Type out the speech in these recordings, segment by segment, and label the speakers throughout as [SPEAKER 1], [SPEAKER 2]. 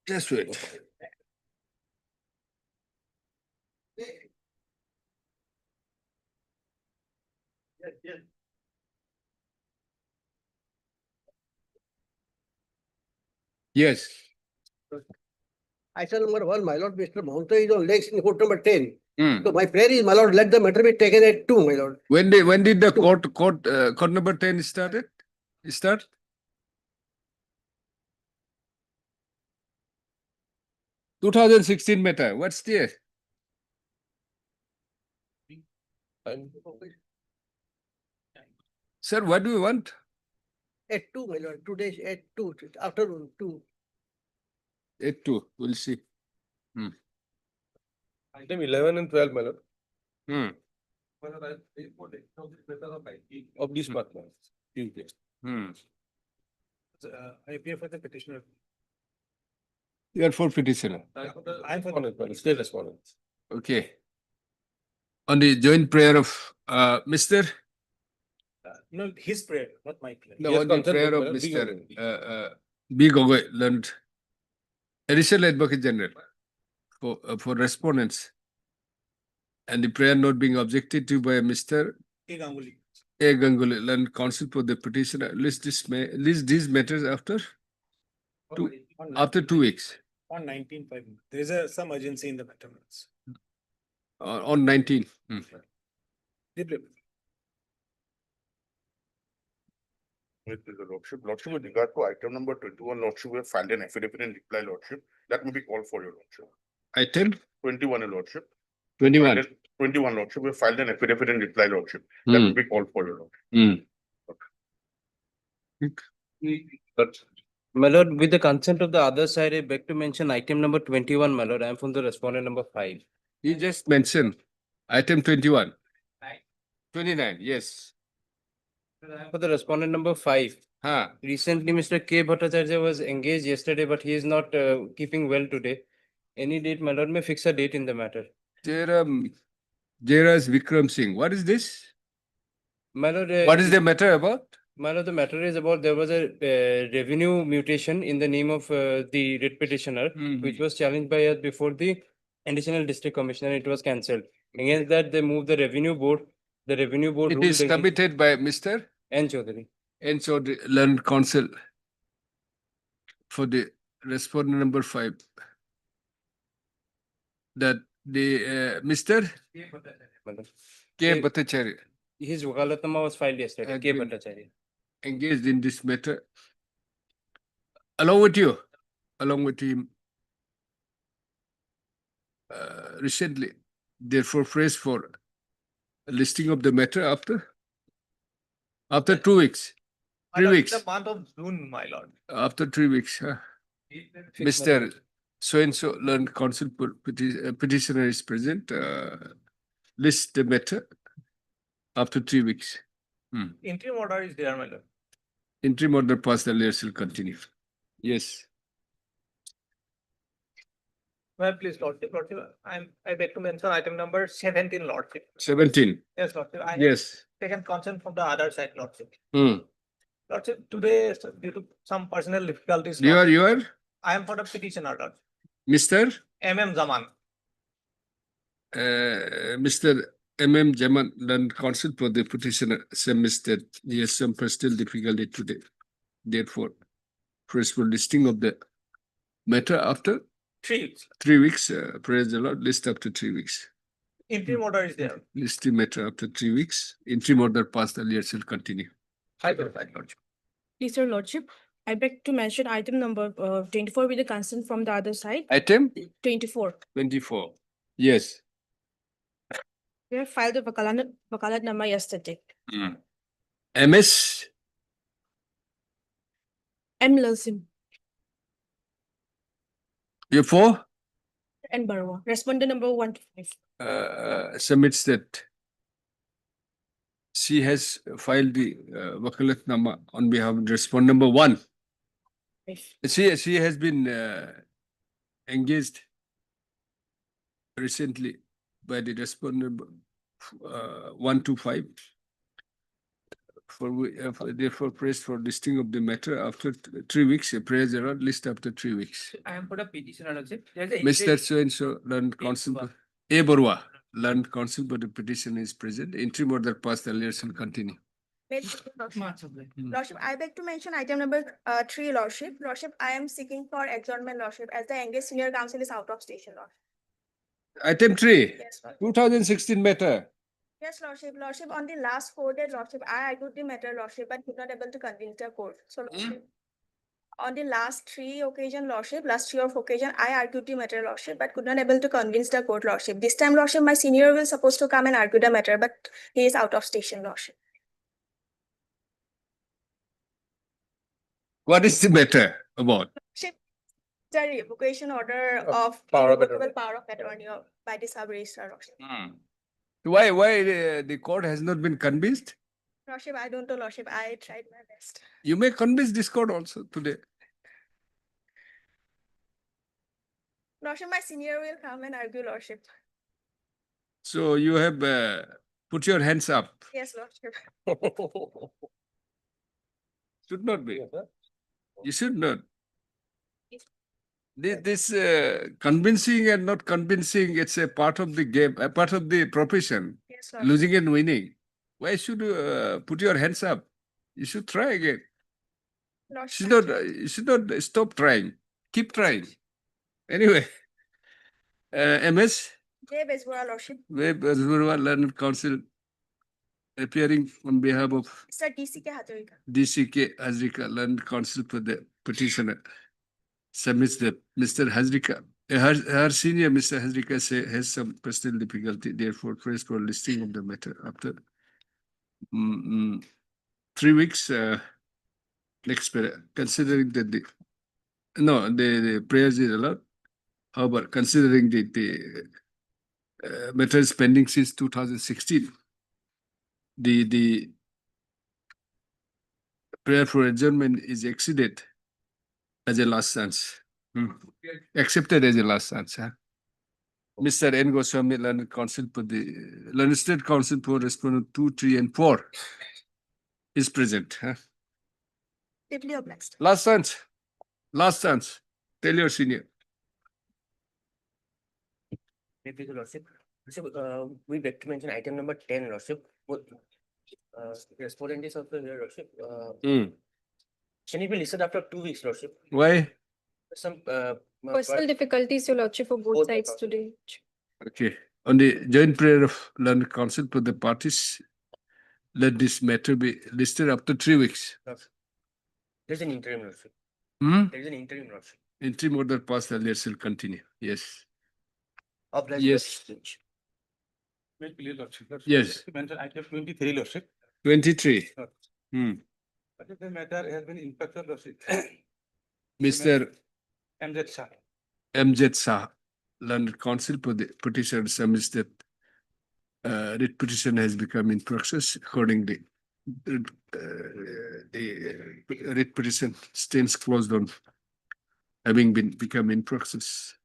[SPEAKER 1] Just wait. Yes.
[SPEAKER 2] Item number 1, my lord, Mr. Mahanta is on legs in court number 10.
[SPEAKER 1] Hmm.
[SPEAKER 2] So my prayer is, my lord, let the matter be taken at 2, my lord.
[SPEAKER 1] When did the court number 10 started? Start? (2016) matter. What's there? Sir, what do you want?
[SPEAKER 2] At 2, my lord. Today at 2, afternoon 2.
[SPEAKER 1] At 2. We'll see.
[SPEAKER 3] Item 11 and 12, my lord.
[SPEAKER 1] Hmm.
[SPEAKER 3] Of this partner.
[SPEAKER 1] Hmm.
[SPEAKER 3] I appear for the petitioner.
[SPEAKER 1] You are for petitioner.
[SPEAKER 3] I am for the state respondent.
[SPEAKER 1] Okay. On the joint prayer of Mr.
[SPEAKER 3] No, his prayer, not my prayer.
[SPEAKER 1] No, on the prayer of Mr. B. Gogoi, learned Additional Advocate General for respondents, and the prayer not being objected to by Mr.
[SPEAKER 3] A. Ganguly.
[SPEAKER 1] A. Ganguly, learned counsel for the petitioner. List these matters after 2 weeks.
[SPEAKER 3] On 19/5. There is some urgency in the matter.
[SPEAKER 1] On 19.
[SPEAKER 4] With the Lordship, with regard to item number 21, Lordship, we have filed an affidavit in reply, Lordship. That may be called for your Lordship.
[SPEAKER 1] Item
[SPEAKER 4] 21, Lordship.
[SPEAKER 1] 21.
[SPEAKER 4] 21, Lordship, we have filed an affidavit in reply, Lordship. That may be called for your Lordship.
[SPEAKER 5] But my lord, with the consent of the other side, I beg to mention item number 21, my lord. I am from the respondent number 5.
[SPEAKER 1] You just mentioned item 21. 29, yes.
[SPEAKER 5] For the respondent number 5. Recently, Mr. K. Bhattacharya was engaged yesterday, but he is not keeping well today. Any date, my lord, may fix a date in the matter.
[SPEAKER 1] Jairas Vikram Singh. What is this?
[SPEAKER 5] My lord,
[SPEAKER 1] What is the matter about?
[SPEAKER 5] my lord, the matter is about there was a revenue mutation in the name of the writ petitioner, which was challenged by us before the additional district commissioner. It was cancelled. Against that, they moved the revenue board. The revenue board
[SPEAKER 1] It is committed by Mr.
[SPEAKER 5] N. Chaudhary.
[SPEAKER 1] N. Chaudhary, learned counsel for the respondent number 5. That the Mr. K. Bhattacharya
[SPEAKER 5] His Wakalatnama was filed yesterday.
[SPEAKER 1] Had
[SPEAKER 5] K.
[SPEAKER 1] been-
[SPEAKER 5] Bhattacharya.
[SPEAKER 1] engaged in this matter along with you, along with him recently. Therefore, praise for a listing of the matter after 2 weeks, 3 weeks.
[SPEAKER 3] The month of June, my lord.
[SPEAKER 1] After 3 weeks, Mr. So-and-so learned counsel petitioner is present. List the matter after 3 weeks.
[SPEAKER 3] Interim order is there, my lord.
[SPEAKER 1] Interim order passed, the layers will continue. Yes.
[SPEAKER 3] Well, please, lordship, I beg to mention item number 17, lordship.
[SPEAKER 1] 17.
[SPEAKER 3] Yes, lordship. I have
[SPEAKER 1] Yes.
[SPEAKER 3] taken consent from the other side, lordship.
[SPEAKER 1] Hmm.
[SPEAKER 3] Lordship, today, due to some personal difficulties.
[SPEAKER 1] You are
[SPEAKER 3] I am for the petitioner, lordship.
[SPEAKER 1] Mr.
[SPEAKER 3] MM Zaman.
[SPEAKER 1] Mr. M.M. Jaman, learned counsel for the petitioner, says that he has some personal difficulty today. Therefore, first for listing of the matter after
[SPEAKER 3] 3 weeks.
[SPEAKER 1] 3 weeks. Praise the Lord. List after 3 weeks.
[SPEAKER 3] Interim order is there.
[SPEAKER 1] List the matter after 3 weeks. Interim order passed, the layers will continue.
[SPEAKER 3] I verify, lordship.
[SPEAKER 6] Please, your lordship, I beg to mention item number 24 with the consent from the other side.
[SPEAKER 1] Item
[SPEAKER 6] 24.
[SPEAKER 1] 24. Yes.
[SPEAKER 6] We have filed the Wakalatnama yesterday.
[SPEAKER 1] MS.
[SPEAKER 6] M. Lazim
[SPEAKER 1] You for
[SPEAKER 6] and Barwa. Respondent number 1 to 5.
[SPEAKER 1] submits that she has filed the Wakalatnama on behalf of respondent number 1. She has been engaged recently by the respondent 1 to 5 Therefore praised for listing of the matter after 3 weeks, a praise around list after 3 weeks.
[SPEAKER 3] I am for the petitioner also. There's a
[SPEAKER 1] Mr.
[SPEAKER 3] entry-
[SPEAKER 1] So-and-so, learned counsel, A. Borua, learned counsel, but the petition is present. Interim order passed earlier shall continue.
[SPEAKER 6] Lordship, I beg to mention item number 3, Lordship. Lordship, I am seeking for adjournment, Lordship, as the engaged senior counsel is out of station, Lordship.
[SPEAKER 1] Item 3,
[SPEAKER 6] Yes, Lordship.
[SPEAKER 1] 2016 matter.
[SPEAKER 6] Yes, Lordship. Lordship, on the last 4 days, Lordship, I argued the matter, Lordship, but could not able to convince the court. So, Lordship, on the last 3 occasion, Lordship, last 3 of occasion, I argued the matter, Lordship, but could not able to convince the court, Lordship. This time, Lordship, my senior will supposed to come and argue the matter, but he is out of station, Lordship.
[SPEAKER 1] What is the matter about?
[SPEAKER 6] Lordship, the revocation order of
[SPEAKER 5] power of
[SPEAKER 6] irrevocable power of attorney by the sub registrar, Lordship.
[SPEAKER 1] Why the court has not been convinced?
[SPEAKER 6] Lordship, I don't know, Lordship. I tried my best.
[SPEAKER 1] You may convince this court also today.
[SPEAKER 6] Lordship, my senior will come and argue, Lordship.
[SPEAKER 1] So you have put your hands up.
[SPEAKER 6] Yes, Lordship.
[SPEAKER 1] Should not be. You should not. This convincing and not convincing, it's a part of the game, a part of the profession,
[SPEAKER 6] Yes, Lordship.
[SPEAKER 1] losing and winning. Why should you put your hands up? You should try again.
[SPEAKER 6] Lordship.
[SPEAKER 1] You should not stop trying. Keep trying. Anyway, MS,
[SPEAKER 6] Jay Bezbora, Lordship.
[SPEAKER 1] Web Azurwa Learned Council, appearing on behalf of
[SPEAKER 6] Mr. DCK Hajarika.
[SPEAKER 1] DCK Hazrika, Learned Counsel for the petitioner, submits that Mr. Hazrika, her senior Mr. Hazrika has some personal difficulty, therefore prays for listing of the matter after 3 weeks. Next prayer, considering that the prayers is allowed. However, considering the matter is pending since 2016, the prayer for adjournment is exceeded as a last chance. Accepted as a last chance. Mr. N. Goswami, Learned Counsel for the Learned State Counsel for Respondent 2, 3, and 4 is present.
[SPEAKER 6] Deeply obliged.
[SPEAKER 1] Last chance. Last chance. Tell your senior.
[SPEAKER 7] Thank you, Lordship. So, we beg to mention item number 10, Lordship. Respondent is also here, Lordship. Can it be listed after 2 weeks, Lordship?
[SPEAKER 1] Why?
[SPEAKER 7] Some
[SPEAKER 6] Personal difficulties, Your Lordship, for both
[SPEAKER 7] Both
[SPEAKER 6] sides
[SPEAKER 7] parties.
[SPEAKER 6] today.
[SPEAKER 1] Okay. On the joint prayer of Learned Counsel for the parties, let this matter be listed after 3 weeks.
[SPEAKER 7] There's an interim, Lordship. There's an interim, Lordship.
[SPEAKER 1] Interim order passed earlier shall continue. Yes.
[SPEAKER 7] Authorized
[SPEAKER 1] Yes.
[SPEAKER 7] change.
[SPEAKER 8] Very clear, Lordship.
[SPEAKER 1] Yes.
[SPEAKER 8] Mention item 23, Lordship.
[SPEAKER 1] 23.
[SPEAKER 8] But if the matter has been impacted, Lordship.
[SPEAKER 1] Mr.
[SPEAKER 8] MZ Shah.
[SPEAKER 1] MZ Shah, Learned Counsel for the petitioner, submits that writ petition has become in process. Accordingly, the writ petition stands closed on having become in process.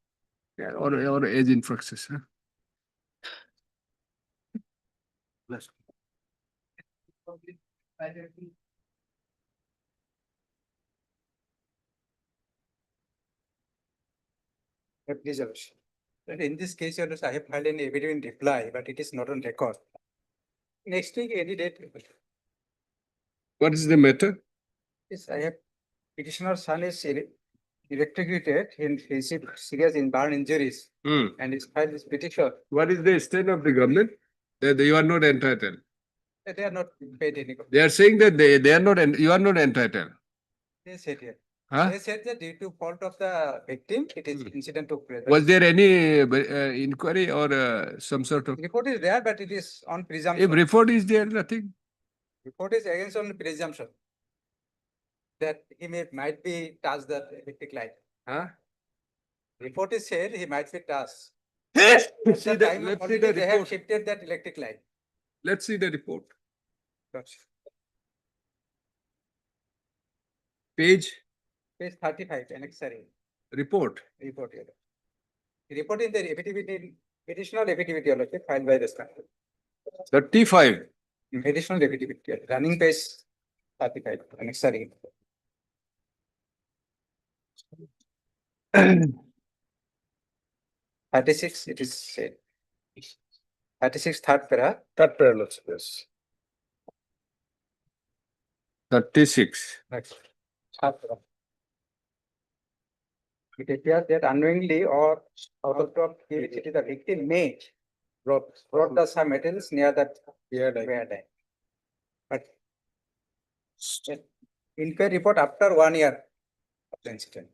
[SPEAKER 1] Yeah, or as in process.
[SPEAKER 8] Please, Your Lordship. But in this case, Your Lordship, I have filed an affidavit in reply, but it is not on record. Next week, any date.
[SPEAKER 1] What is the matter?
[SPEAKER 8] Yes, I have petitioner's son is electrocuted, he received serious burn injuries and his filed his petition.
[SPEAKER 1] What is the state of the government? That you are not entitled.
[SPEAKER 8] That they are not paid any.
[SPEAKER 1] They are saying that they are not, you are not entitled.
[SPEAKER 8] They said here.
[SPEAKER 1] Huh?
[SPEAKER 8] They said that due to fault of the victim, it is incident took place.
[SPEAKER 1] Was there any inquiry or some sort of?
[SPEAKER 8] Report is there, but it is on
[SPEAKER 1] If
[SPEAKER 8] presumption.
[SPEAKER 1] report is there, nothing.
[SPEAKER 8] Report is against on presumption. That he might be touched the electric light.
[SPEAKER 1] Huh?
[SPEAKER 8] Report is said he might be touched.
[SPEAKER 1] Let's
[SPEAKER 8] At
[SPEAKER 1] see
[SPEAKER 8] the
[SPEAKER 1] the,
[SPEAKER 8] time
[SPEAKER 1] let's see
[SPEAKER 8] already
[SPEAKER 1] the
[SPEAKER 8] they have
[SPEAKER 1] report.
[SPEAKER 8] shifted that electric light.
[SPEAKER 1] Let's see the report. Page,
[SPEAKER 8] Page 35, annexary
[SPEAKER 1] report.
[SPEAKER 8] report here. The report in the affidavit, petitioner affidavit, Your Lordship, filed by the staff.
[SPEAKER 1] 35.
[SPEAKER 8] Additional deputy period, running page 35, sorry. 36, it is said. 36, third para.
[SPEAKER 1] Third parallel, yes. 36.
[SPEAKER 8] Next. Third para. It appears that unknowingly or out of curiosity, the victim may brought the some materials near that wear line. But inquiry report after 1 year of the incident.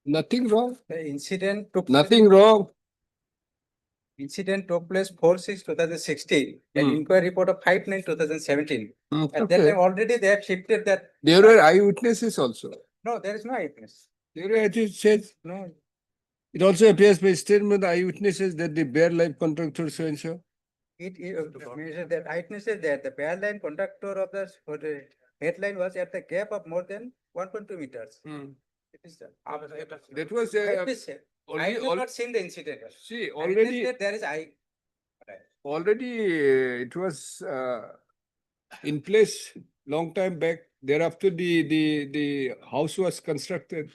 [SPEAKER 1] Nothing wrong.
[SPEAKER 8] The incident took.
[SPEAKER 1] Nothing wrong.
[SPEAKER 8] Incident took place 4/6/2016, an
[SPEAKER 1] Hmm.
[SPEAKER 8] inquiry report of 5/9/2017. At that
[SPEAKER 1] Okay.
[SPEAKER 8] time already they have shifted that.
[SPEAKER 1] There were eyewitnesses also.
[SPEAKER 8] No, there is no eyewitness.
[SPEAKER 1] There were, it says,
[SPEAKER 8] No,
[SPEAKER 1] it also appears by statement of eyewitnesses that the bare life contractor so and so.
[SPEAKER 8] it measures that eyewitnesses that the bare line conductor of the headline was at the gap of more than 1.2 meters. It is.
[SPEAKER 1] That was
[SPEAKER 8] It is, I
[SPEAKER 1] already,
[SPEAKER 8] have not seen the incident.
[SPEAKER 1] see,
[SPEAKER 8] I witnessed
[SPEAKER 1] already,
[SPEAKER 8] that there is eye.
[SPEAKER 1] already it was in place long time back. Thereafter, the house was constructed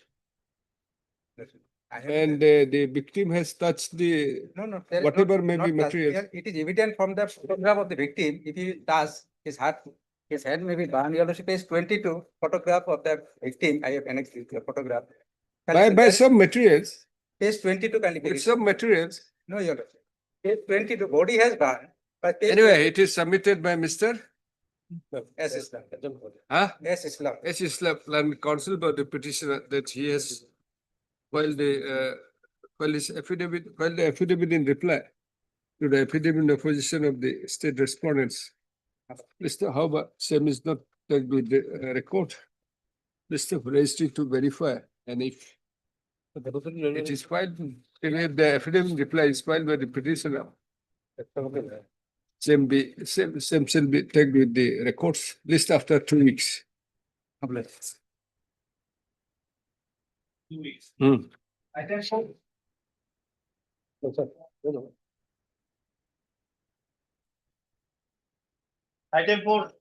[SPEAKER 8] I have.
[SPEAKER 1] and the victim has touched the
[SPEAKER 8] No, no. there is
[SPEAKER 1] whatever
[SPEAKER 8] not-
[SPEAKER 1] may be
[SPEAKER 8] not that.
[SPEAKER 1] materials.
[SPEAKER 8] Here It is evident from the photograph of the victim. If he does, his head may be burned. You also page 22, photograph of the victim. I have annexed the photograph.
[SPEAKER 1] By some materials,
[SPEAKER 8] Page 22 can be.
[SPEAKER 1] with some materials.
[SPEAKER 8] No, your lordship. Page 22, body has burned. But page
[SPEAKER 1] Anyway, it is submitted by Mr.
[SPEAKER 8] 22, S. Islam.
[SPEAKER 1] Huh?
[SPEAKER 8] S. Islam.
[SPEAKER 1] Yes, Islam and counsel by the petitioner that he has filed the affidavit in reply to the affidavit in opposition of the state respondents. Mr. However, same is not tagged with the record. Mr. Registry to verify, and if it is filed, if the affidavit in reply is filed by the petitioner, same shall be tagged with the records list after 2 weeks.
[SPEAKER 3] 2 weeks.
[SPEAKER 1] Hmm.
[SPEAKER 3] Item 4.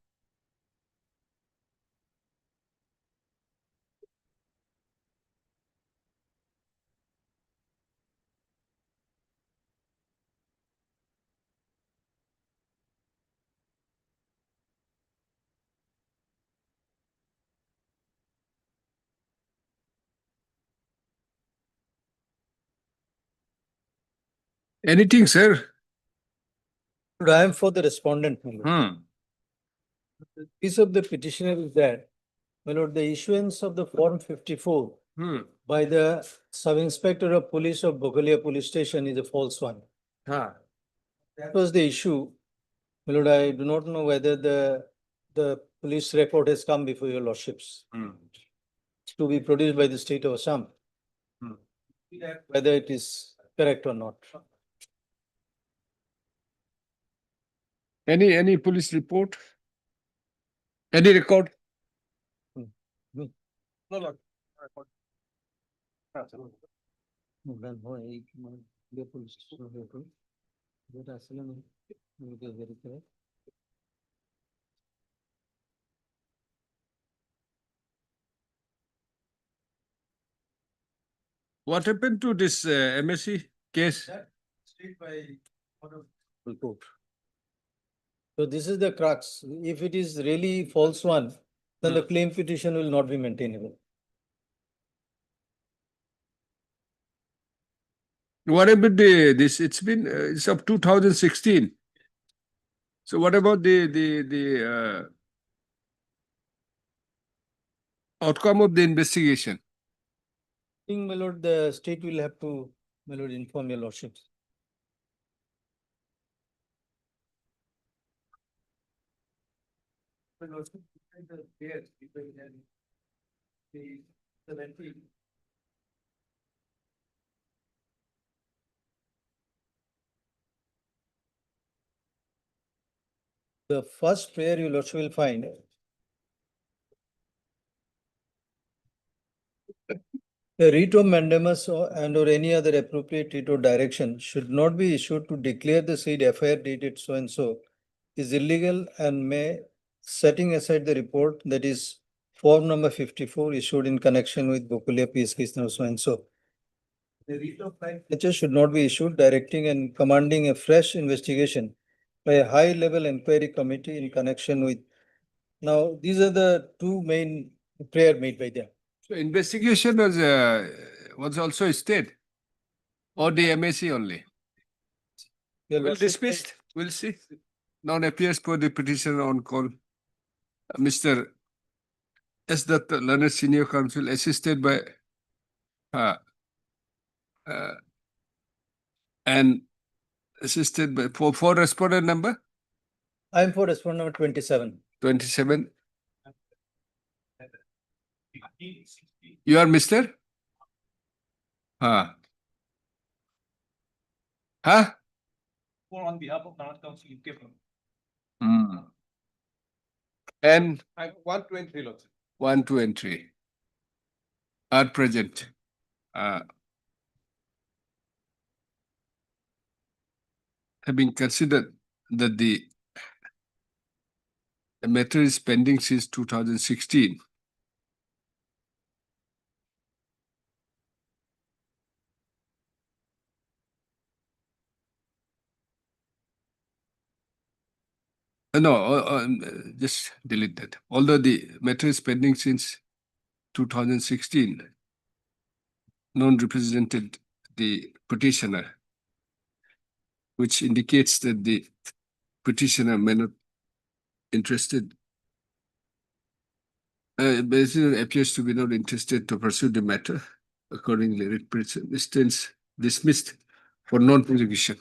[SPEAKER 1] Anything, sir?
[SPEAKER 9] I am for the respondent. my lord.
[SPEAKER 1] Hmm.
[SPEAKER 9] The piece of the petitioner is that, my lord, the issuance of the Form 54 by the sub-inspector of police of Bogalia Police Station is a false one. That was the issue. My lord, I do not know whether the police report has come before your lordships. To be produced by the state of Assam. Whether it is correct or not.
[SPEAKER 1] Any police report? Any record?
[SPEAKER 3] No, Lord.
[SPEAKER 9] Then why the police station report? That Assam is very correct.
[SPEAKER 1] What happened to this MSc case?
[SPEAKER 9] State by report. So this is the crux. If it is really false one, then the claim petition will not be maintainable.
[SPEAKER 1] What about this? It's been, it's of 2016. So what about the outcome of the investigation?
[SPEAKER 9] I think, my lord, the state will have to, my lord, inform your lordships. The first prayer your lordship will find. A writ of mandamus and or any other appropriate writ or direction should not be issued to declare the said FIR dated so and so is illegal and may, setting aside the report that is form number 54 issued in connection with Bokulia PS case number so and so. The writ of like nature should not be issued directing and commanding a fresh investigation by a high level inquiry committee in connection with. Now, these are the two main prayer made by them.
[SPEAKER 1] So investigation was also state or the MSc only?
[SPEAKER 9] Your
[SPEAKER 1] Well
[SPEAKER 9] lordship may-
[SPEAKER 1] dismissed, we'll see. Now appears for the petitioner on call. Mr. S. Datta, Learned Senior Counsel, assisted by and assisted by for respondent number
[SPEAKER 9] I am for respondent number 27.
[SPEAKER 1] 27. You are Mr. Huh?
[SPEAKER 3] On behalf of North Council, UK.
[SPEAKER 1] And
[SPEAKER 3] I have 123 lots.
[SPEAKER 1] 1, 2, and 3 are present. Having considered that the matter is pending since 2016. No, just delete that. Although the matter is pending since 2016, none represented the petitioner, which indicates that the petitioner may not interested, basically appears to be not interested to pursue the matter. Accordingly, it stands dismissed for non-prosecution.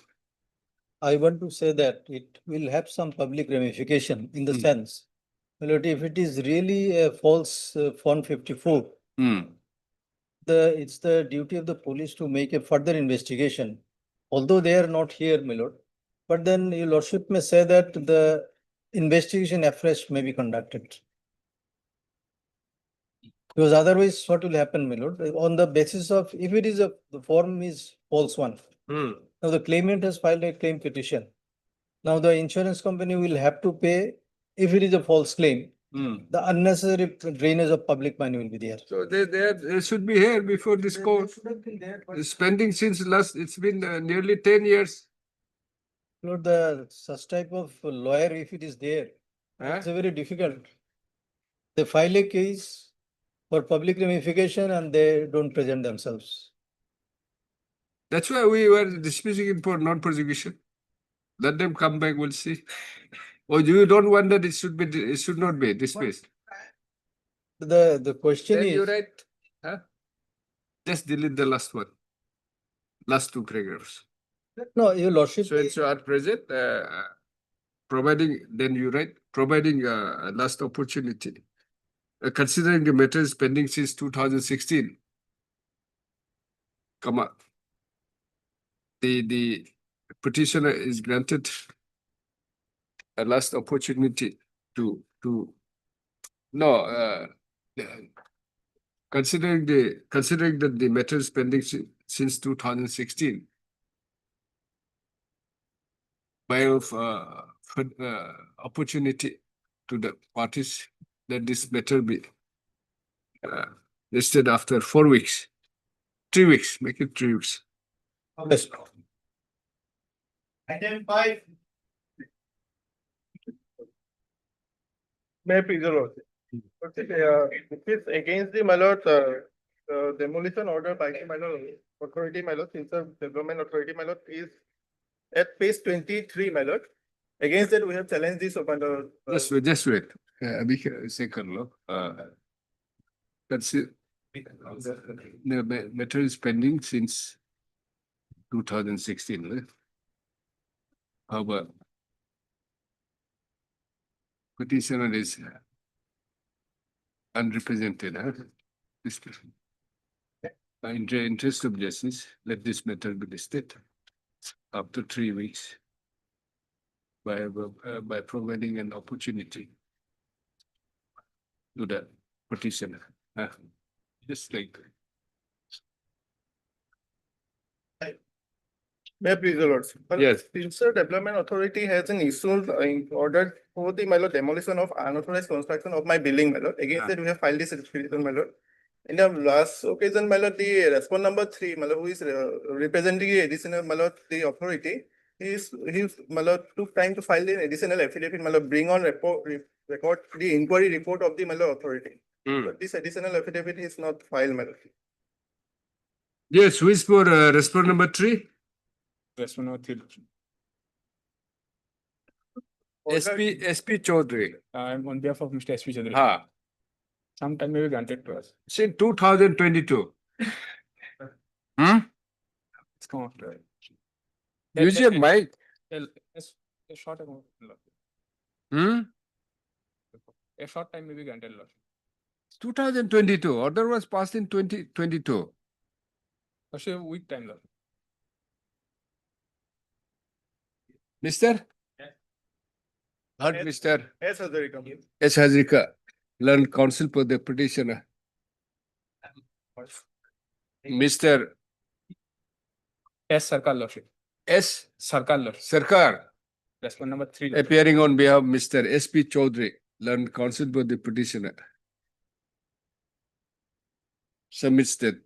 [SPEAKER 9] I want to say that it will have some public ramification in the sense, well, if it is really a false form 54, it's the duty of the police to make a further investigation. Although they are not here, my lord, but then your lordship may say that the investigation afresh may be conducted. Because otherwise, what will happen, my lord, on the basis of, if it is the form is false one. Now the claimant has filed a claim petition. Now the insurance company will have to pay, if it is a false claim, the unnecessary drainage of public money will be there.
[SPEAKER 1] So they should be here before this court. It's pending since it's been nearly 10 years.
[SPEAKER 9] Lord, such type of lawyer, if it is there, it's a very difficult. They file a case for public ramification and they don't present themselves.
[SPEAKER 1] That's why we were dismissing it for non-prosecution. Let them come back, we'll see. Or you don't want that it should not be dismissed?
[SPEAKER 9] The question
[SPEAKER 1] Then you
[SPEAKER 9] is,
[SPEAKER 1] write, huh? Just delete the last one. Last two paragraphs.
[SPEAKER 9] No, your lordship,
[SPEAKER 1] So and so are present, providing, then you write, providing a last opportunity. Considering the matter is pending since 2016, comma, the petitioner is granted a last opportunity to, no, considering that the matter is pending since 2016, by of opportunity to the parties that this matter be listed after 4 weeks, 3 weeks, make it 3 weeks.
[SPEAKER 9] yes,
[SPEAKER 3] Item 5. May I please, your lordship? It is against the, my lord, demolition order by the, my lord, authority, my lord, since the development authority, my lord, is at page 23, my lord. Against that, we have challenged this, my lord.
[SPEAKER 1] Just wait. A second, look. The matter is pending since 2016. Right? Our petitioner is unrepresented. Huh? In the interest of justice, let this matter be listed after 3 weeks by providing an opportunity to the petitioner. Just like
[SPEAKER 3] May I please, your lordship? My lord,
[SPEAKER 1] Yes.
[SPEAKER 3] Since the development authority has an issue in order for the, my lord, demolition of unauthorized construction of my building, my lord. Against that, we have filed this petition, my lord. In the last occasion, my lord, the respondent number 3, my lord, who is representing the additional, my lord, the authority, he's, my lord, took time to file the additional affidavit, my lord, bring on record the inquiry report of the, my lord, authority. But this additional affidavit is not filed, my lord.
[SPEAKER 1] yes, who is for respond number 3? SP Chaudhary.
[SPEAKER 10] I'm on behalf of Mr. S.P. Chandra.
[SPEAKER 1] Ha.
[SPEAKER 10] Sometime may be granted to us.
[SPEAKER 1] Since 2022. Hmm?
[SPEAKER 10] It's come after.
[SPEAKER 1] Use your mic.
[SPEAKER 10] A short amount.
[SPEAKER 1] Hmm?
[SPEAKER 10] A short time may be granted.
[SPEAKER 1] 2022. Order was passed in 2022.
[SPEAKER 10] Actually, a week time.
[SPEAKER 1] Mr.
[SPEAKER 3] Yes.
[SPEAKER 1] Heard
[SPEAKER 3] Yes.
[SPEAKER 1] Mr.
[SPEAKER 3] Yes, Hazarika.
[SPEAKER 1] S. Hazarika, learned counsel for the petitioner. Mr.
[SPEAKER 10] S. Sarkar Lordship.
[SPEAKER 1] S.
[SPEAKER 10] Sarkar Lordship.
[SPEAKER 1] Sarkar,
[SPEAKER 10] Respond number 3.
[SPEAKER 1] appearing on behalf of Mr. S.P. Chaudhary, learned counsel for the petitioner. Submits that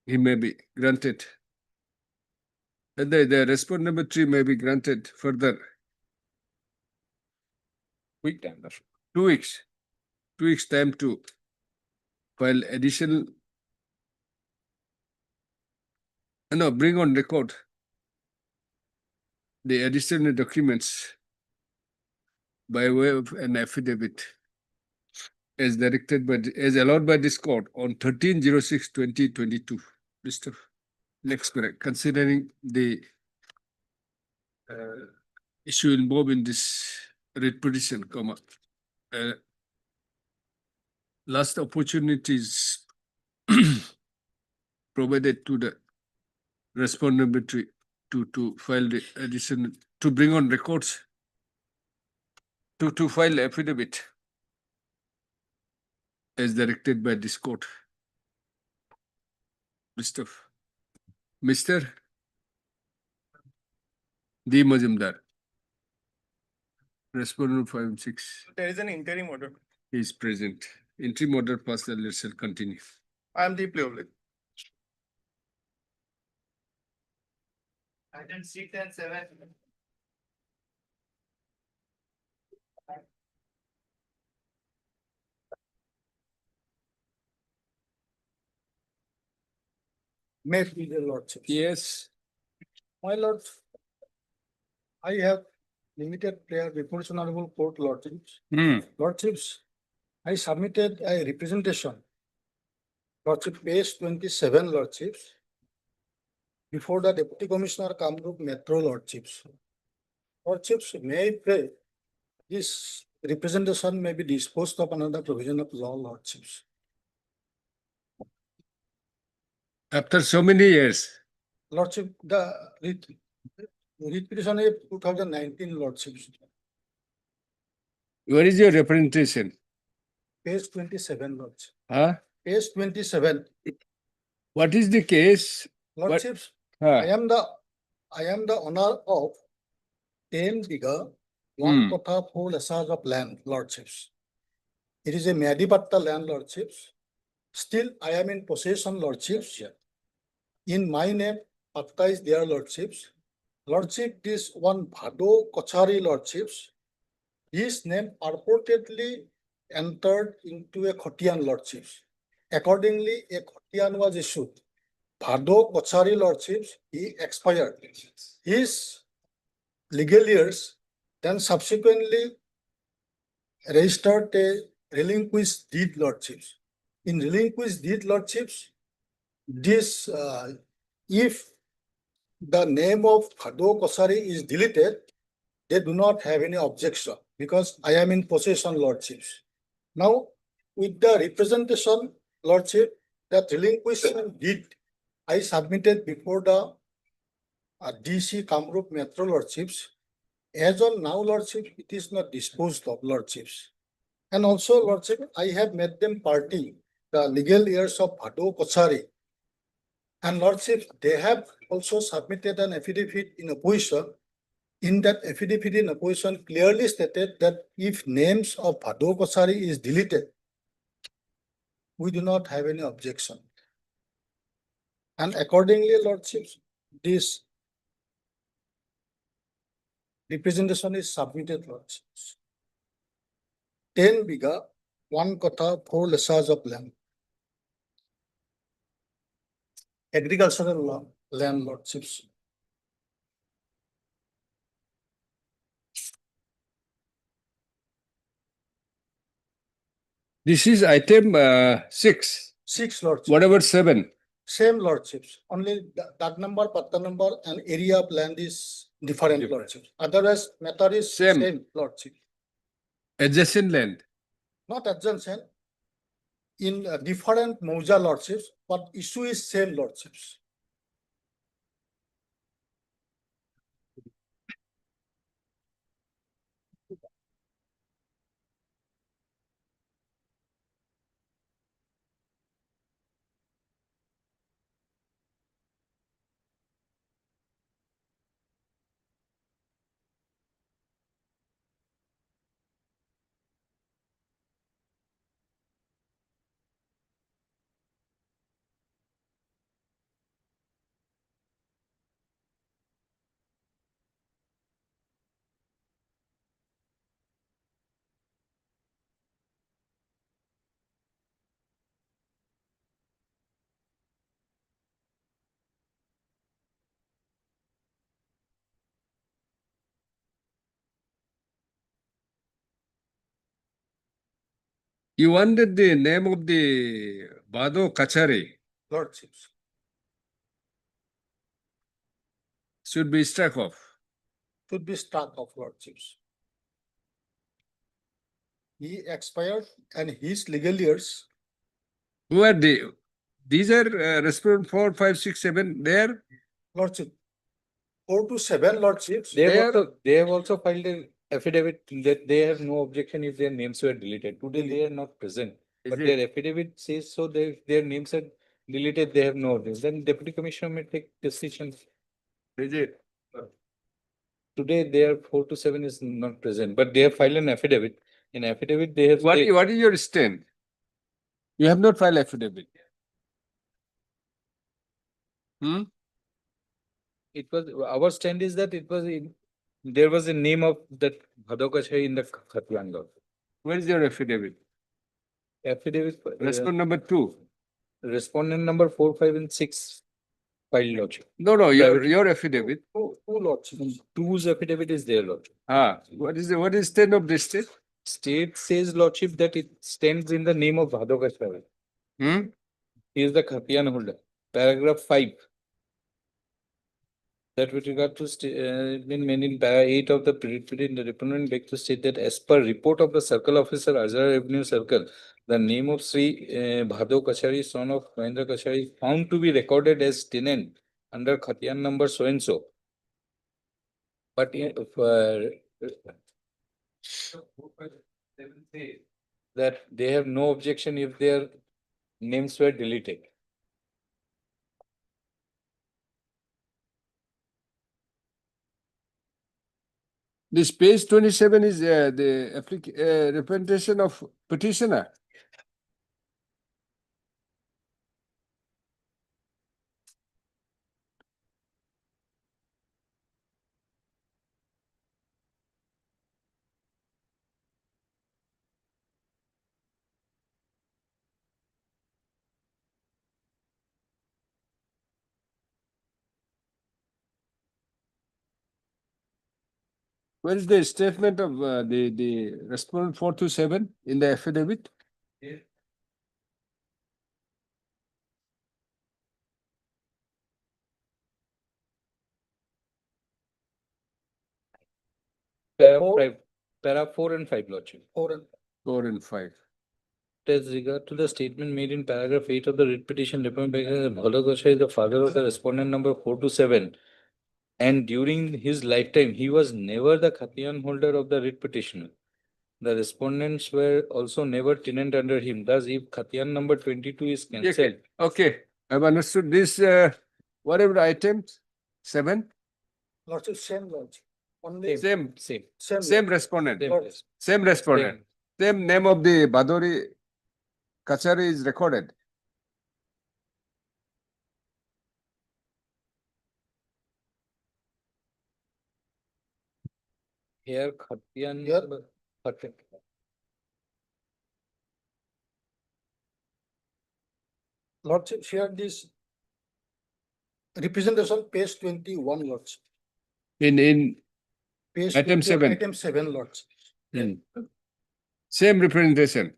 [SPEAKER 1] he may be granted. And the respond number 3 may be granted further
[SPEAKER 10] Week time. Lordship.
[SPEAKER 1] 2 weeks. 2 weeks time to file additional. No, bring on record the additional documents by way of an affidavit as directed by, as allowed by this court on 13/06/2022. Mr. Next, correct. Considering the issue involved in this writ petition, comma, last opportunities provided to the respondent to file the additional, to bring on records, to file affidavit as directed by this court. Mr. D. Majumdar. Respondent 5 and 6
[SPEAKER 3] There is an interim order.
[SPEAKER 1] is present. Interim order passed, the letter shall continue.
[SPEAKER 3] I am deeply obliged.
[SPEAKER 5] Item 6 and 7.
[SPEAKER 9] may please the lordship.
[SPEAKER 1] Yes.
[SPEAKER 9] My lord, I have limited prayer before this honorable court lordships.
[SPEAKER 1] Hmm.
[SPEAKER 9] Lordships, I submitted a representation
[SPEAKER 11] Lordship, page 27, Lordships. Before the Deputy Commissioner Kamrup Metro, Lordships. Lordships, may I pray, this representation may be disposed of under the provision of law, Lordships.
[SPEAKER 1] After so many years,
[SPEAKER 11] Lordship, the writ petition is 2019, Lordships,
[SPEAKER 1] where is your representation?
[SPEAKER 11] page 27, Lordships.
[SPEAKER 1] Huh?
[SPEAKER 11] Page 27,
[SPEAKER 1] What is the case?
[SPEAKER 11] Lordships,
[SPEAKER 1] Huh?
[SPEAKER 11] I am the owner of 10 bigger,
[SPEAKER 1] Hmm.
[SPEAKER 11] 1 kotha 4 acres of land, Lordships. It is a Medipatta land, Lordships. Still, I am in possession, Lordships. In my name, Patta is there, Lordships. Lordship, this one Bhado Kochari, Lordships. His name purportedly entered into a Khotian, Lordships. Accordingly, a Khotian was issued. Bhado Kochari, Lordships, he expired. His legal years then subsequently registered a relinquished deed, Lordships. In relinquished deed, Lordships, this if the name of Bhado Kochari is deleted, they do not have any objection because I am in possession, Lordships. Now, with the representation, Lordship, that relinquishment deed I submitted before the DC Kamrup Metro, Lordships. As on now, Lordship, it is not disposed of, Lordships. And also, Lordship, I have made them party the legal heirs of Bhado Kochari. And Lordship, they have also submitted an affidavit in opposition. In that affidavit in opposition clearly stated that if names of Bhado Kochari is deleted, we do not have any objection. And accordingly, Lordships, this representation is submitted, Lordships. 10 bigger, 1 kotha, 4 acres of land. Agricultural land, Lordships.
[SPEAKER 1] This is item 6,
[SPEAKER 11] 6 Lordships.
[SPEAKER 1] what about 7?
[SPEAKER 11] Same Lordships, only that number, patta number and area of land is different, Lordships. Otherwise, matter is
[SPEAKER 1] Same.
[SPEAKER 11] same, Lordship.
[SPEAKER 1] Adjacent land.
[SPEAKER 11] Not adjacent. In different Mauja, Lordships, but issue is same, Lordships.
[SPEAKER 1] You wanted the name of the Bhado Kochari
[SPEAKER 11] Lordships.
[SPEAKER 1] should be struck off.
[SPEAKER 11] Should be struck off, Lordships. He expired and his legal years,
[SPEAKER 1] Who are they? These are respondent 4, 5, 6, 7 there.
[SPEAKER 11] Lordship. 4 to 7 Lordships.
[SPEAKER 9] They
[SPEAKER 1] There-
[SPEAKER 9] have also filed an affidavit that they have no objection if their names were deleted. Today they are not present.
[SPEAKER 1] Is
[SPEAKER 9] But
[SPEAKER 1] it-
[SPEAKER 9] their affidavit says so their names are deleted, they have no objection. Then deputy commissioner may take decision.
[SPEAKER 1] Is it?
[SPEAKER 9] Today their 4 to 7 is not present, but they have filed an affidavit. In affidavit, they have.
[SPEAKER 1] What
[SPEAKER 9] state-
[SPEAKER 1] is your stand? You have not filed affidavit. Hmm?
[SPEAKER 9] It was, our stand is that it was in, there was a name of that Bhadokachai in the Khatlan law.
[SPEAKER 1] Where is your affidavit?
[SPEAKER 9] Affidavit,
[SPEAKER 1] Respondent number 2.
[SPEAKER 9] respondent number 4, 5 and 6 filed lodge.
[SPEAKER 1] No,
[SPEAKER 9] Private-
[SPEAKER 1] your affidavit.
[SPEAKER 11] Two Lordships.
[SPEAKER 9] Two's affidavit is there, lodge.
[SPEAKER 1] What is stand of this state?
[SPEAKER 9] State says lordship that it stands in the name of Bhadokachai.
[SPEAKER 1] Hmm?
[SPEAKER 10] he is the Khatiyan holder. Paragraph 5. That with regard to been made in para 8 of the in the department beg to state that as per report of the circle officer, Azhar Avenue Circle, the name of Sri Bhado Kachari, son of Mahendra Kachari, found to be recorded as tenant under Khatiyan number so and so. But that they have no objection if their names were deleted.
[SPEAKER 1] This page 27 is the representation of petitioner. Where is the statement of the respondent 427 in the affidavit?
[SPEAKER 10] Para 4 and 5, Lordship.
[SPEAKER 1] 4 and 5.
[SPEAKER 10] As regard to the statement made in paragraph 8 of the writ petition, Bhalo Gosai is the father of the respondent number 427. And during his lifetime, he was never the Khatiyan holder of the writ petitioner. The respondents were also never tenant under him. Thus, if Khatiyan number 22 is cancelled,
[SPEAKER 1] Okay, I've understood this. Whatever items, 7,
[SPEAKER 11] Lordship, same lordship. Only
[SPEAKER 1] same
[SPEAKER 11] same.
[SPEAKER 1] respondent,
[SPEAKER 10] same
[SPEAKER 11] Lord-
[SPEAKER 10] place.
[SPEAKER 1] same respondent, same name of the Badori Kachari is recorded.
[SPEAKER 10] Here, Khatiyan.
[SPEAKER 11] Here.
[SPEAKER 10] Khatiyan.
[SPEAKER 11] Lordship, share this representation page 21, Lordship.
[SPEAKER 1] In
[SPEAKER 11] Page
[SPEAKER 1] Item
[SPEAKER 11] 21,
[SPEAKER 1] 7.
[SPEAKER 11] Item 7, Lordship.
[SPEAKER 1] same representation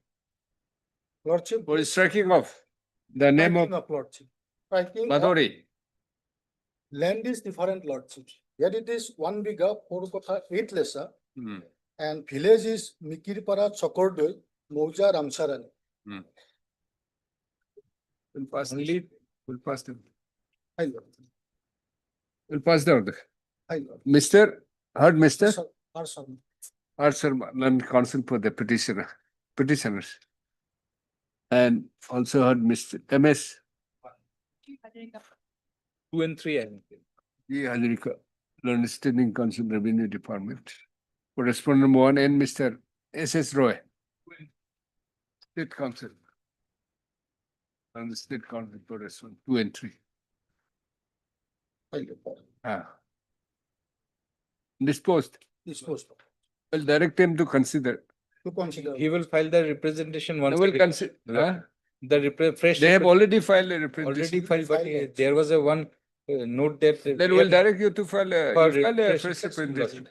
[SPEAKER 11] Lordship.
[SPEAKER 1] for striking off the name
[SPEAKER 11] striking
[SPEAKER 1] of
[SPEAKER 11] Lordship. Striking of
[SPEAKER 1] Badori.
[SPEAKER 11] land is different, Lordship. Here it is 1 biga 4 kotha 8 lesa,
[SPEAKER 1] Hmm.
[SPEAKER 11] and village is Mikirpara Chokordoi, Mouja Ramsaran.
[SPEAKER 1] We'll pass
[SPEAKER 10] Only-
[SPEAKER 1] this. We'll pass them.
[SPEAKER 11] Hi, Lord.
[SPEAKER 1] We'll pass the order.
[SPEAKER 11] Hi, Lord.
[SPEAKER 1] Mr. Heard Mr.
[SPEAKER 11] Sir, or some.
[SPEAKER 1] Sir, learned counsel for the petitioners. And also heard Mr. MS.
[SPEAKER 10] 2 and 3, I think.
[SPEAKER 1] G. Hajarika, learned standing counsel revenue department. For respondent number 1 and Mr. SS Roy. State counsel. And the state counsel for respondent 2 and 3.
[SPEAKER 11] Hi, Lord.
[SPEAKER 1] Disposed.
[SPEAKER 11] Disposed of.
[SPEAKER 1] Well, direct him to consider.
[SPEAKER 11] To consider.
[SPEAKER 10] He will file the representation
[SPEAKER 1] They
[SPEAKER 10] once.
[SPEAKER 1] will
[SPEAKER 10] the
[SPEAKER 1] consider.
[SPEAKER 10] fresh.
[SPEAKER 1] They have
[SPEAKER 10] repre-
[SPEAKER 1] already filed a
[SPEAKER 10] Already
[SPEAKER 1] representation.
[SPEAKER 10] filed, but there was a one note that.
[SPEAKER 1] Then we'll direct you to file a,
[SPEAKER 10] For
[SPEAKER 1] you file a
[SPEAKER 10] fresh
[SPEAKER 1] fresh representation.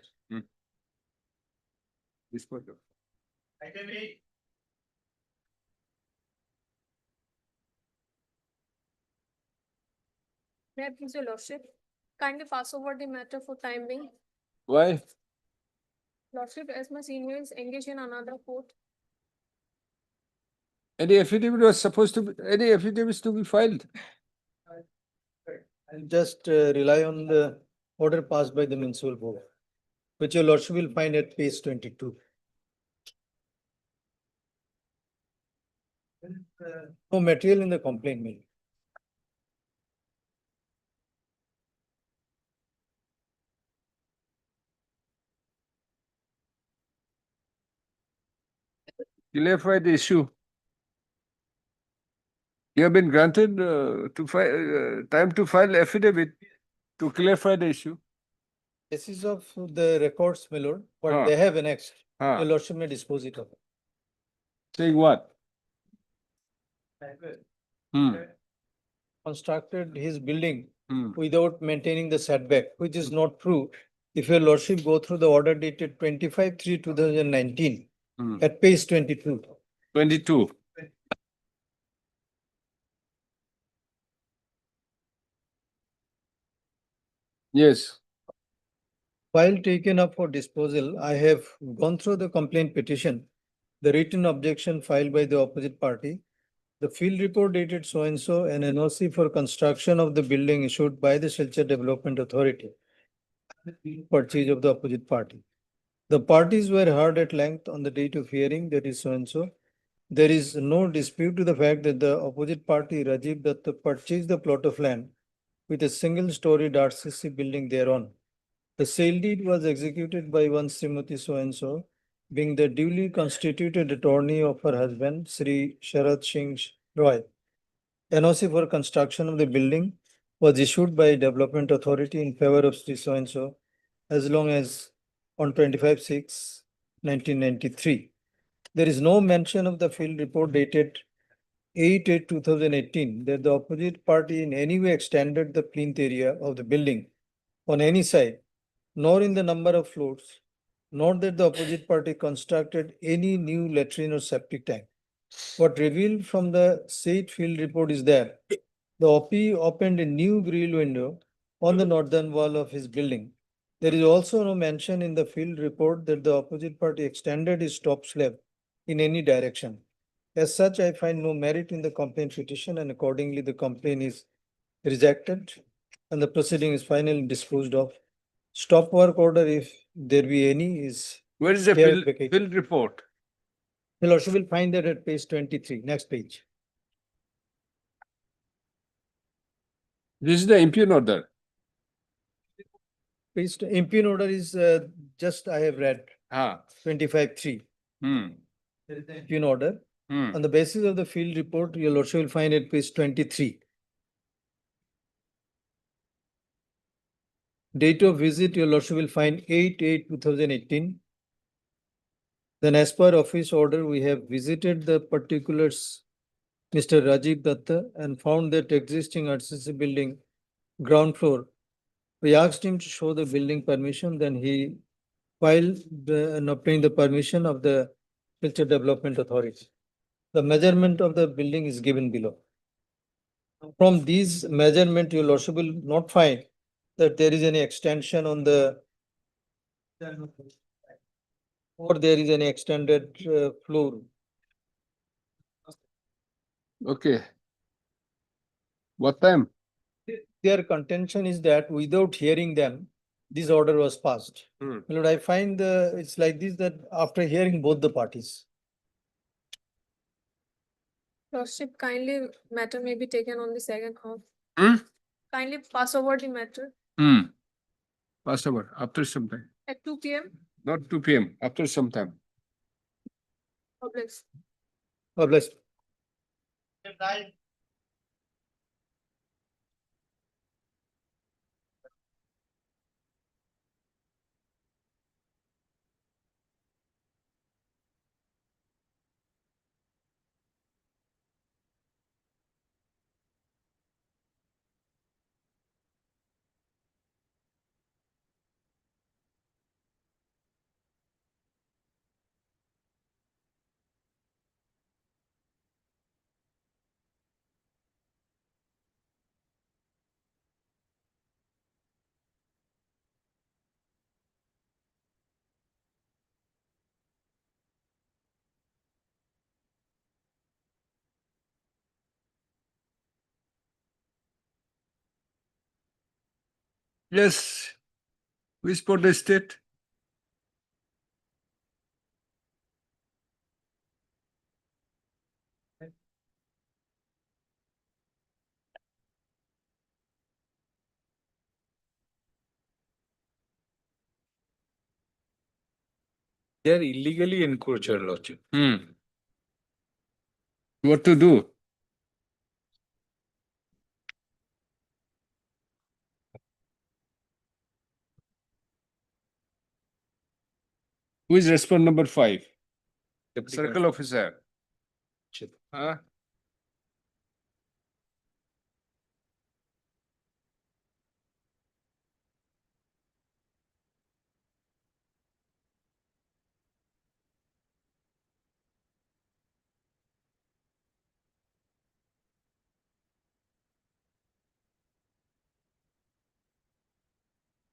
[SPEAKER 1] Disposed of.
[SPEAKER 6] May I please, your lordship, kindly pass over the matter for time being.
[SPEAKER 1] Why?
[SPEAKER 6] Lordship, as my senior is engaged in another court.
[SPEAKER 1] Any affidavit was supposed to be, any affidavits to be filed.
[SPEAKER 9] I'll just rely on the order passed by the municipal board, which your lordship will find at page 22. No material in the complaint, maybe.
[SPEAKER 1] Clarify the issue. You have been granted to file, time to file affidavit to clarify the issue.
[SPEAKER 9] This is of the records, my lord,
[SPEAKER 1] Ah.
[SPEAKER 9] but they have annexed.
[SPEAKER 1] Ah.
[SPEAKER 9] Your lordship may dispose it of.
[SPEAKER 1] Saying what?
[SPEAKER 9] Constructed his building
[SPEAKER 1] Hmm.
[SPEAKER 9] without maintaining the setback, which is not true. If your lordship go through the order dated 25/3/2019
[SPEAKER 1] Hmm.
[SPEAKER 9] at page 22.
[SPEAKER 1] 22. Yes.
[SPEAKER 9] File taken up for disposal, I have gone through the complaint petition, the written objection filed by the opposite party, the field report dated so and so, and NOC for construction of the building issued by the Silchar Development Authority. Purchase of the opposite party. The parties were heard at length on the date of hearing, that is so and so. There is no dispute to the fact that the opposite party, Rajiv Datta, purchased the plot of land with a single-storied RCC building thereon. The sale deed was executed by one Srimati so and so, being the duly constituted attorney of her husband, Sri Sharad Singh Roy. NOC for construction of the building was issued by Development Authority in favor of Sri so and so, as long as on 25/6/1993. There is no mention of the field report dated 8/8/2018 that the opposite party in any way extended the plinth area of the building on any side, nor in the number of floors, nor that the opposite party constructed any new latrine or septic tank. What revealed from the said field report is that the OP opened a new grill window on the northern wall of his building. There is also no mention in the field report that the opposite party extended his top slab in any direction. As such, I find no merit in the complaint petition, and accordingly the complaint is rejected and the proceeding is finally disposed of. Stop work order, if there be any, is
[SPEAKER 1] Where is the
[SPEAKER 9] here
[SPEAKER 1] field,
[SPEAKER 9] vacated.
[SPEAKER 1] field report?
[SPEAKER 9] Your Lordship will find that at page 23, next page.
[SPEAKER 1] This is the impugn order.
[SPEAKER 9] Impugn order is just I have read
[SPEAKER 1] Ah.
[SPEAKER 9] 25(3).
[SPEAKER 1] Hmm.
[SPEAKER 9] There is the impugn order.
[SPEAKER 1] Hmm.
[SPEAKER 9] On the basis of the field report, your Lordship will find at page 23. Date of visit, your Lordship will find 8/8/2018. Then as per office order, we have visited the particulars, Mr. Rajiv Datta, and found that existing RCC building ground floor. We asked him to show the building permission, then he filed and obtained the permission of the Future Development Authority. The measurement of the building is given below. From these measurement, your Lordship will not find that there is any extension on the or there is any extended floor.
[SPEAKER 1] Okay. What time?
[SPEAKER 9] Their contention is that without hearing them, this order was passed.
[SPEAKER 1] Hmm.
[SPEAKER 9] My Lord, I find it's like this, that after hearing both the parties.
[SPEAKER 12] Lordship, kindly matter may be taken on the second half.
[SPEAKER 1] Hmm?
[SPEAKER 12] Kindly pass over the matter
[SPEAKER 1] Hmm. Pass over after some time.
[SPEAKER 12] at 2 p.m.
[SPEAKER 1] Not 2 p.m. After some time.
[SPEAKER 12] Public.
[SPEAKER 9] God bless.
[SPEAKER 1] Yes. Which port estate?
[SPEAKER 10] They are illegally encroached, Your Lordship.
[SPEAKER 1] Hmm. What to do? Who is respond number 5?
[SPEAKER 10] Deputy
[SPEAKER 1] Circle officer.
[SPEAKER 10] Commissioner.
[SPEAKER 1] Huh?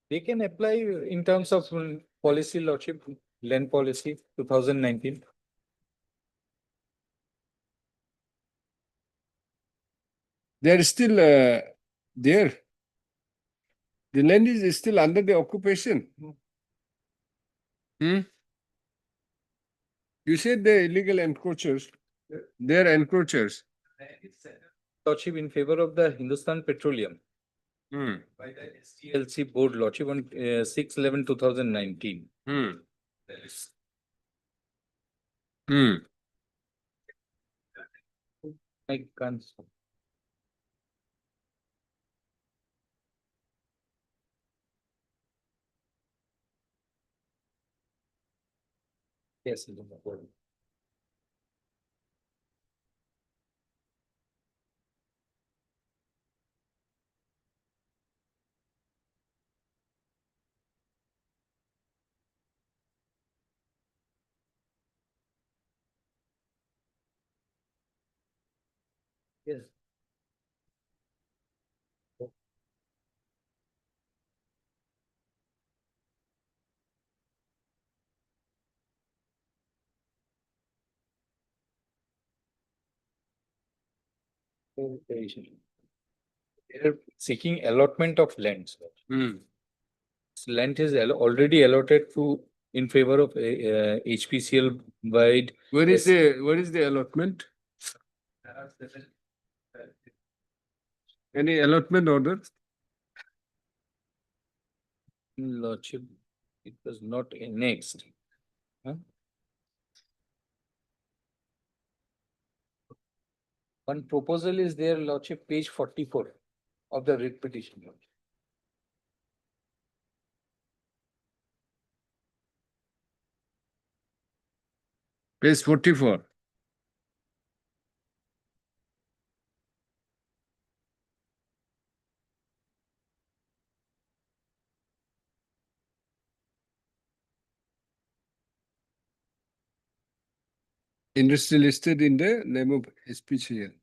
[SPEAKER 10] They can apply in terms of policy, lordship, land policy, 2019.
[SPEAKER 1] They're still there. The land is still under the occupation. Hmm? You said the illegal encroachers. They're encroachers.
[SPEAKER 10] Lordship in favor of the Hindustan Petroleum
[SPEAKER 1] Hmm.
[SPEAKER 10] by the STLC board, lordship on 6/11/2019.
[SPEAKER 1] Hmm. Hmm.
[SPEAKER 10] I can't. Yes. Yes. They're seeking allotment of lands.
[SPEAKER 1] Hmm.
[SPEAKER 10] Land is already allotted to in favor of HPCL wide.
[SPEAKER 1] Where is the allotment? Any allotment order?
[SPEAKER 10] Lordship, it was not annexed. Huh? One proposal is there, lordship, page 44 of the writ petition.
[SPEAKER 1] Page 44. Industry listed in the name of SPCL.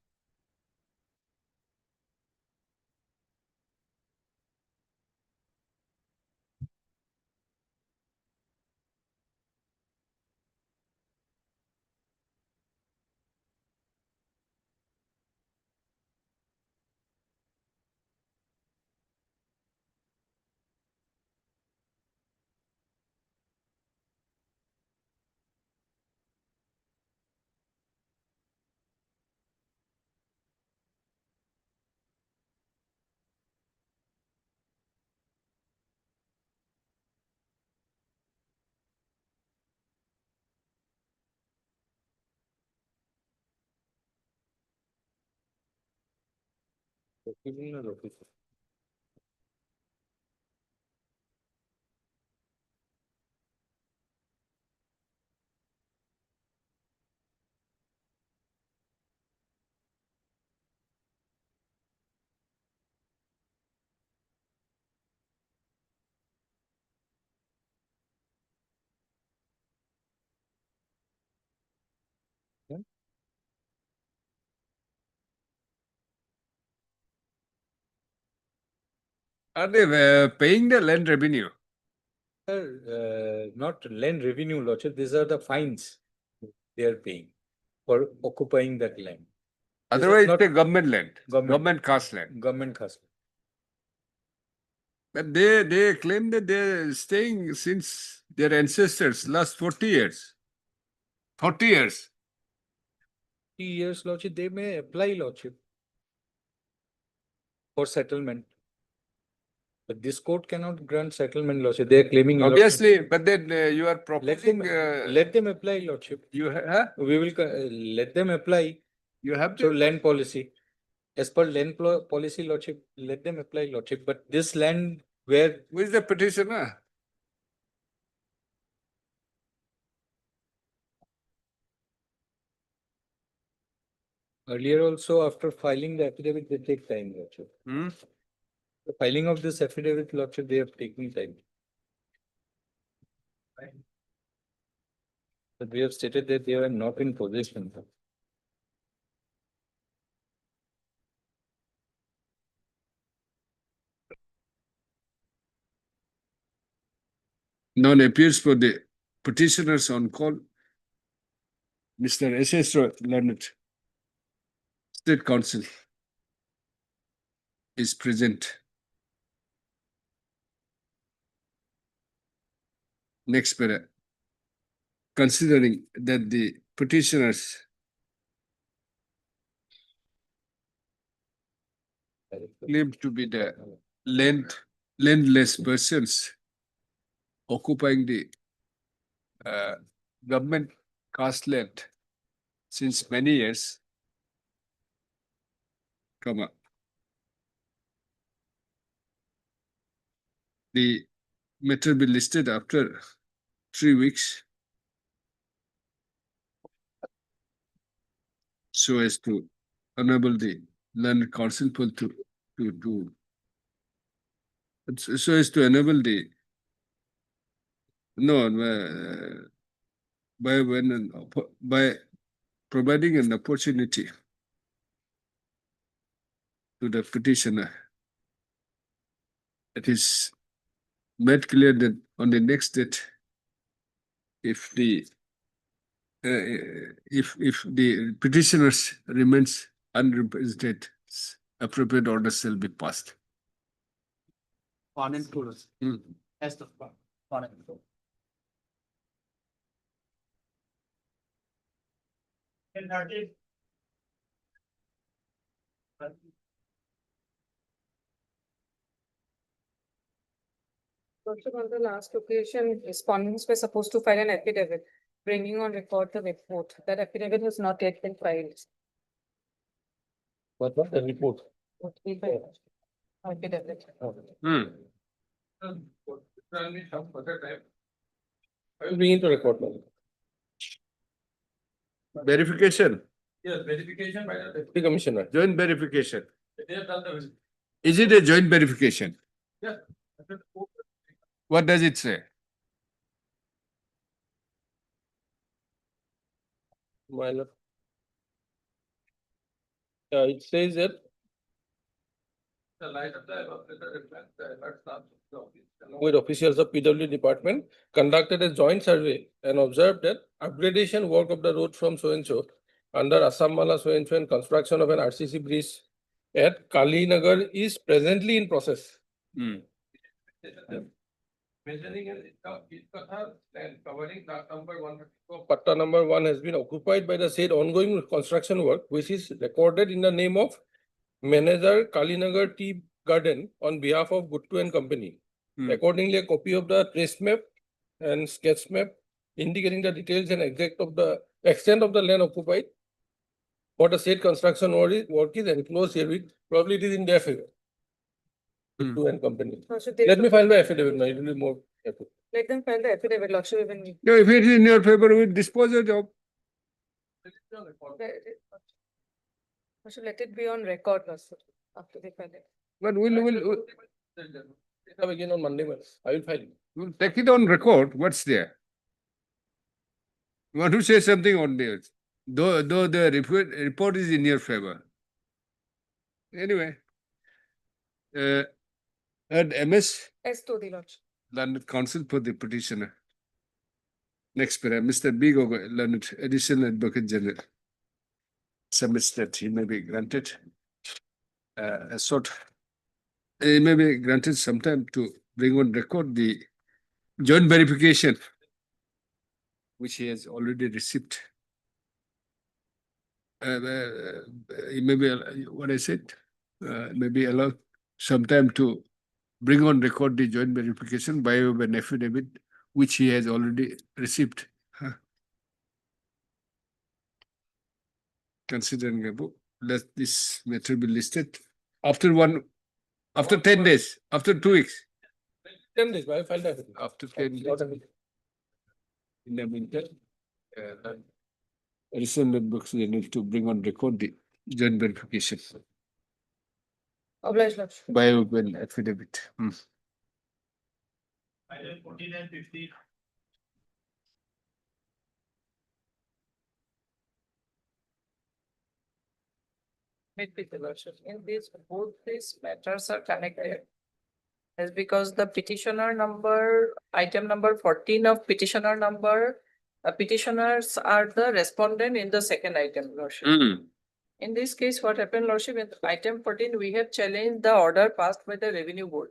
[SPEAKER 1] Are they paying the land revenue?
[SPEAKER 10] Not land revenue, lordship, these are the fines they are paying for occupying that land. This is
[SPEAKER 1] Otherwise,
[SPEAKER 10] not
[SPEAKER 1] the government land,
[SPEAKER 10] government-
[SPEAKER 1] government caste land.
[SPEAKER 10] Government cost.
[SPEAKER 1] But they claim that they're staying since their ancestors last 40 years. 40 years.
[SPEAKER 10] 3 years, lordship, they may apply, lordship, for settlement. But this court cannot grant settlement, lordship. They are claiming.
[SPEAKER 1] Obviously, but then you are
[SPEAKER 10] Let
[SPEAKER 1] proposing.
[SPEAKER 10] them, let them apply, lordship.
[SPEAKER 1] You huh?
[SPEAKER 10] We will let them apply.
[SPEAKER 1] You have
[SPEAKER 10] So
[SPEAKER 1] to.
[SPEAKER 10] land policy, as per land policy, lordship, let them apply, lordship. But this land where
[SPEAKER 1] Who is the petitioner?
[SPEAKER 10] earlier also after filing the affidavit, they take time, lordship.
[SPEAKER 1] Hmm?
[SPEAKER 10] The filing of this affidavit, lordship, they have taken time. But we have stated that they are not in possession.
[SPEAKER 1] None appears for the petitioners on call. Mr. S.S. Leonard, State Council, is present. Next para. Considering that the petitioners claim to be the landless persons occupying the government caste land since many years, comma, the matter be listed after 3 weeks so as to enable the learned counsel to so as to enable the no by providing an opportunity to the petitioner. It is made clear that on the next date, if the petitioners remains unrepresented, appropriate orders shall be passed.
[SPEAKER 7] One and two.
[SPEAKER 1] Hmm.
[SPEAKER 7] As the one and two.
[SPEAKER 12] Lordship, on the last occasion, respondents were supposed to file an affidavit, bringing on record the report. That affidavit has not yet been filed.
[SPEAKER 10] What was the report?
[SPEAKER 12] What we filed? Affidavit.
[SPEAKER 1] Hmm.
[SPEAKER 10] I will bring into record.
[SPEAKER 1] Verification,
[SPEAKER 10] Yes, verification by the deputy commissioner.
[SPEAKER 1] joint verification.
[SPEAKER 10] They have done the.
[SPEAKER 1] Is it a joint verification?
[SPEAKER 10] Yeah.
[SPEAKER 1] What does it say?
[SPEAKER 10] My lord. It says that. The light of with officials of PW department conducted a joint survey and observed that upgradation work of the road from so and so under Assam Mala so and construction of an RCC bridge at Kalinagar is presently in process.
[SPEAKER 1] Hmm.
[SPEAKER 10] Measuring and covering lot number 134, patta number 1 has been occupied by the said ongoing construction work, which is recorded in the name of manager Kalinagar Tea Garden on behalf of Guttu and Company.
[SPEAKER 1] Hmm.
[SPEAKER 10] Accordingly, a copy of the trace map and sketch map indicating the details and extent of the land occupied for the said construction work is enclosed here with, probably it is in their favor.
[SPEAKER 1] Hmm.
[SPEAKER 10] Guttu and Company.
[SPEAKER 12] Lordship,
[SPEAKER 10] Let me file the affidavit now, it will be more.
[SPEAKER 12] Let them file the affidavit, Lordship, even.
[SPEAKER 1] No, if it is in your favor, we dispose it of.
[SPEAKER 12] Lordship, let it be on record, Lordship, after they file it.
[SPEAKER 1] But we'll
[SPEAKER 10] Again on Monday, I will file it.
[SPEAKER 1] we'll take it on record. What's there? You want to say something on this? Though the report is in your favor. Anyway. And MS,
[SPEAKER 12] As to the Lordship.
[SPEAKER 1] learned counsel for the petitioner. Next para, Mr. B. Gogoi, learned additional advocate general. Submits that he may be granted a sort. He may be granted some time to bring on record the joint verification, which he has already received. He may be, what I said, maybe allowed some time to bring on record the joint verification by way of an affidavit, which he has already received. Considering above, let this matter be listed after 10 days, after 2 weeks,
[SPEAKER 10] 10 days, I will file the affidavit.
[SPEAKER 1] after 10 days. In the meantime, additional books they need to bring on record the joint verification
[SPEAKER 12] Obliged, Lordship.
[SPEAKER 1] by way of an affidavit. Hmm.
[SPEAKER 10] Item 14 and 15.
[SPEAKER 12] With the Lordship. In this, both these matters are connected. Is because the petitioner number, item number 14 of petitioner number, petitioners are the respondent in the second item, Lordship. In this case, what happened, Lordship, in item 14, we have challenged the order passed by the Revenue Board.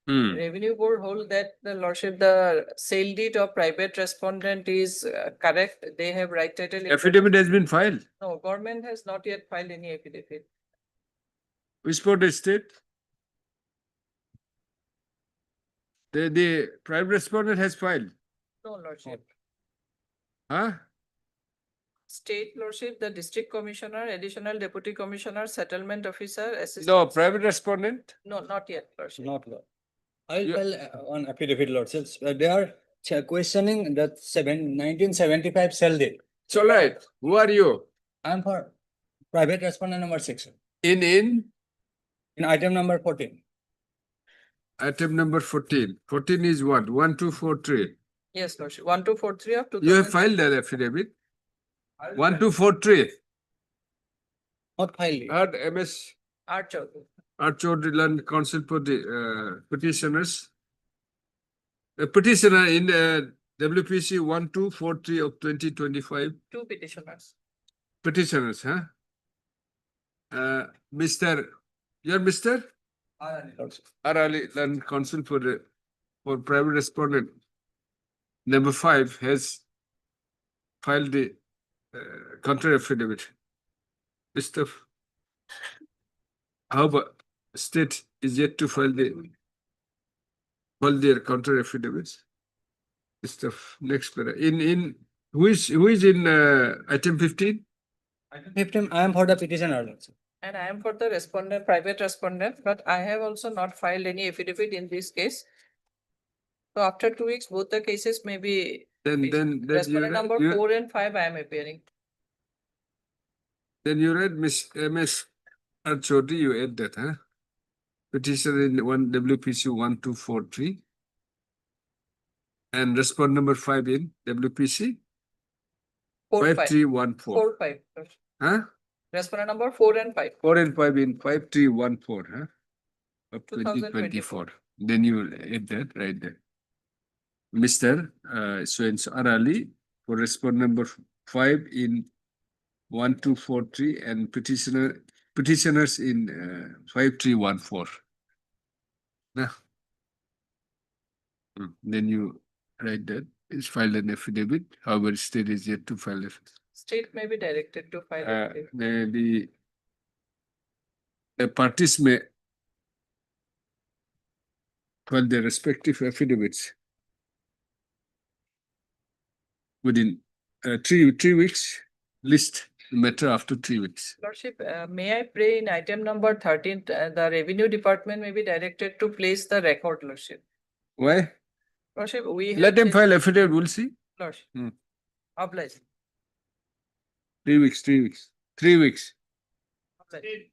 [SPEAKER 12] Revenue Board hold that the Lordship, the sale deed of private respondent is correct. They have right title.
[SPEAKER 1] Affidavit has been filed.
[SPEAKER 12] No, government has not yet filed any affidavit.
[SPEAKER 1] Which part is state? The private respondent has filed.
[SPEAKER 12] No, Lordship.
[SPEAKER 1] Huh?
[SPEAKER 12] State Lordship, the district commissioner, additional deputy commissioner, settlement officer, assistant.
[SPEAKER 1] No, private respondent?
[SPEAKER 12] No, not yet, Lordship.
[SPEAKER 9] Not law. I'll
[SPEAKER 1] You-
[SPEAKER 9] file on affidavit, lordships. They are questioning that 1975 sell date.
[SPEAKER 1] It's all right. Who are you?
[SPEAKER 9] I'm for private respondent number 6
[SPEAKER 1] In
[SPEAKER 9] in item number 14.
[SPEAKER 1] item number 14. 14 is what? 1243.
[SPEAKER 12] Yes, Lordship. 1243 of
[SPEAKER 1] You have
[SPEAKER 12] 2000.
[SPEAKER 1] filed that affidavit? 1243.
[SPEAKER 9] Not filed.
[SPEAKER 1] Heard MS
[SPEAKER 12] Archer.
[SPEAKER 1] Chaudhary Land Council for the petitioners. The petitioner in WPC 1243 of 2025.
[SPEAKER 12] Two petitioners.
[SPEAKER 1] Petitioners, huh? You're Mr. Arali Land Council for private respondent. Number 5 has filed the counter affidavit. Mr. However, state is yet to file their counter affidavits. Mr. Next para. Who is in item 15?
[SPEAKER 9] Item 15, I am for the petitioner. Lordship.
[SPEAKER 12] And I am for the respondent, private respondent, but I have also not filed any affidavit in this case. So after 2 weeks, both the cases may be.
[SPEAKER 1] Then you
[SPEAKER 12] Respondent number
[SPEAKER 1] read,
[SPEAKER 12] 4 and 5, I am appearing.
[SPEAKER 1] then you read Miss MS Chaudhary, you add that, huh? Petitioner in WPC 1243. And respond number 5 in WPC
[SPEAKER 12] 4, 5.
[SPEAKER 1] 5314.
[SPEAKER 12] 4, 5.
[SPEAKER 1] Huh?
[SPEAKER 12] Respondent number 4 and 5.
[SPEAKER 1] 4 and 5 in 5314, huh? Of
[SPEAKER 12] 2024.
[SPEAKER 1] 2024. Then you add that right there. Mr. So-and-so Arali for respond number 5 in 1243 and petitioners in 5314. Nah. Then you write that. It's filed an affidavit. However, state is yet to file it.
[SPEAKER 12] State may be directed to file. affidavit.
[SPEAKER 1] Maybe the parties may file their respective affidavits within 3 weeks. List the matter after 3 weeks.
[SPEAKER 12] Lordship, may I pray in item number 13, the revenue department may be directed to place the record, Lordship.
[SPEAKER 1] Why?
[SPEAKER 12] Lordship, we have.
[SPEAKER 1] Let them
[SPEAKER 12] changed-
[SPEAKER 1] file affidavit. We'll see.
[SPEAKER 12] Lordship.
[SPEAKER 1] Hmm.
[SPEAKER 12] Oblige.
[SPEAKER 1] 3 weeks. 3 weeks. 3 weeks.
[SPEAKER 12] Oblige.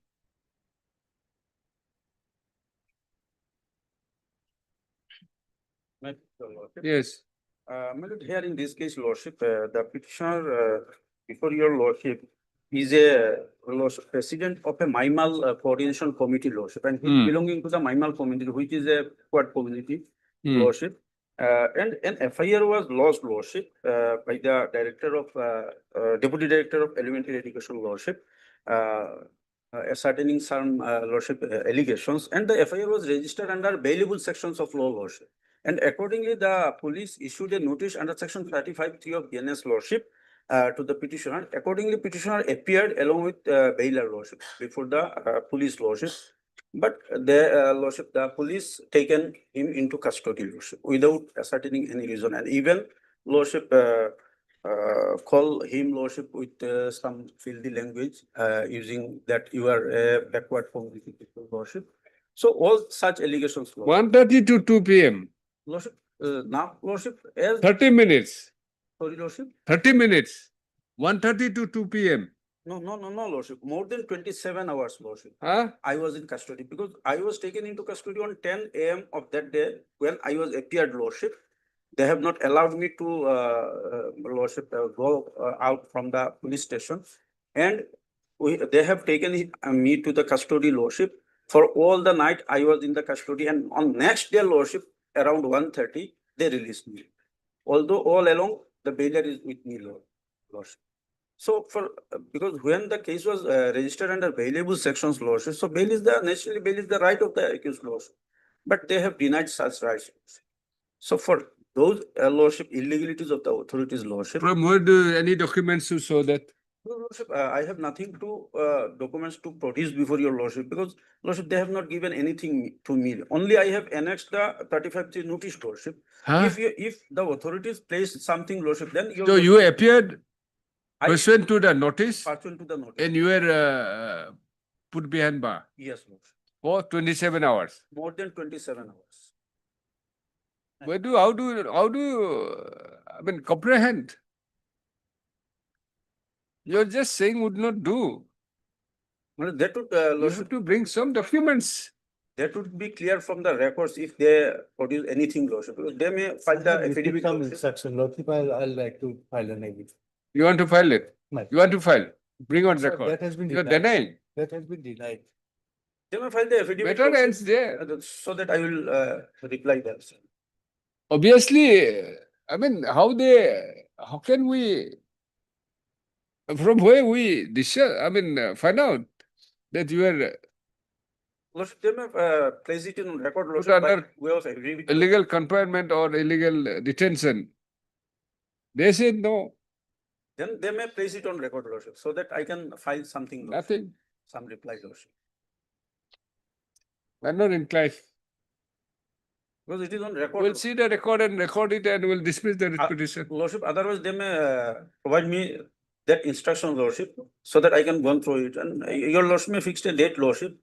[SPEAKER 1] Yes.
[SPEAKER 13] My lord, here in this case, lordship, the petitioner before your lordship is a lordship, president of a MIMAL coordination committee, lordship, and he is belonging to the MIMAL community, which is a quad community, lordship. And an FIR was lodged, lordship, by the director of deputy director of elementary education, lordship, ascertaining some lordship allegations, and the FIR was registered under bailable sections of law, lordship. And accordingly, the police issued a notice under section 35(3) of BNS lordship to the petitioner. Accordingly, petitioner appeared along with bailer lordship before the police lordship. But the lordship, the police taken him into custody lordship without ascertaining any reason, and even lordship call him lordship with some filthy language using that you are a backward community people lordship. So all such allegations. Lordship.
[SPEAKER 1] 1:30 to 2 p.m.
[SPEAKER 13] Lordship, now, lordship, as
[SPEAKER 1] 30 minutes.
[SPEAKER 13] sorry, lordship.
[SPEAKER 1] 30 minutes. 1:30 to 2 p.m.
[SPEAKER 13] No, lordship. More than 27 hours, lordship.
[SPEAKER 1] Huh?
[SPEAKER 13] I was in custody because I was taken into custody on 10 a.m. of that day when I was appeared, lordship. They have not allowed me to, lordship, go out from the police station, and they have taken me to the custody, lordship. For all the night, I was in the custody, and on next day, lordship, around 1:30, they released me. Although all along, the bailer is with me, lordship. So because when the case was registered under bailable sections, lordship, so bail is the right of the accused, lordship. But they have denied such rights. So for those lordship illegalities of the authorities, lordship.
[SPEAKER 1] From where do any documents to show that?
[SPEAKER 13] No, lordship, I have nothing to documents to produce before your lordship, because lordship, they have not given anything to me. Only I have annexed the 35 notice, lordship.
[SPEAKER 1] Huh?
[SPEAKER 13] If the authorities place something, lordship, then your.
[SPEAKER 1] So you appeared
[SPEAKER 13] I-
[SPEAKER 1] pursuant to the notice
[SPEAKER 13] Pursuant to the notice.
[SPEAKER 1] and you were put behind bar
[SPEAKER 13] Yes, lordship.
[SPEAKER 1] for 27 hours.
[SPEAKER 13] More than 27 hours.
[SPEAKER 1] How do you, I mean, comprehend? You're just saying would not do.
[SPEAKER 13] Well, that would,
[SPEAKER 1] You have
[SPEAKER 13] lordship,
[SPEAKER 1] to bring some documents.
[SPEAKER 13] that would be clear from the records if they produce anything, lordship, because they may file the affidavit.
[SPEAKER 9] Some
[SPEAKER 13] lordship.
[SPEAKER 9] instruction, Lordship, I'll like to file an affidavit.
[SPEAKER 1] You want to file it?
[SPEAKER 9] No.
[SPEAKER 1] You want to file? Bring on
[SPEAKER 9] Sir,
[SPEAKER 1] record.
[SPEAKER 9] that has been
[SPEAKER 1] You're
[SPEAKER 9] denied.
[SPEAKER 1] denying.
[SPEAKER 9] That has been denied.
[SPEAKER 13] They may file the affidavit.
[SPEAKER 1] Better
[SPEAKER 13] lordship,
[SPEAKER 1] ends there.
[SPEAKER 13] So that I will reply there, sir.
[SPEAKER 1] Obviously, I mean, how can we, from where we find out that you are
[SPEAKER 13] Lordship, they may place it in record,
[SPEAKER 1] put
[SPEAKER 13] lordship, by
[SPEAKER 1] under
[SPEAKER 13] way of affidavit.
[SPEAKER 1] illegal confinement or illegal detention? They said no,
[SPEAKER 13] Then they may place it on record, lordship, so that I can file something, lordship,
[SPEAKER 1] nothing.
[SPEAKER 13] some reply, lordship.
[SPEAKER 1] I'm not inclined.
[SPEAKER 13] Because it is on record.
[SPEAKER 1] We'll see the record and record it and we'll dismiss the writ petition.
[SPEAKER 13] Lordship, otherwise they may provide me that instruction, lordship, so that I can go through it. And your lordship may fix a date, lordship.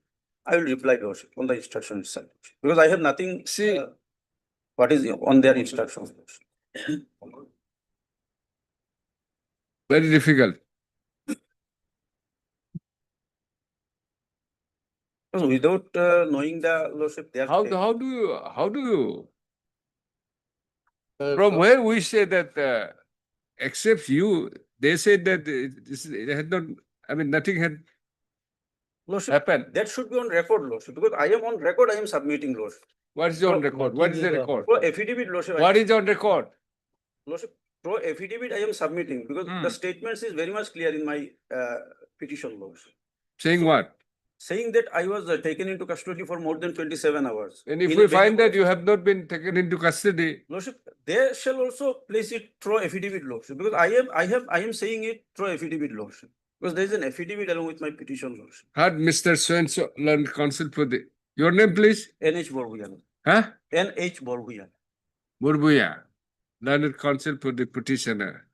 [SPEAKER 13] I will reply, lordship, on the instruction itself. Because I have nothing.
[SPEAKER 1] See-
[SPEAKER 13] What is on their instructions. lordship.
[SPEAKER 1] Very difficult.
[SPEAKER 13] Because without knowing the lordship, they are.
[SPEAKER 1] How do you,
[SPEAKER 9] Uh,
[SPEAKER 1] from
[SPEAKER 9] so-
[SPEAKER 1] where we say that except you, they said that it had not, nothing had
[SPEAKER 13] Lordship,
[SPEAKER 1] happened.
[SPEAKER 13] that should be on record, lordship, because I am on record, I am submitting, lordship.
[SPEAKER 1] What is on
[SPEAKER 13] Pro-
[SPEAKER 1] record? What is the
[SPEAKER 9] nothing is
[SPEAKER 1] record?
[SPEAKER 13] Pro affidavit, lordship.
[SPEAKER 1] What is on record?
[SPEAKER 13] Lordship, pro affidavit I am submitting, because
[SPEAKER 1] Hmm.
[SPEAKER 13] the statements is very much clear in my petition, lordship.
[SPEAKER 1] Saying what?
[SPEAKER 13] Saying that I was taken into custody for more than 27 hours.
[SPEAKER 1] And if
[SPEAKER 13] In
[SPEAKER 1] we
[SPEAKER 13] a
[SPEAKER 1] find
[SPEAKER 13] bail-
[SPEAKER 1] that you have not been taken into custody,
[SPEAKER 13] Lordship, they shall also place it through affidavit, lordship, because I am saying it through affidavit, lordship. Because there is an affidavit along with my petition, lordship.
[SPEAKER 1] had Mr. So-and-so learned counsel for the, your name please?
[SPEAKER 13] NH Borbuyan.
[SPEAKER 1] Huh?
[SPEAKER 13] NH Borbuyan.
[SPEAKER 1] Murbuya, learned counsel for the petitioner.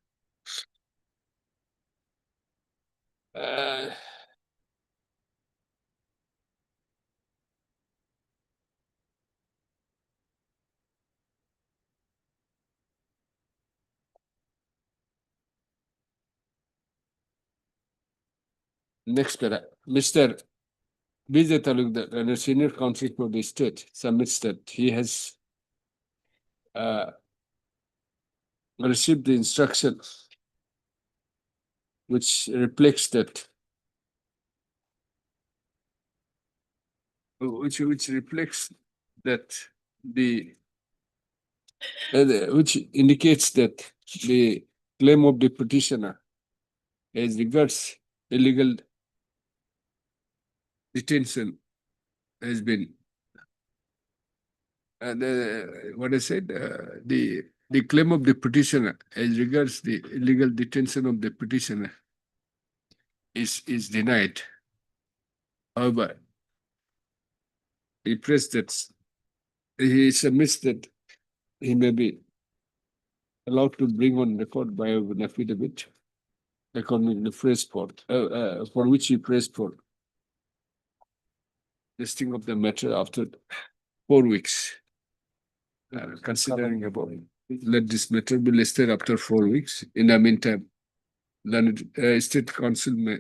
[SPEAKER 1] Next para, Mr. Vijay Talukdar, and a senior counsel for the state, submits that he has received the instruction which reflects that which reflects that which indicates that the claim of the petitioner as regards illegal detention has been what I said, the claim of the petitioner as regards the illegal detention of the petitioner is denied. However, he pressed that he submits that he may be allowed to bring on record by an affidavit according to the phrase for which he pressed for listing of the matter after 4 weeks. Considering about let this matter be listed after 4 weeks. In the meantime, learned state council may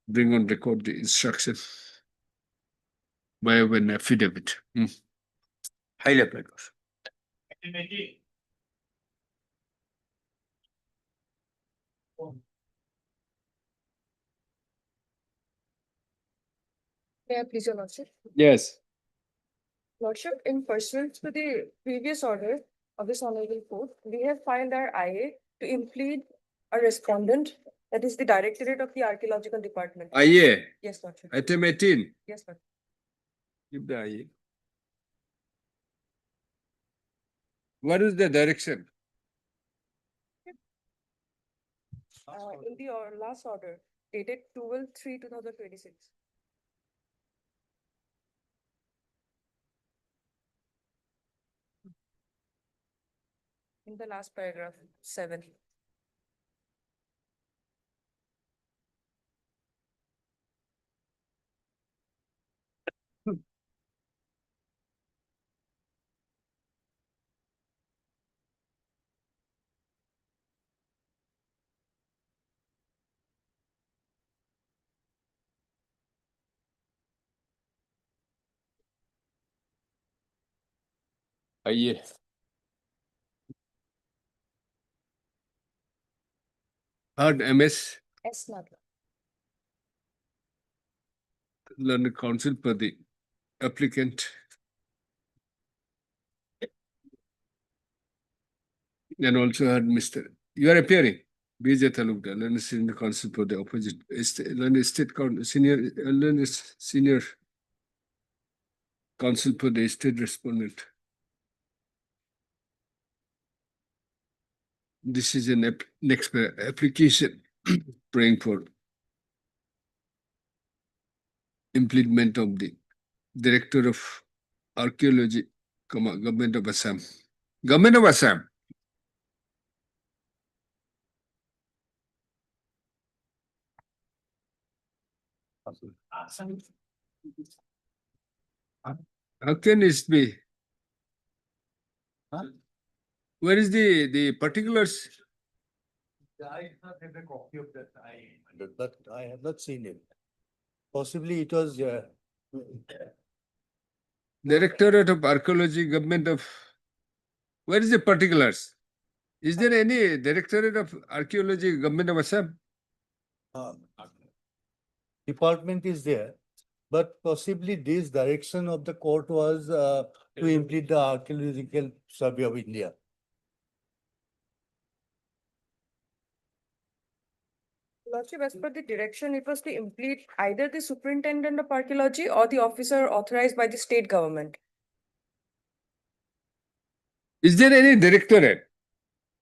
[SPEAKER 1] bring on record the instruction by an affidavit.
[SPEAKER 13] Highly applied, lordship.
[SPEAKER 12] May I please, your lordship?
[SPEAKER 1] Yes.
[SPEAKER 12] Lordship, in pursuant to the previous order of this honorable court, we have filed our IA to implead a respondent, that is the Directorate of the Archaeological Department.
[SPEAKER 1] IA,
[SPEAKER 12] Yes, Lordship.
[SPEAKER 1] item 18.
[SPEAKER 12] Yes, Lordship.
[SPEAKER 1] Give the IA. What is the direction?
[SPEAKER 12] In the last order dated 12/3/2026. In the last paragraph, 7.
[SPEAKER 1] IA. Third MS,
[SPEAKER 12] S. Nadla.
[SPEAKER 1] learned counsel for the applicant. And also had Mr. You are appearing. Bijay Talukdar, learned senior counsel for the opposite, learned state senior, learned senior counsel for the state respondent. This is an next application praying for implement of the Director of Archaeology, Government of Assam. Government of Assam. How can it be? Where is the particulars?
[SPEAKER 9] I have a copy of that, but I have not seen it. Possibly it was,
[SPEAKER 1] Directorate of Archaeology, Government of. Where is the particulars? Is there any Directorate of Archaeology, Government of Assam?
[SPEAKER 9] department is there, but possibly this direction of the court was, to implement the Archaeological Survey of India.
[SPEAKER 12] Lordship, as per the direction, it was to implead either the Superintendent of Archaeology or the officer authorized by the state government.
[SPEAKER 1] Is there any directorate?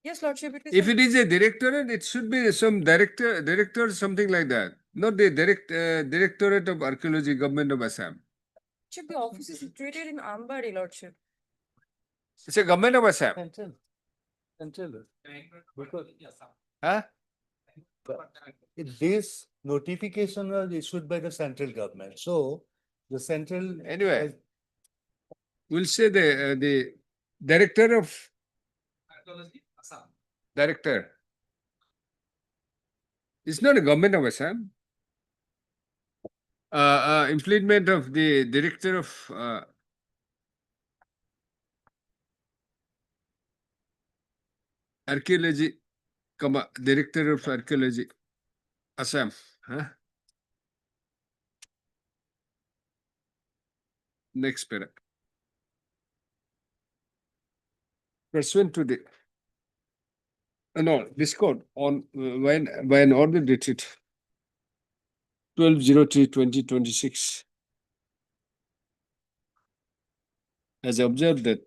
[SPEAKER 12] Yes, Lordship, it is.
[SPEAKER 1] If it is a directorate, it should be some director, something like that. Not the Directorate of Archaeology, Government of Assam.
[SPEAKER 12] Lordship, the office is situated in Ambari, Lordship.
[SPEAKER 1] It's a Government of Assam.
[SPEAKER 9] Central. Because
[SPEAKER 1] Huh?
[SPEAKER 9] this notification was issued by the central government, so the central.
[SPEAKER 1] Anyway, we'll say the Director of Director. It's not a Government of Assam. Implement of the Director of Archaeology, Director of Archaeology, Assam. Huh? Next paragraph. Pursuant to the no, this code on when by an order dated 12/03/2026 has observed that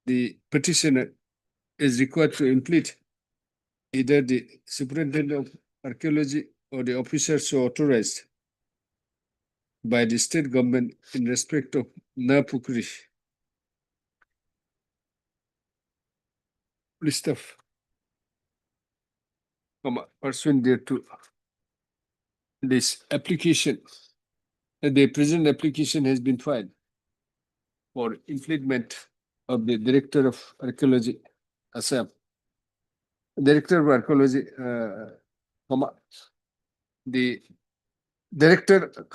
[SPEAKER 1] the petitioner is required to implement either the superintendent of archaeology or the officers so authorized by the state government in respect of Napukri list of pursuant thereto. This application, the present application has been filed for implement of the Director of Archaeology, Assam. Director of Archaeology, the Director,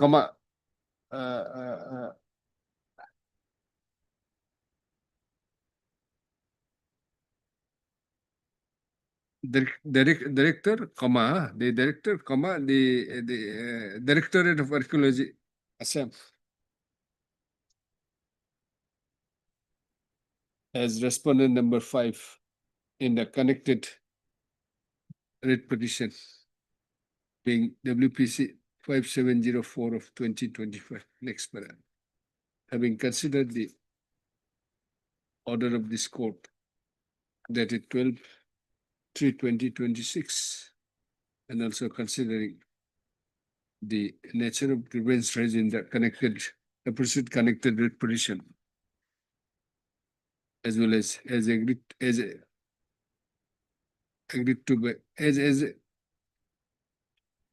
[SPEAKER 1] Director, comma, the director, comma, the Directorate of Archaeology, Assam. As respondent number 5 in the connected writ petition being WPC 5704 of 2025, next para. Having considered the order of this court dated 12/3/2026 and also considering the nature of grievance raised in the apposite connected writ petition, as well as agreed to by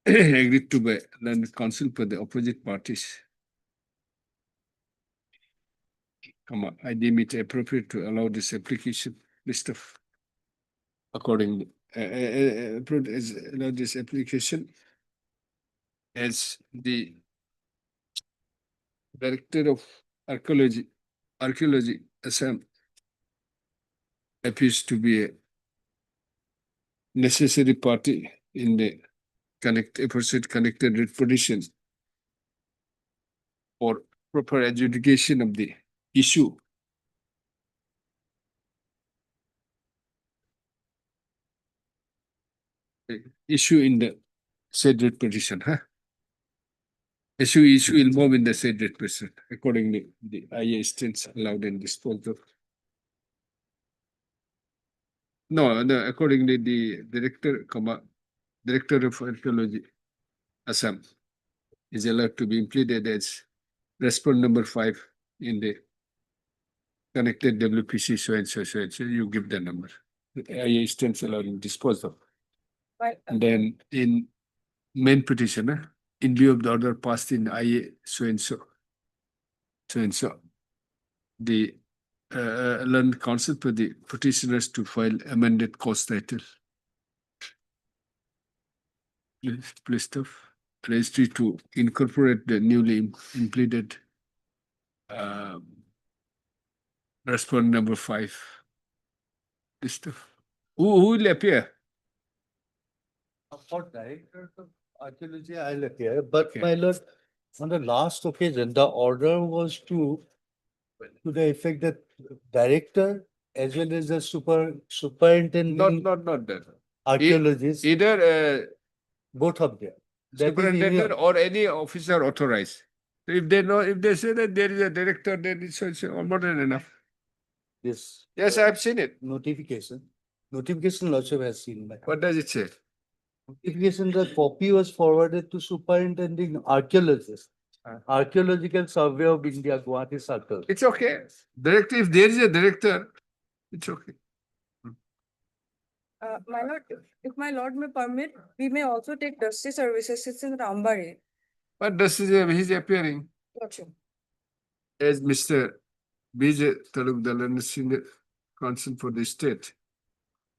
[SPEAKER 1] agreed to by learned counsel for the opposite parties. I deem it appropriate to allow this application list of accordingly. Allow this application as the Director of Archaeology, Assam appears to be a necessary party in the aforesaid connected writ petition for proper adjudication of the issue. Issue in the said writ petition, Issue involved in the said writ petition. Accordingly, the IA stands allowed and disposed of. No, accordingly, the Director of Archaeology, Assam, is allowed to be pleaded as respondent number 5 in the connected WPC so and so. You give the number. The IA stands allowed and disposed of.
[SPEAKER 12] Right.
[SPEAKER 1] And then in main petition, in lieu of the order passed in IA so and so, the learned counsel for the petitioners to file amended cause title. List of registry to incorporate the newly implemented respondent number 5. List of who will appear?
[SPEAKER 9] For Director of Archaeology, I'll appear, but
[SPEAKER 1] Okay.
[SPEAKER 9] my lord, on the last occasion, the order was to the effect that director as well as the superintendent
[SPEAKER 1] Not that.
[SPEAKER 9] archaeologist,
[SPEAKER 1] Either
[SPEAKER 9] both of them. That is
[SPEAKER 1] superintendent
[SPEAKER 9] in
[SPEAKER 1] or any officer authorized. So if they say that there is a director, then it's more than enough.
[SPEAKER 9] this.
[SPEAKER 1] Yes, I've seen it.
[SPEAKER 9] Notification lordship has seen that.
[SPEAKER 1] What does it say?
[SPEAKER 9] Notification, the copy was forwarded to superintending archaeologist, Archaeological Survey of India, Gauhati Circle.
[SPEAKER 1] It's okay. Director, if there is a director, it's okay.
[SPEAKER 6] My lord, if my lord may permit, we may also take dusty services. It's in Rambari.
[SPEAKER 1] But this is he's appearing
[SPEAKER 6] Lordship.
[SPEAKER 1] as Mr. Vijay Talukdalan, senior counsel for the state.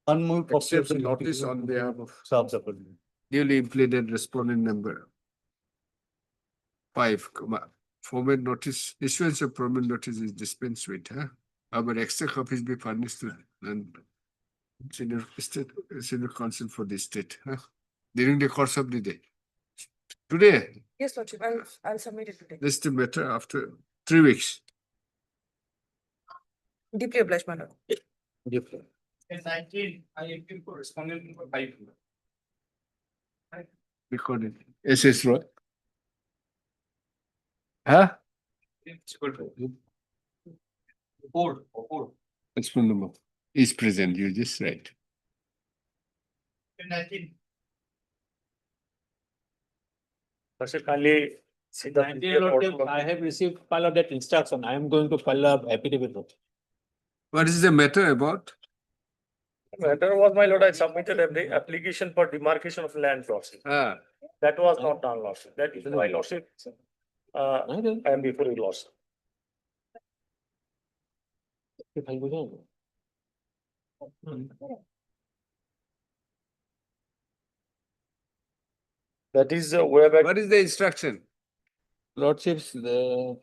[SPEAKER 9] One more copy of
[SPEAKER 1] Accept the
[SPEAKER 9] the
[SPEAKER 1] notice on behalf of
[SPEAKER 9] Sub-Department.
[SPEAKER 1] newly implemented respondent number 5, format notice, issuance of formal notice is dispensed with, Our extra copies be furnished to and senior counsel for the state, during the course of the day. Today,
[SPEAKER 6] Yes, Lordship, I'll submit it today.
[SPEAKER 1] this is the matter after 3 weeks.
[SPEAKER 6] Deeply obliged, my lord.
[SPEAKER 1] Recorded. SS Roy. Huh? That's phone number. Is present, you just right.
[SPEAKER 14] Kindly see the. I have received file of that instruction. I am going to file a affidavit.
[SPEAKER 1] What is the matter about?
[SPEAKER 14] Matter was, my lord, I submitted the application for demarcation of land lordship. That was not done, lordship. That is my lordship. I am before you, lordship. That is way back.
[SPEAKER 1] What is the instruction?
[SPEAKER 14] Lordships, the.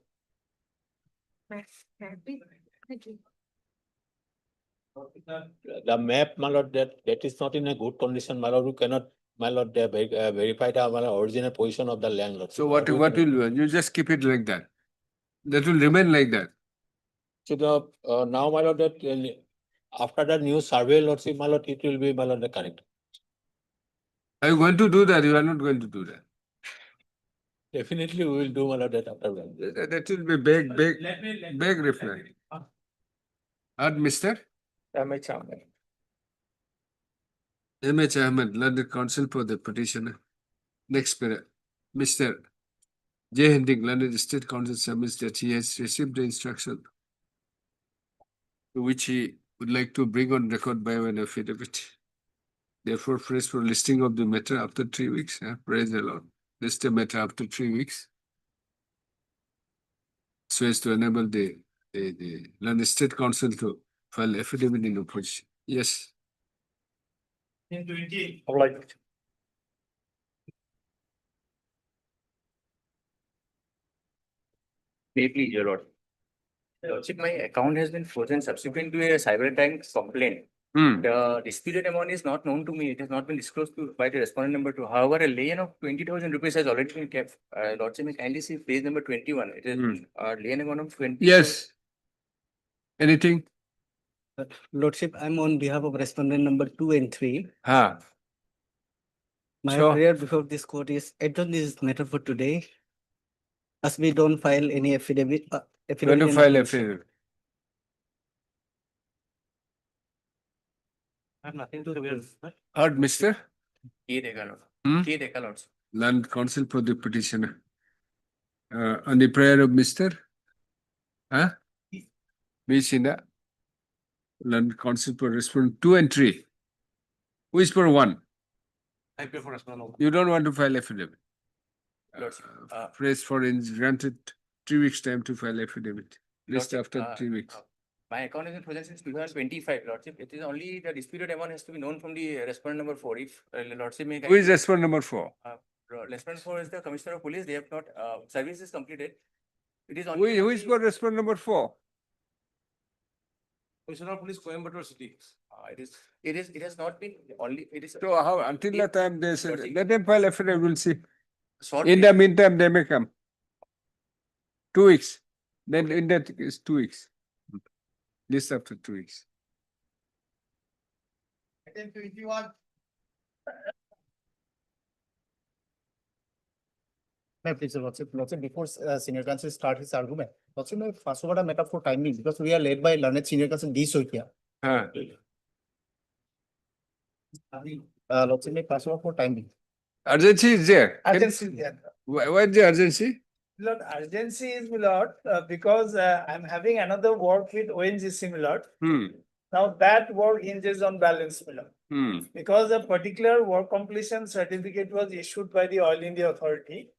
[SPEAKER 14] The map, my lord, that is not in a good condition, my lord, we cannot, my lord, verify the my lord, original position of the landlord.
[SPEAKER 1] So what will you, you just keep it like that? That will remain like that.
[SPEAKER 14] So the, now, my lord, that, after the new survey, lordship, my lord, it will be, my lord, the correct.
[SPEAKER 1] Are you going to do that? You are not going to do that.
[SPEAKER 14] Definitely, we will do, my lord, that after that.
[SPEAKER 1] That will be big reply. Mr.
[SPEAKER 14] M.H. Ahmed.
[SPEAKER 1] M.H. Ahmed, London Council for the petitioner. Next period. Mr. J. Hending, London State Council submits that he has received the instruction which he would like to bring on record by an affidavit. Therefore, prays for listing of the matter after 3 weeks. Praise the Lord. List the matter after 3 weeks. So as to enable the London State Council to file affidavit in opposition. Yes.
[SPEAKER 14] In 20. Obliged.
[SPEAKER 7] Please, your lord. Lordship, my account has been frozen subsequent to a cyber-attack complaint. The disputed amount is not known to me. It has not been disclosed by the respondent number 2. However, a lien of 20,000 rupees has already been kept. Lordship, may kindly see page number 21. It is lien amount of 20.
[SPEAKER 1] Yes. Anything?
[SPEAKER 2] Lordship, I'm on behalf of respondent number 2 and 3.
[SPEAKER 1] Ha.
[SPEAKER 2] My
[SPEAKER 1] So-
[SPEAKER 2] prayer before this court is adjourn this matter for today. As we don't file any affidavit.
[SPEAKER 1] Going to
[SPEAKER 2] in
[SPEAKER 1] file
[SPEAKER 2] opposition.
[SPEAKER 1] affidavit.
[SPEAKER 7] I have nothing to do with
[SPEAKER 1] Heard, Mr.
[SPEAKER 7] K. Dekha, lord.
[SPEAKER 1] Hmm?
[SPEAKER 7] K. Dekha, lords.
[SPEAKER 1] Land Council for the petitioner. On the prayer of Mr. Huh? Mishina. Land Council for respondent 2 and 3. Who is for 1?
[SPEAKER 7] I pray for respondent.
[SPEAKER 1] You don't want to file affidavit.
[SPEAKER 7] Lordship,
[SPEAKER 1] Praise for is granted 3 weeks time to file affidavit. List
[SPEAKER 7] Lordship,
[SPEAKER 1] after 3 weeks.
[SPEAKER 7] My account has been frozen since 2025, lordship. It is only the disputed amount has to be known from the respondent number 4. If lordship may.
[SPEAKER 1] Who is respondent number 4?
[SPEAKER 7] Respondent 4 is the commissioner of police. They have not, service is completed. It is only.
[SPEAKER 1] Who is for respondent number 4?
[SPEAKER 7] Commissioner of police, Coimbatore city. It has not been only, it is.
[SPEAKER 1] So how until
[SPEAKER 7] It-
[SPEAKER 1] that time they said,
[SPEAKER 7] Lordship.
[SPEAKER 1] let them file affidavit, we'll see.
[SPEAKER 7] Short
[SPEAKER 1] In the meantime, they may come. 2 weeks. Then in that is 2 weeks. List after 2 weeks.
[SPEAKER 14] May I please, lordship, before senior counsel start his argument, lordship, may first over a matter for timing because we are led by learned senior counsel D. Soikia.
[SPEAKER 1] Huh.
[SPEAKER 14] Lordship, may pass over for timing.
[SPEAKER 1] Urgency is there.
[SPEAKER 14] Urgency, yeah.
[SPEAKER 1] Why is the urgency?
[SPEAKER 14] Lord, urgency is, my lord, because I'm having another work with ONGC, my lord. Now that work hinges on balance, my lord. Because a particular work completion certificate was issued by the Oil India Authority.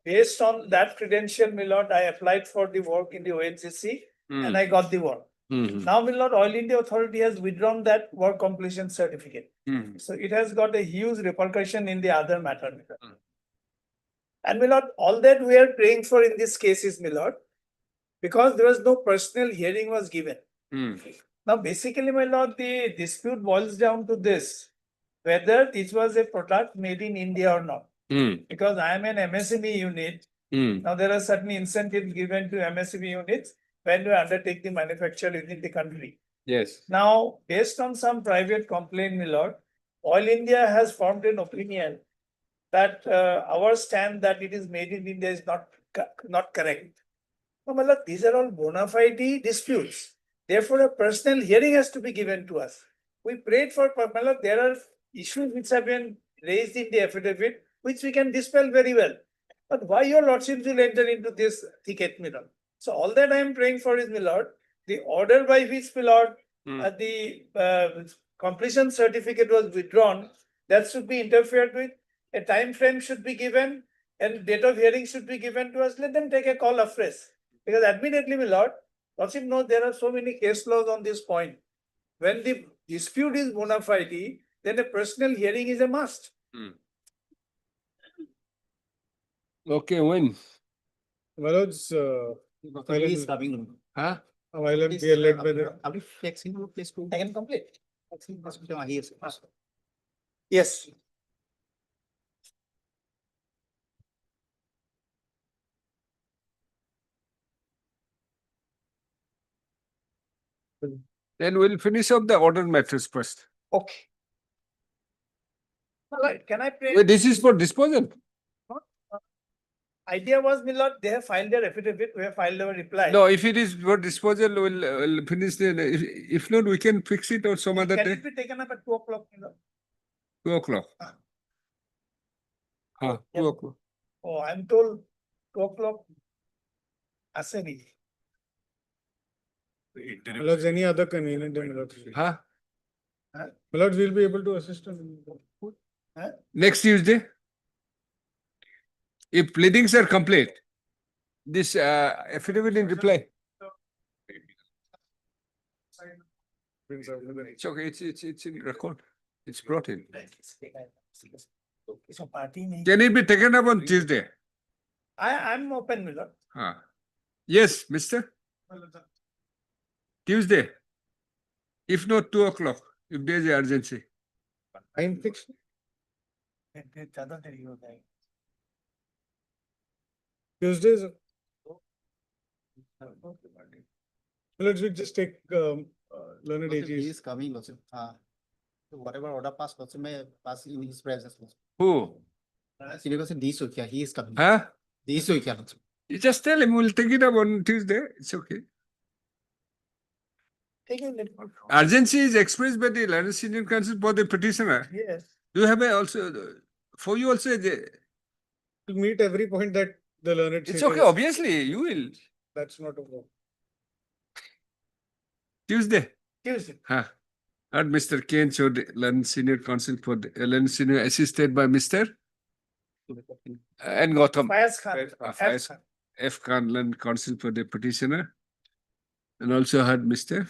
[SPEAKER 14] Based on that credential, my lord, I applied for the work in the ONGC and I got the work. Now, my lord, Oil India Authority has withdrawn that work completion certificate. So it has got a huge repercussion in the other matter, my lord. And my lord, all that we are praying for in this case is, my lord, because there was no personal hearing was given. Now, basically, my lord, the dispute boils down to this, whether this was a product made in India or not. Because I am an MSME unit. Now, there are certain incentives given to MSME units when you undertake the manufacture within the country.
[SPEAKER 1] Yes.
[SPEAKER 14] Now, based on some private complaint, my lord, Oil India has formed an opinion that our stand that it is made in India is not correct. No, my lord, these are all bona fide disputes. Therefore, a personal hearing has to be given to us. We prayed for, my lord, there are issues which have been raised in the affidavit, which we can dispel very well. But why your lordships will enter into this thicket, my lord? So all that I am praying for is, my lord, the order by which, my lord, the completion certificate was withdrawn, that should be interfered with. A time frame should be given and date of hearing should be given to us. Let them take a call afresh. Because admittedly, my lord, lordship knows there are so many case laws on this point. When the dispute is bona fide, then a personal hearing is a must.
[SPEAKER 1] Okay, when?
[SPEAKER 14] Well, it's
[SPEAKER 1] Is coming. Huh?
[SPEAKER 11] While I'm here led by the.
[SPEAKER 2] Are we flexing on place to?
[SPEAKER 14] I can complete.
[SPEAKER 2] Yes.
[SPEAKER 14] Yes.
[SPEAKER 1] Then we'll finish up the order matters first.
[SPEAKER 14] Okay. Alright, can I pray?
[SPEAKER 1] Wait, this is for disposal.
[SPEAKER 14] Idea was, my lord, they have filed their affidavit, we have filed our reply.
[SPEAKER 1] No, if it is for disposal, we'll finish the, if not, we can fix it or some other
[SPEAKER 14] Can
[SPEAKER 1] day.
[SPEAKER 14] it be taken up at 2 o'clock, my lord?
[SPEAKER 1] 2 o'clock.
[SPEAKER 14] Yeah.
[SPEAKER 1] 2 o'clock.
[SPEAKER 14] Oh, I'm told 2 o'clock. Asani.
[SPEAKER 11] Lords, any other convenient day, my lords.
[SPEAKER 1] Huh?
[SPEAKER 11] My lords, we'll be able to assist on.
[SPEAKER 1] Next Tuesday? If pleadings are complete, this affidavit in reply. It's okay, it's in record. It's brought in.
[SPEAKER 14] So party nahi.
[SPEAKER 1] Can it be taken up on Tuesday?
[SPEAKER 14] I'm open, my lord.
[SPEAKER 1] Yes, mister? Tuesday. If not 2 o'clock, if there is urgency.
[SPEAKER 11] Time fixed.
[SPEAKER 14] ज़्यादा देरी हो जाएगी.
[SPEAKER 11] Tuesdays. Let's just take learned
[SPEAKER 2] He
[SPEAKER 11] AGs.
[SPEAKER 2] is coming also. Whatever order pass also may pass in his presence.
[SPEAKER 1] Who?
[SPEAKER 2] Because this week, he is coming.
[SPEAKER 1] Huh?
[SPEAKER 2] This week also.
[SPEAKER 1] You just tell him we'll take it up on Tuesday. It's okay.
[SPEAKER 14] Take a little.
[SPEAKER 1] Urgency is expressed by the Learned Senior Counsel for the petitioner.
[SPEAKER 14] Yes.
[SPEAKER 1] Do you have a also, for you also,
[SPEAKER 11] To meet every point that the learned.
[SPEAKER 1] it's
[SPEAKER 11] senior
[SPEAKER 1] okay,
[SPEAKER 11] is-
[SPEAKER 1] obviously, you will.
[SPEAKER 11] That's not a problem.
[SPEAKER 1] Tuesday.
[SPEAKER 14] Tuesday.
[SPEAKER 1] And Mr. Kane showed Learned Senior Counsel for the Learned Senior assisted by Mr. And Gautam.
[SPEAKER 14] Fayaz Khan.
[SPEAKER 1] Fayaz
[SPEAKER 14] Khan.
[SPEAKER 1] F. Khan, Learned Counsel for the petitioner. And also had Mr.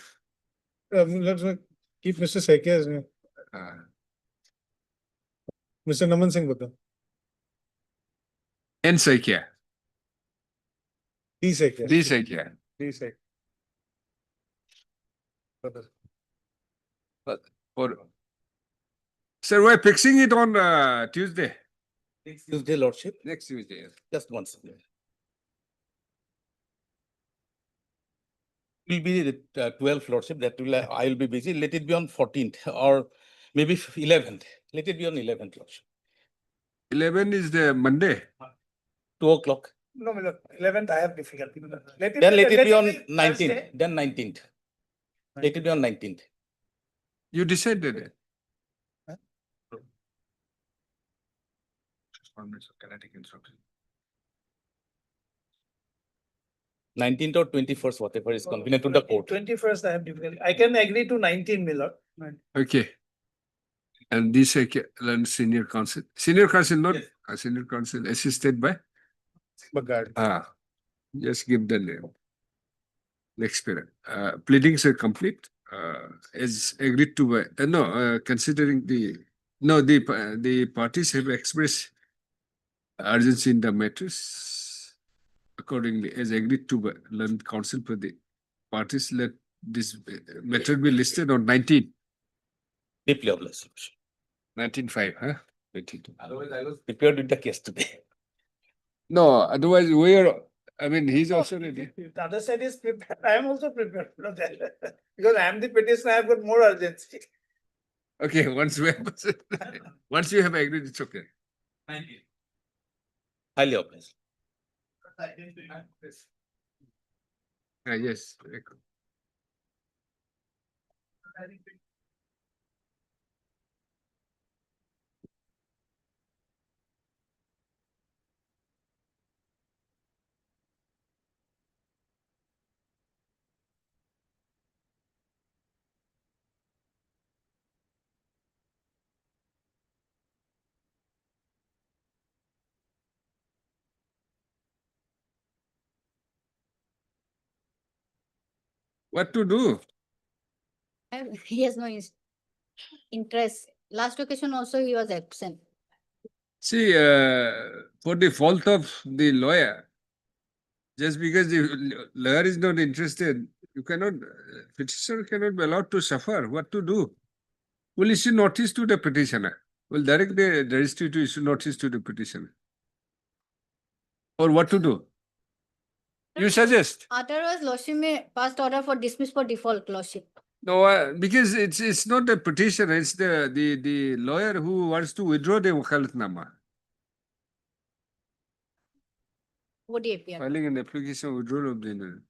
[SPEAKER 11] Let's not keep Mr. Saikia as name. Mr. Naman Singh Butta.
[SPEAKER 1] N. Saikia.
[SPEAKER 11] D Saikia.
[SPEAKER 1] D. Saikia.
[SPEAKER 11] D Saikia.
[SPEAKER 1] Sir, we're fixing it on Tuesday.
[SPEAKER 2] Next Tuesday, Lordship.
[SPEAKER 1] Next Tuesday.
[SPEAKER 2] Just once. Will be the 12th Lordship. That will I will be busy. Let it be on 14th or maybe 11th. Let it be on 11th Lordship.
[SPEAKER 1] 11 is the Monday.
[SPEAKER 2] 2 o'clock.
[SPEAKER 14] No, my lord. 11th, I have difficulty. Let
[SPEAKER 2] Then let it be on
[SPEAKER 14] Thursday.
[SPEAKER 2] 19th. Then 19th. Let it be on 19th.
[SPEAKER 1] You decided it.
[SPEAKER 2] 19th or 21st, whatever is convenient to the court.
[SPEAKER 14] 21st, I have difficulty. I can agree to 19, my lord.
[SPEAKER 1] Okay. And this Learned Senior Counsel. Senior Counsel, not Senior Counsel assisted by?
[SPEAKER 11] Bagad.
[SPEAKER 1] Just give the name. Next period. Pleadings are complete. As agreed to by, considering the parties have expressed urgency in the matters. Accordingly, as agreed to by Learned Counsel for the parties, let this matter be listed on 19.
[SPEAKER 2] Deeply obliged.
[SPEAKER 1] 19.5, huh? 22.
[SPEAKER 2] Otherwise, I was prepared with the case today.
[SPEAKER 1] No, otherwise we are, I mean, he's also ready.
[SPEAKER 14] If the other side is prepared, I am also prepared. Because I am the petitioner, I have got more urgency.
[SPEAKER 1] Okay, once we have, once you have agreed, it's okay.
[SPEAKER 2] Highly obliged.
[SPEAKER 1] Yes. What to do?
[SPEAKER 15] He has no interest. Last occasion also he was absent.
[SPEAKER 1] See, for the fault of the lawyer, Just because the lawyer is not interested, you cannot, petitioner cannot be allowed to suffer. What to do? We'll issue notice to the petitioner. We'll direct the registry to issue notice to the petitioner. Or what to do? You suggest?
[SPEAKER 15] Otherwise, lordship may pass order for dismiss for default, lordship.
[SPEAKER 1] No, because it's not the petitioner, it's the lawyer who wants to withdraw the wakalatnama.
[SPEAKER 15] Would it appear?
[SPEAKER 1] Filing an application withdrawal of the.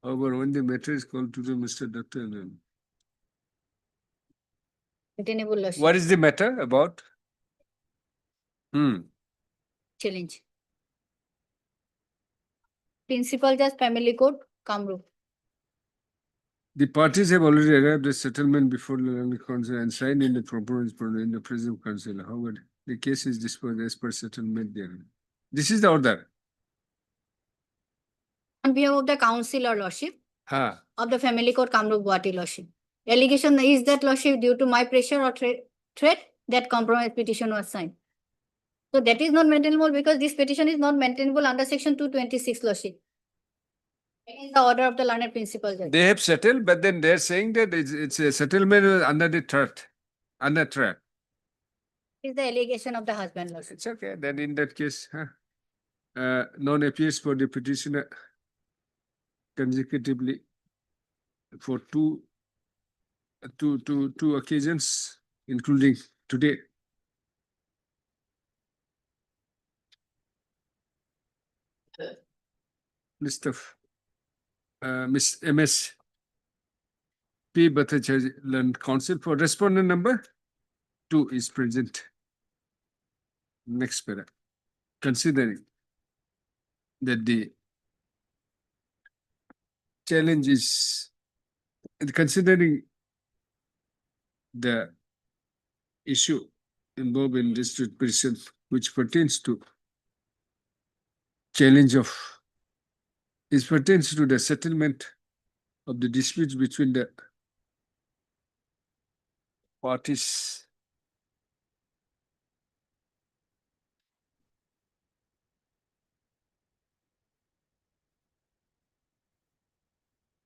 [SPEAKER 1] However, when the matter is called to the Mr. Doctor.
[SPEAKER 15] Maintainable lordship.
[SPEAKER 1] What is the matter about?
[SPEAKER 15] Challenge. Principal Judge, Family Court, Kamrup.
[SPEAKER 1] The parties have already arrived at settlement before the Land Council and signed in the proposed in the present council. However, the case is disposed as per settlement there. This is the order.
[SPEAKER 15] On behalf of the council or lordship
[SPEAKER 1] Ha.
[SPEAKER 15] of the Family Court, Kamrup, Gauhati, lordship. Allegation is that lordship due to my pressure or threat that compromise petition was signed. So that is not maintainable because this petition is not maintainable under section 226 lordship. It is the order of the learned principal judge.
[SPEAKER 1] They have settled, but then they're saying that it's a settlement under the threat. Under threat.
[SPEAKER 15] It is the allegation of the husband lordship.
[SPEAKER 1] It's okay. Then in that case, none appears for the petitioner consecutively for two occasions, including today. List of Miss MS P. Bhattacharya Learned Counsel for respondent number 2 is present. Next para. Considering that the challenge is considering the issue involved in this petition, which pertains to challenge of is pertains to the settlement of the disputes between the parties.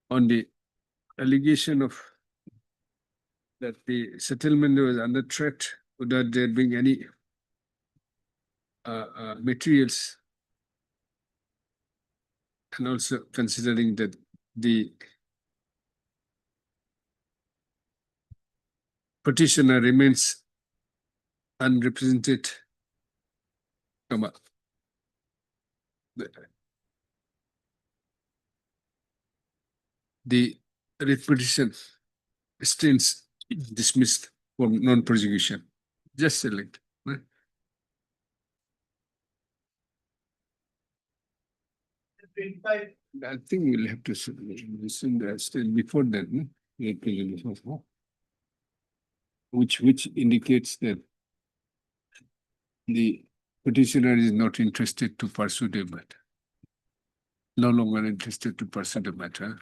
[SPEAKER 1] On the allegation of that the settlement was under threat without there being any materials, and also considering that the petitioner remains unrepresented, the writ petition stands dismissed for non-prosecution. Just select. I think we'll have to listen that still before that, which indicates that the petitioner is not interested to pursue the matter. No longer interested to pursue the matter.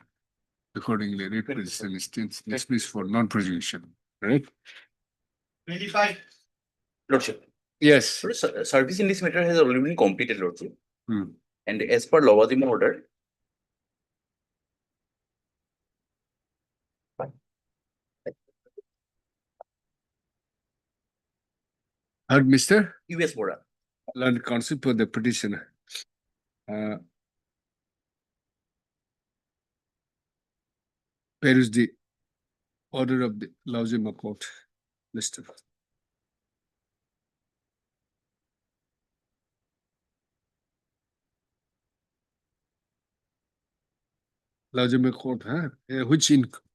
[SPEAKER 1] Accordingly, writ petition stands dismissed for non-prosecution. Right?
[SPEAKER 7] 25. Lordship.
[SPEAKER 1] Yes.
[SPEAKER 7] Service in this matter has already been completed, Lordship.
[SPEAKER 1] Hmm.
[SPEAKER 7] And as per Lawazim order,
[SPEAKER 1] Heard Mr.
[SPEAKER 7] US Bora.
[SPEAKER 1] Learned counsel for the petitioner. Where is the order of the Lauzima court? Mr. Lauzima court, which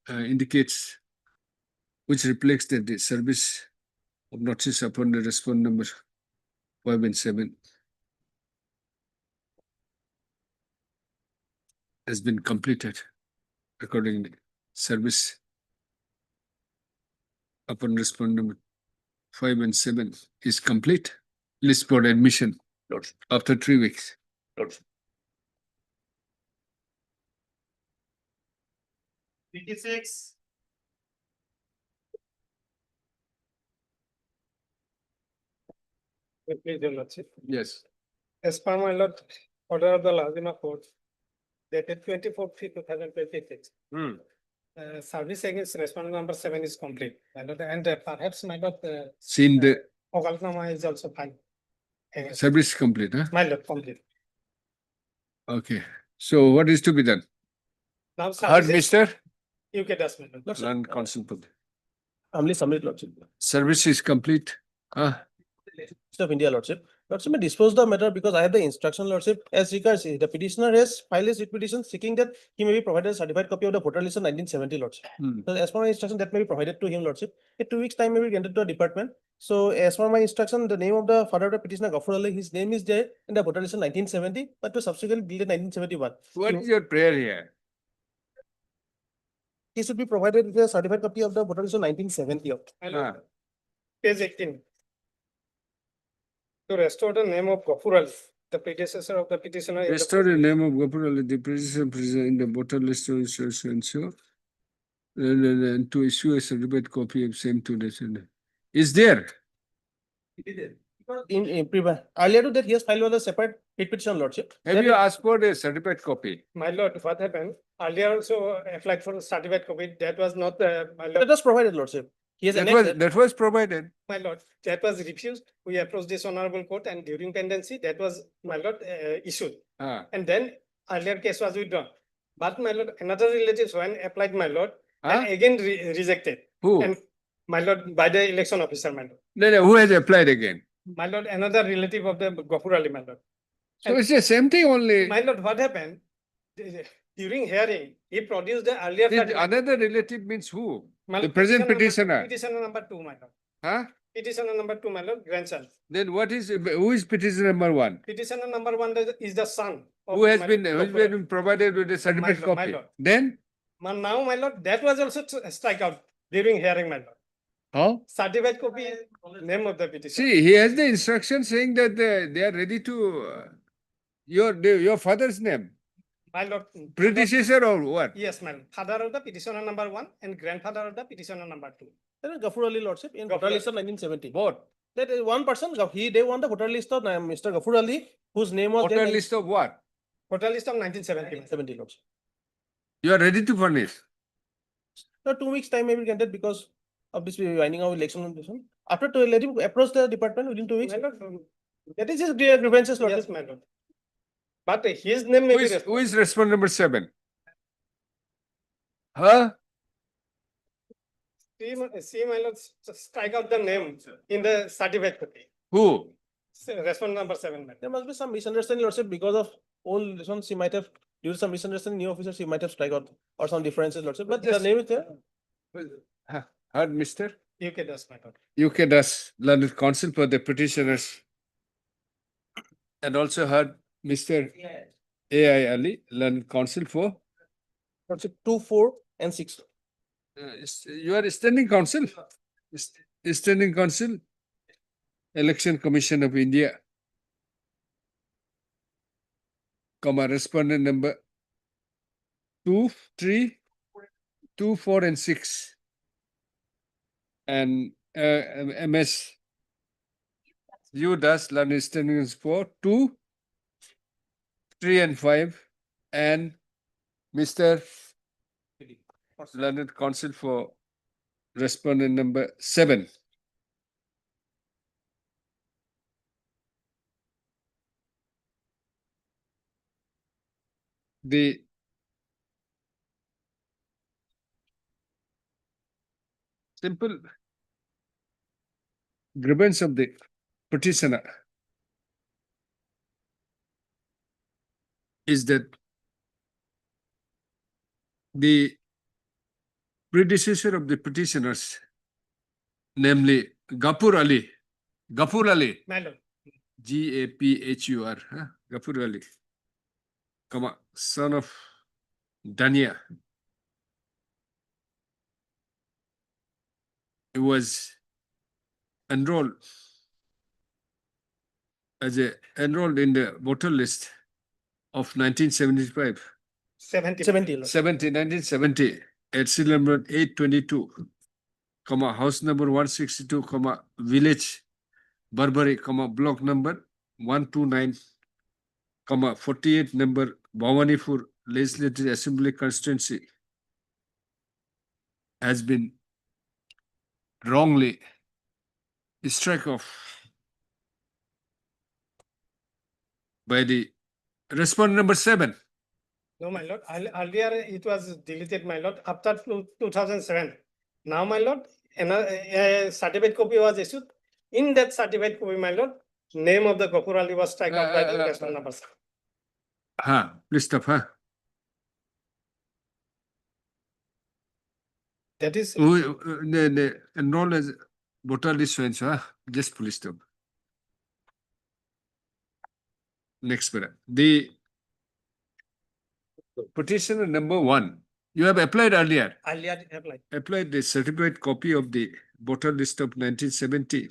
[SPEAKER 1] indicates, which reflects that the service of notice upon the respondent number 5 and 7 has been completed. Accordingly, service upon respondent number 5 and 7 is complete. List for admission
[SPEAKER 7] Lordship.
[SPEAKER 1] after 3 weeks.
[SPEAKER 7] Lordship.
[SPEAKER 14] 26. Please, Your Lordship.
[SPEAKER 1] Yes.
[SPEAKER 14] As per my lord, order of the Lazima court, dated 24/3/2026.
[SPEAKER 1] Hmm.
[SPEAKER 14] Service against respondent number 7 is complete. My lord, and perhaps my lord,
[SPEAKER 1] Seen the
[SPEAKER 14] Ogalnama is also fine.
[SPEAKER 1] service complete, huh?
[SPEAKER 14] My lord, complete.
[SPEAKER 1] Okay. So what is to be done?
[SPEAKER 14] Now,
[SPEAKER 1] Heard,
[SPEAKER 14] services,
[SPEAKER 1] Mister?
[SPEAKER 14] UK does, my lord.
[SPEAKER 1] Land Council.
[SPEAKER 16] Humbly submit lordship.
[SPEAKER 1] Service is complete.
[SPEAKER 16] Of India lordship. Lordship may dispose the matter because I have the instruction lordship as regards the petitioner has filed his writ petition seeking that he may be provided a certified copy of the voter list of 1970 lordship. So as per my instruction that may be provided to him lordship. In 2 weeks time may be granted to a department. So as per my instruction, the name of the father of the petitioner Gauhati Ali, his name is there in the voter list of 1970, but to subsequently deleted 1971.
[SPEAKER 1] What is your prayer here?
[SPEAKER 16] He should be provided with a certified copy of the voter list of 1970.
[SPEAKER 14] Page 18. To restore the name of Gauhati Ali, the predecessor of the petitioner. in the
[SPEAKER 1] Restore the name of Gopur Ali, the predecessor in the voter list and so. And to issue a certified copy of same to the is there.
[SPEAKER 16] Earlier to that, he has filed with a separate writ petition lordship.
[SPEAKER 1] Have you asked for a certified copy?
[SPEAKER 14] My lord, what happened? Earlier also applied for a certificate copy. That was not, my
[SPEAKER 16] That
[SPEAKER 14] lord.
[SPEAKER 16] was provided lordship. He has annexed
[SPEAKER 1] That was provided.
[SPEAKER 14] My lord, that was refused. We approached this honorable court and during pendency, that was, my lord, issued. And then earlier case was withdrawn. But my lord, another relatives when applied, my lord, and again rejected.
[SPEAKER 1] Who?
[SPEAKER 14] And my lord, by the election officer, my lord.
[SPEAKER 1] No, who has applied again?
[SPEAKER 14] My lord, another relative of the Gauhati Ali, my lord.
[SPEAKER 1] So it's the same thing only.
[SPEAKER 14] My lord, what happened? During hearing, he produced the earlier.
[SPEAKER 1] Another relative means who?
[SPEAKER 14] My
[SPEAKER 1] The
[SPEAKER 14] lord,
[SPEAKER 1] present petitioner.
[SPEAKER 14] Petitioner number 2, my lord.
[SPEAKER 1] Huh?
[SPEAKER 14] Petitioner number 2, my lord, grandson.
[SPEAKER 1] Then who is petitioner number 1?
[SPEAKER 14] Petitioner number 1 is the son. Of
[SPEAKER 1] Who has
[SPEAKER 14] my
[SPEAKER 1] been
[SPEAKER 14] lord, Gauhati Ali.
[SPEAKER 1] provided with a certificate
[SPEAKER 14] lord, my
[SPEAKER 1] copy?
[SPEAKER 14] lord.
[SPEAKER 1] Then?
[SPEAKER 14] Now, my lord, that was also strike out during hearing, my lord.
[SPEAKER 1] How?
[SPEAKER 14] Certificate copy, name of the petitioner.
[SPEAKER 1] See, he has the instruction saying that they are ready to your father's name.
[SPEAKER 14] My lord.
[SPEAKER 1] Predecessor or what?
[SPEAKER 14] Yes, my lord. Father of the petitioner number 1 and grandfather of the petitioner number 2.
[SPEAKER 16] That is Gauhati Ali lordship in voter list of 1970.
[SPEAKER 1] Both.
[SPEAKER 16] That is one person, they want the voter list of Mr. Gauhati Ali, whose name was.
[SPEAKER 1] Voter list of what?
[SPEAKER 14] Voter list of 1970.
[SPEAKER 16] 70 lordship.
[SPEAKER 1] You are ready to furnish.
[SPEAKER 16] So 2 weeks time may be granted because of this winding of election. After to let him approach the department within 2 weeks.
[SPEAKER 14] My lord,
[SPEAKER 16] That is his grievances lordship.
[SPEAKER 14] yes, my lord. But his name may be.
[SPEAKER 1] Who is respondent number 7? Huh?
[SPEAKER 14] See, my lord, strike out the name in the certificate copy.
[SPEAKER 1] Who?
[SPEAKER 14] Respondent number 7, my lord.
[SPEAKER 16] There must be some misunderstanding lordship because of old this one. She might have due to some misunderstanding. New officer she might have strike out or some differences lordship. But the name is there.
[SPEAKER 1] Heard, Mister?
[SPEAKER 14] UK does, my lord.
[SPEAKER 1] UK does learned counsel for the petitioners. And also heard Mr. AI Ali, learned counsel for.
[SPEAKER 16] Lordship 2, 4, and 6.
[SPEAKER 1] You are standing counsel. Standing counsel. Election Commission of India. Respondent number 2, 3, 2, 4, and 6. And MS. You does learn standing for 2, 3, and 5. And Mr. Learned counsel for respondent number 7. The simple grievance of the petitioner is that the predecessor of the petitioners, namely Gauhati Ali,
[SPEAKER 14] My lord.
[SPEAKER 1] Gaphur, Gauhati Ali, son of Dania. He was enrolled in the voter list of 1975. 1970 at serial number 822, house number 162, village Barbary, block number 129, 48 number Bhawanipur, Legislative Assembly constituency has been wrongly struck off by the respondent number 7.
[SPEAKER 14] No, my lord, earlier it was deleted, my lord, after 2007. Now, my lord, a certificate copy was issued. In that certificate copy, my lord, name of the Gopur Ali was struck off by the respondent number 7.
[SPEAKER 1] Please stop,
[SPEAKER 14] That is,
[SPEAKER 1] the enrolled as voter list so and so, just please stop. Next para. The petitioner number 1, you have applied earlier.
[SPEAKER 14] earlier applied.
[SPEAKER 1] Applied the certified copy of the voter list of 1970.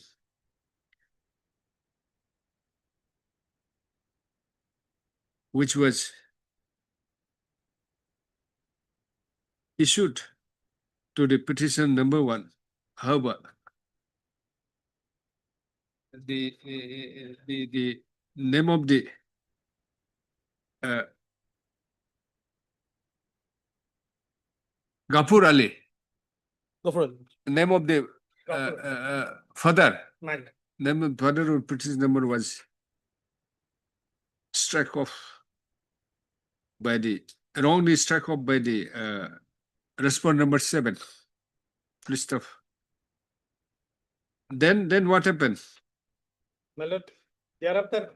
[SPEAKER 1] Which was issued to the petition number 1. However, the name of the Gauhati Ali, name of the father,
[SPEAKER 14] My lord.
[SPEAKER 1] name of father of petition number was struck off by the wrongly struck off by the respondent number 7. Please stop. Then what happened?
[SPEAKER 14] My lord, thereafter,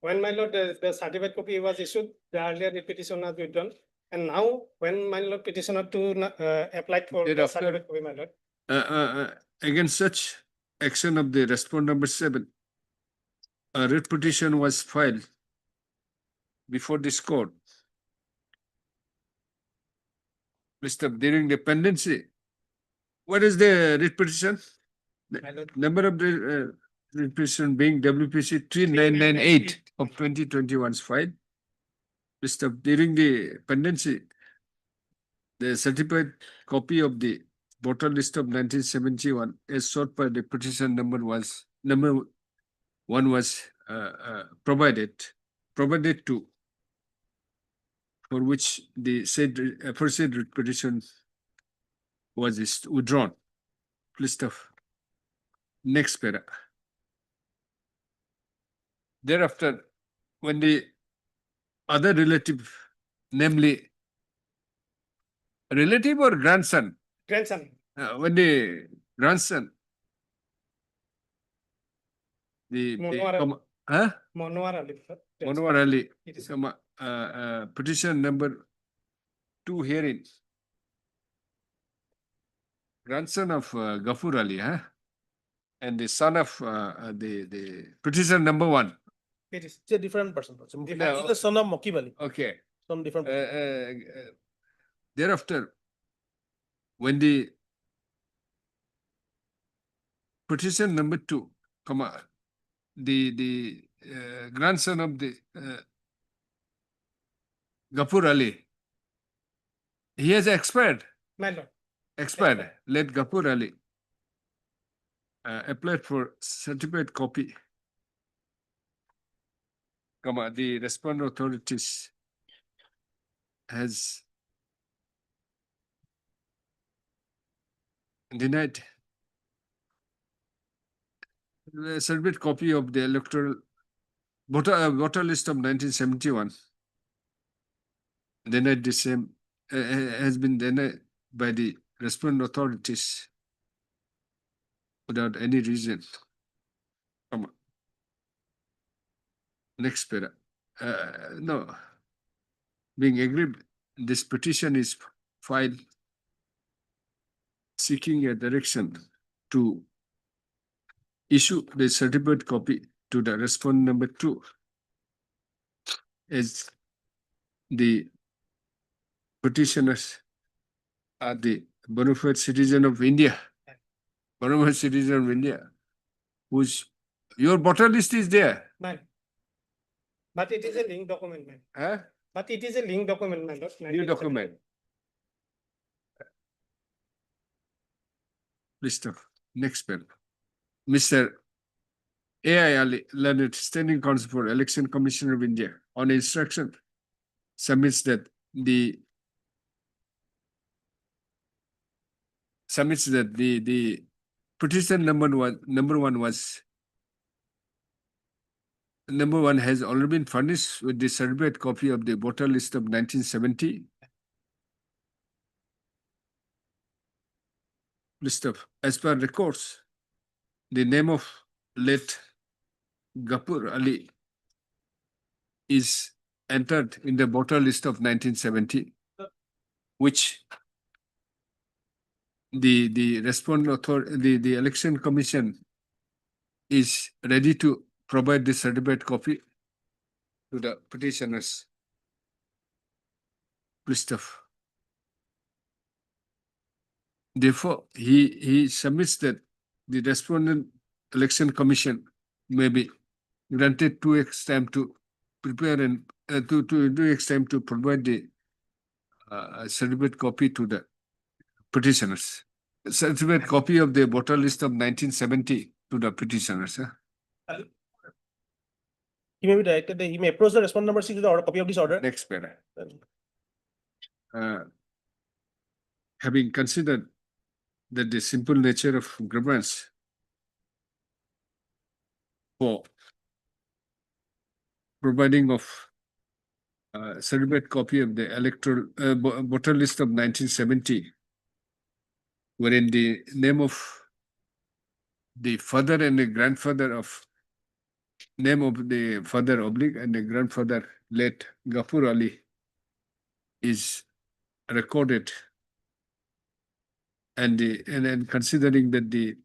[SPEAKER 14] when my lord, the certificate copy was issued, the earlier petition was withdrawn. And now, when my lord petitioner to applied for the
[SPEAKER 1] Thereafter-
[SPEAKER 14] certificate copy, my lord.
[SPEAKER 1] Against such action of the respondent number 7, a writ petition was filed before this court. Mr. During the pendency. What is the writ petition?
[SPEAKER 14] My lord.
[SPEAKER 1] Number of the writ petition being WPC 3998 of 2021 filed. Mr. During the pendency, the certified copy of the voter list of 1971 as sought by the petition number 1 was provided to, for which the said aforesaid writ petition was withdrawn. Please stop. Next para. Thereafter, when the other relative, namely relative or grandson,
[SPEAKER 14] Grandson,
[SPEAKER 1] when the grandson, the
[SPEAKER 14] Monwar Ali. sir.
[SPEAKER 1] Monwar Ali,
[SPEAKER 14] It is-
[SPEAKER 1] petition number 2 herein, grandson of Gauhati Ali, and the son of the petition number 1.
[SPEAKER 14] It is.
[SPEAKER 16] It's a different person. It's
[SPEAKER 1] No.
[SPEAKER 16] the son of Mokib Ali,
[SPEAKER 1] Okay.
[SPEAKER 16] some different.
[SPEAKER 1] Thereafter, when the petition number 2, the grandson of the Gauhati Ali, he has expired.
[SPEAKER 14] My lord.
[SPEAKER 1] Expired. Let Gauhati Ali applied for certified copy. The respondent authorities has denied the certified copy of the electoral voter list of 1971. Denied the same, has been denied by the respondent authorities without any reason. Next para. No. Being aggrieved, this petition is filed seeking a direction to issue the certificate copy to the respondent number 2 as the petitioners are the bona fide citizen of India, whose your voter list is there.
[SPEAKER 14] Man. But it is a link document, man. But it is a link document, my lord.
[SPEAKER 1] New document. Please stop. Next bill. Mr. A.I. Ali, Leonard, Standing Counsel for Election Commissioner of India, on instruction, submits that the submits that the petition number one has already been furnished with the certified copy of the voter list of 1970. List of, as per records, the name of late Gapur Ali is entered in the voter list of 1970, which the the election commission is ready to provide the certified copy to the petitioners list of. Therefore, he submits that the respondent election commission may be granted 2x time to prepare and to 2x time to provide the certificate copy to the petitioners. Certificate copy of the voter list of 1970 to the petitioners.
[SPEAKER 16] He may be directed, he may approach the respondent number 6 with the order, copy of this order.
[SPEAKER 1] Next para. Having considered that the simple nature of grievance for providing of certificate copy of the electoral voter list of 1970, wherein the name of the father and the grandfather of name of the father oblique and the grandfather late Gafur Ali is recorded, and considering that the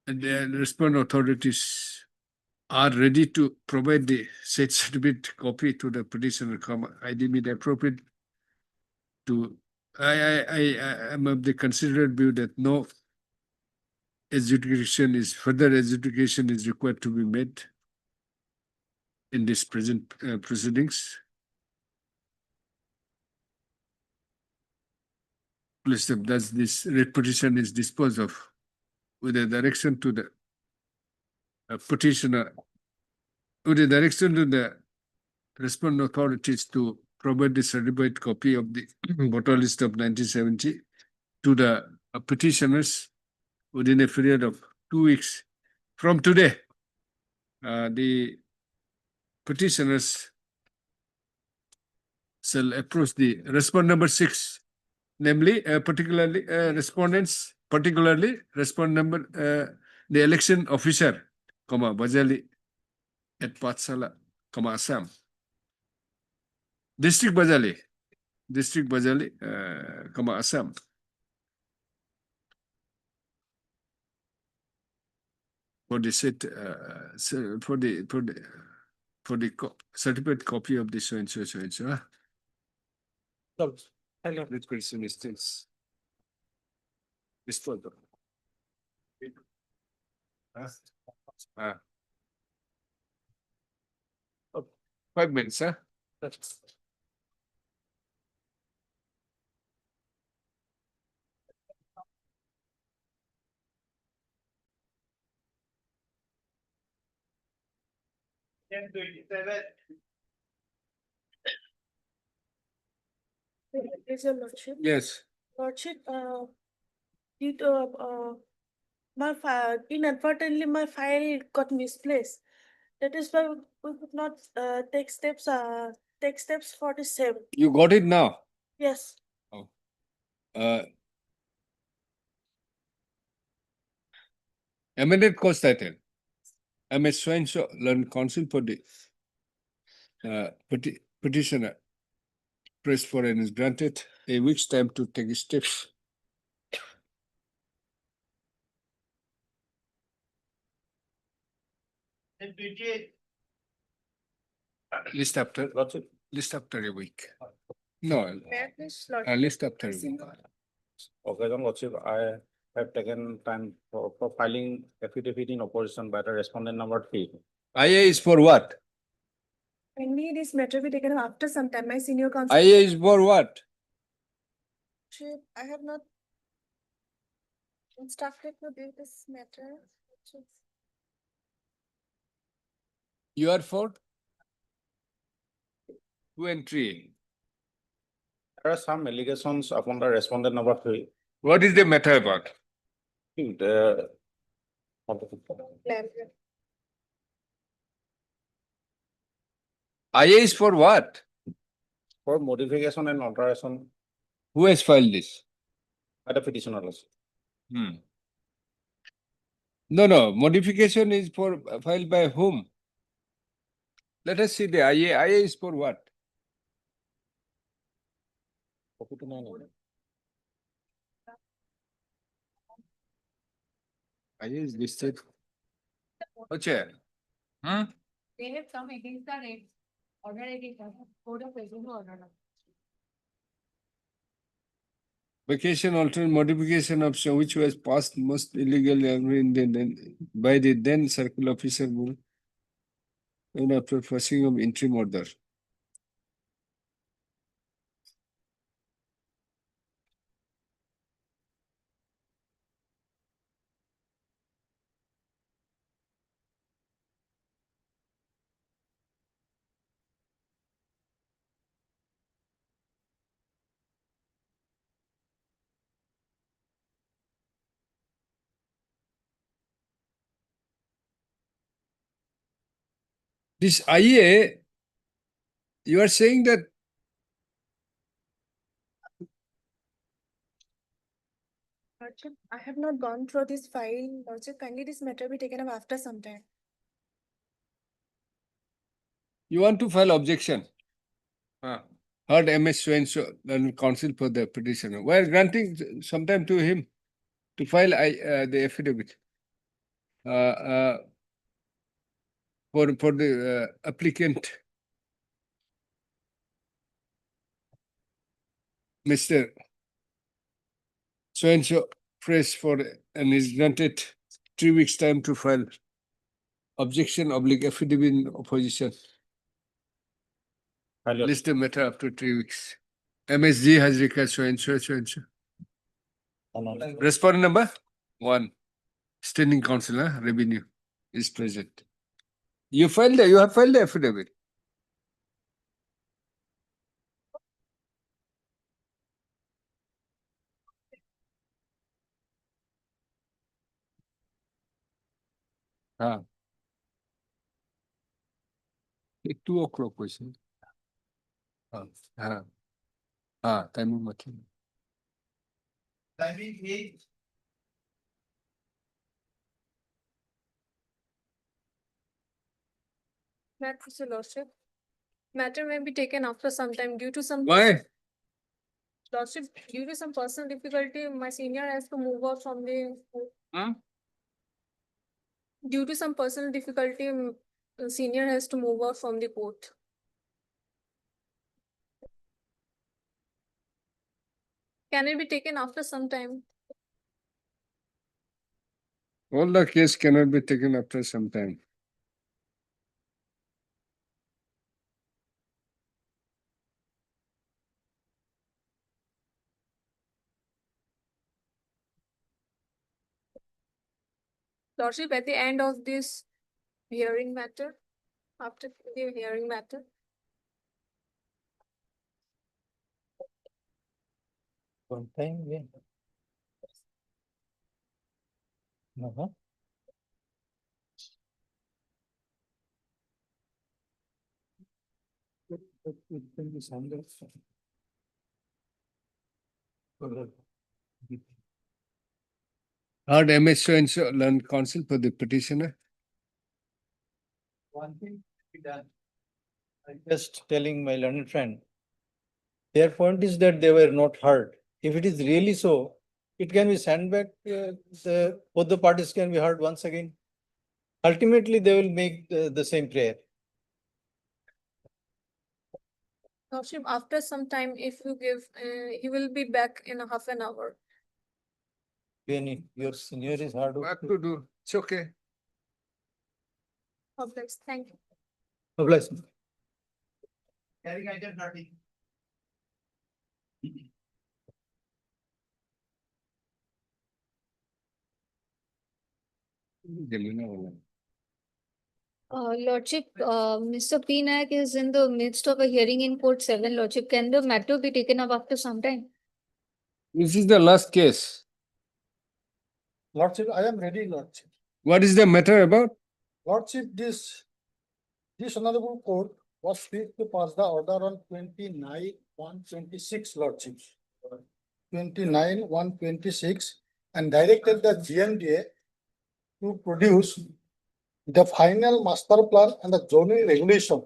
[SPEAKER 1] respondent authorities are ready to provide the said certificate copy to the petitioner, I deem it appropriate to I am of the considered view that no further adjudication is required to be made in this present proceedings. Please, thus this writ petition is disposed of with a direction to the petitioner, with a direction to the respondent authorities to provide the certified copy of the voter list of 1970 to the petitioners within a period of 2 weeks from today. The petitioners shall approach the respondent number 6, namely particularly respondents, particularly respondent number the election officer, Bajali at Patsala, Assam. District Bajali, Assam. For the set, for the certificate copy of the so and so.
[SPEAKER 16] Hello.
[SPEAKER 1] This question is still disposed of. 5 minutes, huh?
[SPEAKER 6] Is your lordship?
[SPEAKER 1] Yes.
[SPEAKER 6] Lordship, due to my file, inadvertently my file got misplaced. That is why we could not take steps for the same.
[SPEAKER 1] You got it now?
[SPEAKER 6] Yes.
[SPEAKER 1] Amended course title. I'm a so learn counsel for the petitioner. Press for and is granted a week's time to take steps. List after a week. No, list after a week.
[SPEAKER 2] Okay, then Lordship, I have taken time for filing affidavit in opposition by the respondent number 3.
[SPEAKER 1] IA is for what?
[SPEAKER 6] Only this matter be taken after some time. My senior counsel.
[SPEAKER 1] IA is for what?
[SPEAKER 6] I have not instructed to do this matter.
[SPEAKER 1] You are for 2 and 3.
[SPEAKER 4] There are some allegations upon the respondent number 3.
[SPEAKER 1] What is the matter about?
[SPEAKER 4] The
[SPEAKER 1] IA is for what?
[SPEAKER 4] for modification and alteration
[SPEAKER 1] Who has filed this?
[SPEAKER 4] by the petitioner also.
[SPEAKER 1] No, modification is for filed by whom? Let us see the IA. IA is for what? IA is listed. Okay.
[SPEAKER 15] They have come against the rate, order against code of resume order.
[SPEAKER 1] Vacation alternate modification option which was passed most illegal by the then circle officer and after passing of interim order. This IA, you are saying that
[SPEAKER 6] Lordship, I have not gone through this file. Lordship, kindly this matter be taken up after some time.
[SPEAKER 1] you want to file objection. Heard MS so and so and counsel for the petitioner. We are granting some time to him to file the affidavit for the applicant, Mr. So and so press for and is granted 3 weeks time to file objection oblique affidavit in opposition. List the matter after 3 weeks. MSG has required so and so, so and so. Respondent number 1, standing counsel, revenue is present. You have filed the affidavit. हाँ 2 o'clock question. हाँ timing मतलब.
[SPEAKER 14] Timing is
[SPEAKER 6] Matter, Lordship. Matter may be taken after some time due to some.
[SPEAKER 1] Why?
[SPEAKER 6] Lordship, due to some personal difficulty, my senior has to move out from the. Due to some personal difficulty, senior has to move out from the court. Can it be taken after some time?
[SPEAKER 1] All the case cannot be taken after some time.
[SPEAKER 6] Lordship, at the end of this hearing matter, after the hearing matter.
[SPEAKER 9] One time, yeah.
[SPEAKER 1] Heard MS so and so learned counsel for the petitioner.
[SPEAKER 9] One thing to be done. I'm just telling my learned friend. Their point is that they were not heard. If it is really so, it can be sent back, both the parties can be heard once again. Ultimately, they will make the same prayer.
[SPEAKER 6] Lordship, after some time, if you give, he will be back in a half an hour.
[SPEAKER 9] When your senior is hard.
[SPEAKER 1] What to do? It's okay.
[SPEAKER 6] Complex, thank you.
[SPEAKER 9] Obliged.
[SPEAKER 14] carrying item 30.
[SPEAKER 15] Lordship, Mr. P Nayak is in the midst of a hearing in court 7, Lordship. Can the matter be taken up after some time?
[SPEAKER 1] This is the last case.
[SPEAKER 11] Lordship, I am ready, Lordship.
[SPEAKER 1] What is the matter about?
[SPEAKER 11] Lordship, this honorable court was pleased to pass the order on 29/1/26, Lordship. 29/1/26, and directed the GMDA to produce the final master plan and the zoning regulation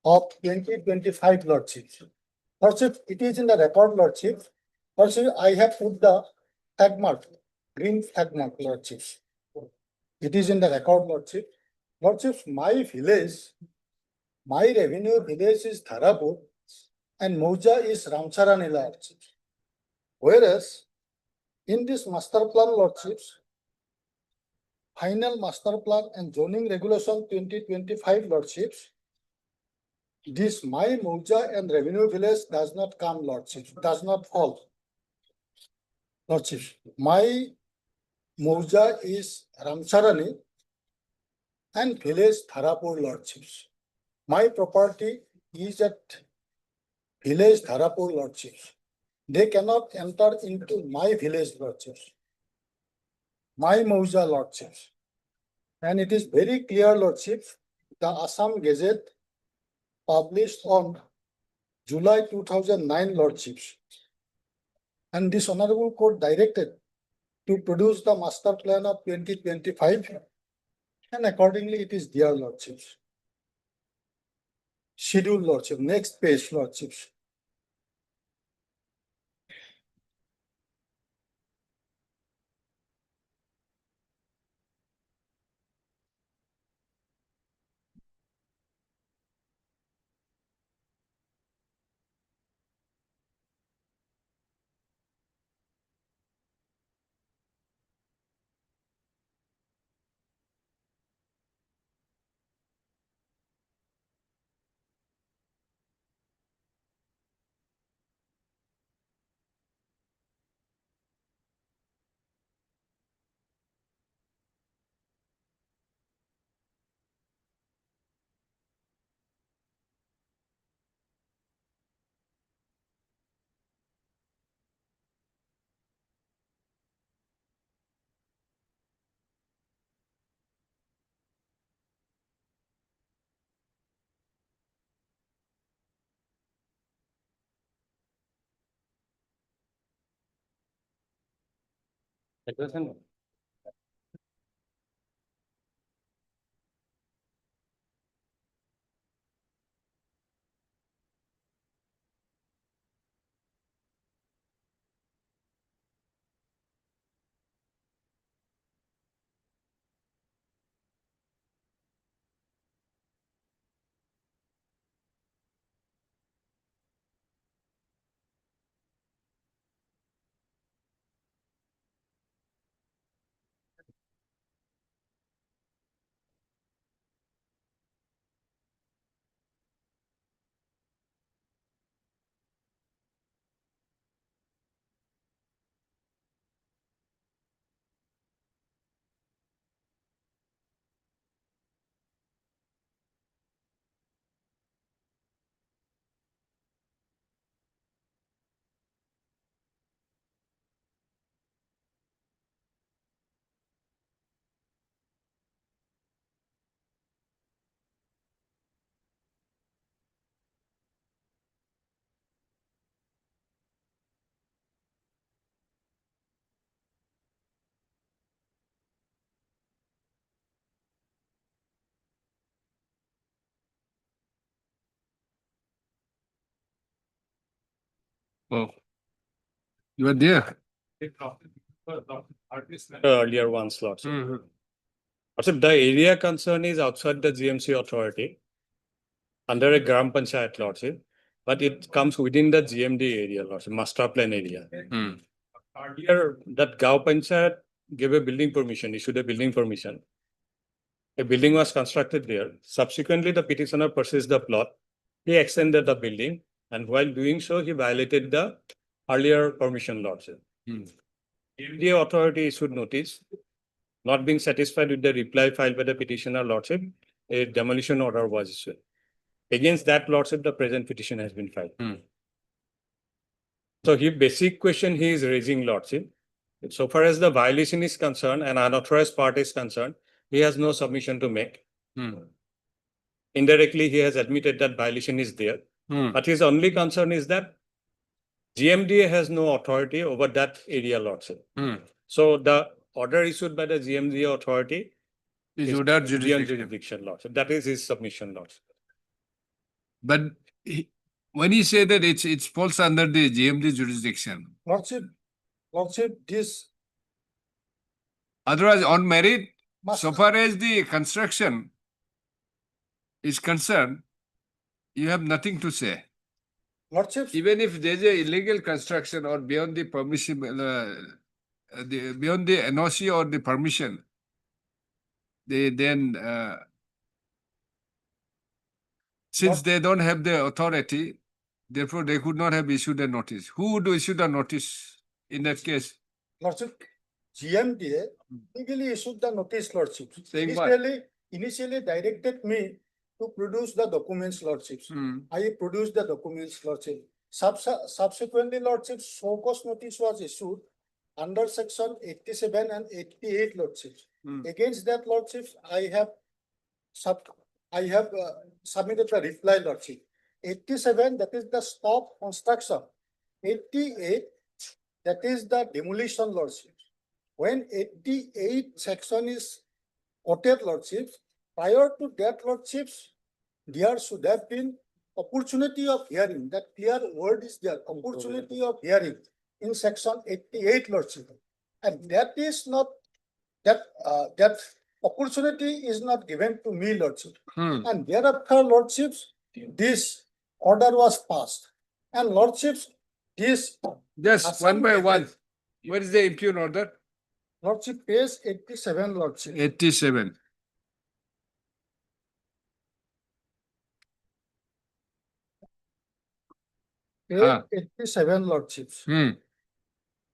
[SPEAKER 11] of 2025, Lordship. Lordship, it is in the record, Lordship. Lordship, I have put the tag mark, green flag mark, Lordship. It is in the record, Lordship. Lordship, my village, my revenue village is Dharapur and Mauja is Ramcharani, Lordship. Whereas in this master plan, Lordship, final master plan and zoning regulation 2025, Lordship, this my Mauja and revenue village does not come, Lordship, does not fall. Lordship, my Mauja is Ramcharani and village Dharapur, Lordship. My property is at village Dharapur, Lordship. They cannot enter into my village, Lordship. My Mauja, Lordship. And it is very clear, Lordship, the Assam Gazette published on July 2009, Lordship. And this honorable court directed to produce the master plan of 2025, and accordingly it is there, Lordship. Schedule, Lordship. Next page, Lordship.
[SPEAKER 1] Oh, you are there.
[SPEAKER 17] Earlier ones, Lordship. Lordship, the area concern is outside the GMC authority under a Gram Panchayat, Lordship, but it comes within the GMD area, Lordship, master plan area. Earlier, that Gau Panchayat gave a building permission, issued a building permission. A building was constructed there. Subsequently, the petitioner purchased the plot. He extended the building, and while doing so, he violated the earlier permission, Lordship. The authority issued notice. Not being satisfied with the reply filed by the petitioner lordship, a demolition order was issued. Against that lordship, the present petition has been filed. So his basic question he is raising lordship. So far as the violation is concerned and unauthorized part is concerned, he has no submission to make. Indirectly, he has admitted that violation is there. But his only concern is that GMDA has no authority over that area lordship. So the order issued by the GMDA authority
[SPEAKER 1] Is
[SPEAKER 17] is
[SPEAKER 1] without
[SPEAKER 17] beyond
[SPEAKER 1] jurisdiction.
[SPEAKER 17] jurisdiction lordship. That is his submission lordship.
[SPEAKER 1] But when he say that it falls under the GMD jurisdiction,
[SPEAKER 11] Lordship, this
[SPEAKER 1] otherwise on merit,
[SPEAKER 11] must.
[SPEAKER 1] so far as the construction is concerned, you have nothing to say.
[SPEAKER 11] Lordship,
[SPEAKER 1] Even if there is a illegal construction or beyond the permissible, beyond the NOC or the permission, they then, since they don't have the authority, therefore they could not have issued a notice. Who would issue the notice in that case?
[SPEAKER 11] Lordship, GMDA legally issued the notice, Lordship.
[SPEAKER 1] Saying what?
[SPEAKER 11] Initially directed me to produce the documents, Lordships. I produced the documents, Lordship. Subsequently, Lordship, show cause notice was issued under section 87 and 88, Lordships. Against that, Lordships, I have submitted the reply, Lordship. 87, that is the stop construction. 88, that is the demolition, Lordship. When 88 section is quoted, Lordships, prior to that, Lordships, there should have been opportunity of hearing. That clear word is there, opportunity of hearing in section 88, Lordship. And that is not, that opportunity is not given to me, Lordship. And thereafter, Lordships, this order was passed. And Lordships, this.
[SPEAKER 1] Just one by one. Where is the impugn order?
[SPEAKER 11] Lordship, page 87, Lordship.
[SPEAKER 1] 87.
[SPEAKER 11] Page 87, Lordships.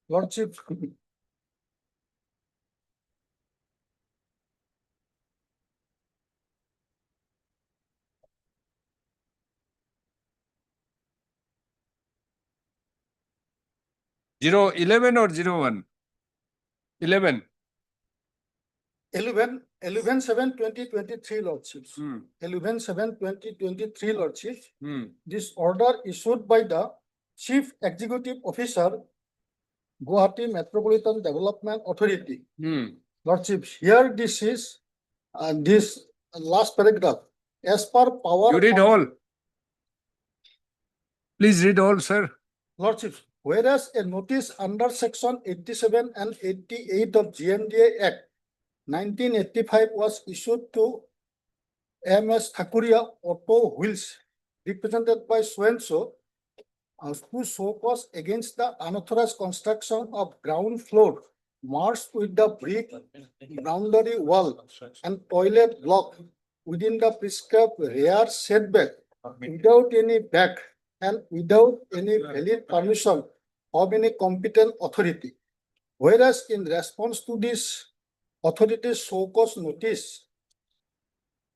[SPEAKER 11] Lordship,
[SPEAKER 1] 011 or 01? 11.
[SPEAKER 11] 11/7/2023, Lordships. 11/7/2023, Lordships. This order issued by the Chief Executive Officer, Gauhati Metropolitan Development Authority. Lordships, here this is this last paragraph. As per power.
[SPEAKER 1] You read all. Please read all, sir.
[SPEAKER 11] Lordships, whereas a notice under section 87 and 88 of GMDA Act 1985 was issued to MS Thakuria Auto Wheels, represented by so-and-so, to show cause against the unauthorized construction of ground floor marked with the brick boundary wall and toilet block within the prescribed rear setback without any back and without any valid permission of any competent authority. Whereas in response to this authority's show cause notice,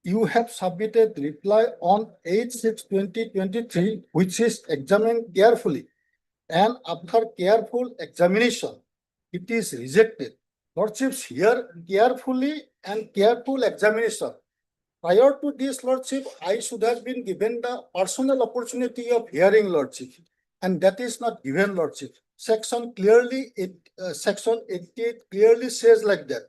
[SPEAKER 11] you have submitted reply on 8/6/2023, which is examined carefully. And after careful examination, it is rejected. Lordships, here carefully and careful examination. Prior to this, Lordship, I should have been given the personal opportunity of hearing, Lordship. And that is not given, Lordship. Section 88 clearly says like that.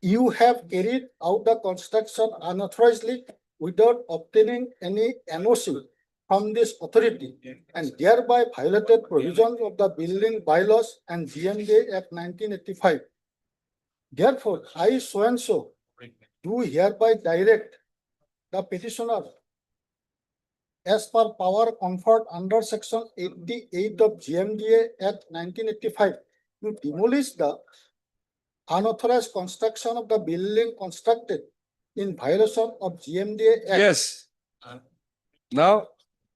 [SPEAKER 11] You have carried out the construction unauthorizedly without obtaining any NOC from this authority and thereby violated provisions of the building bylaws and GMDA Act 1985. Therefore, I so and so do hereby direct the petitioner as per power conferred under section 88 of GMDA Act 1985 to demolish the unauthorized construction of the building constructed in violation of GMDA Act.
[SPEAKER 1] Yes. Now,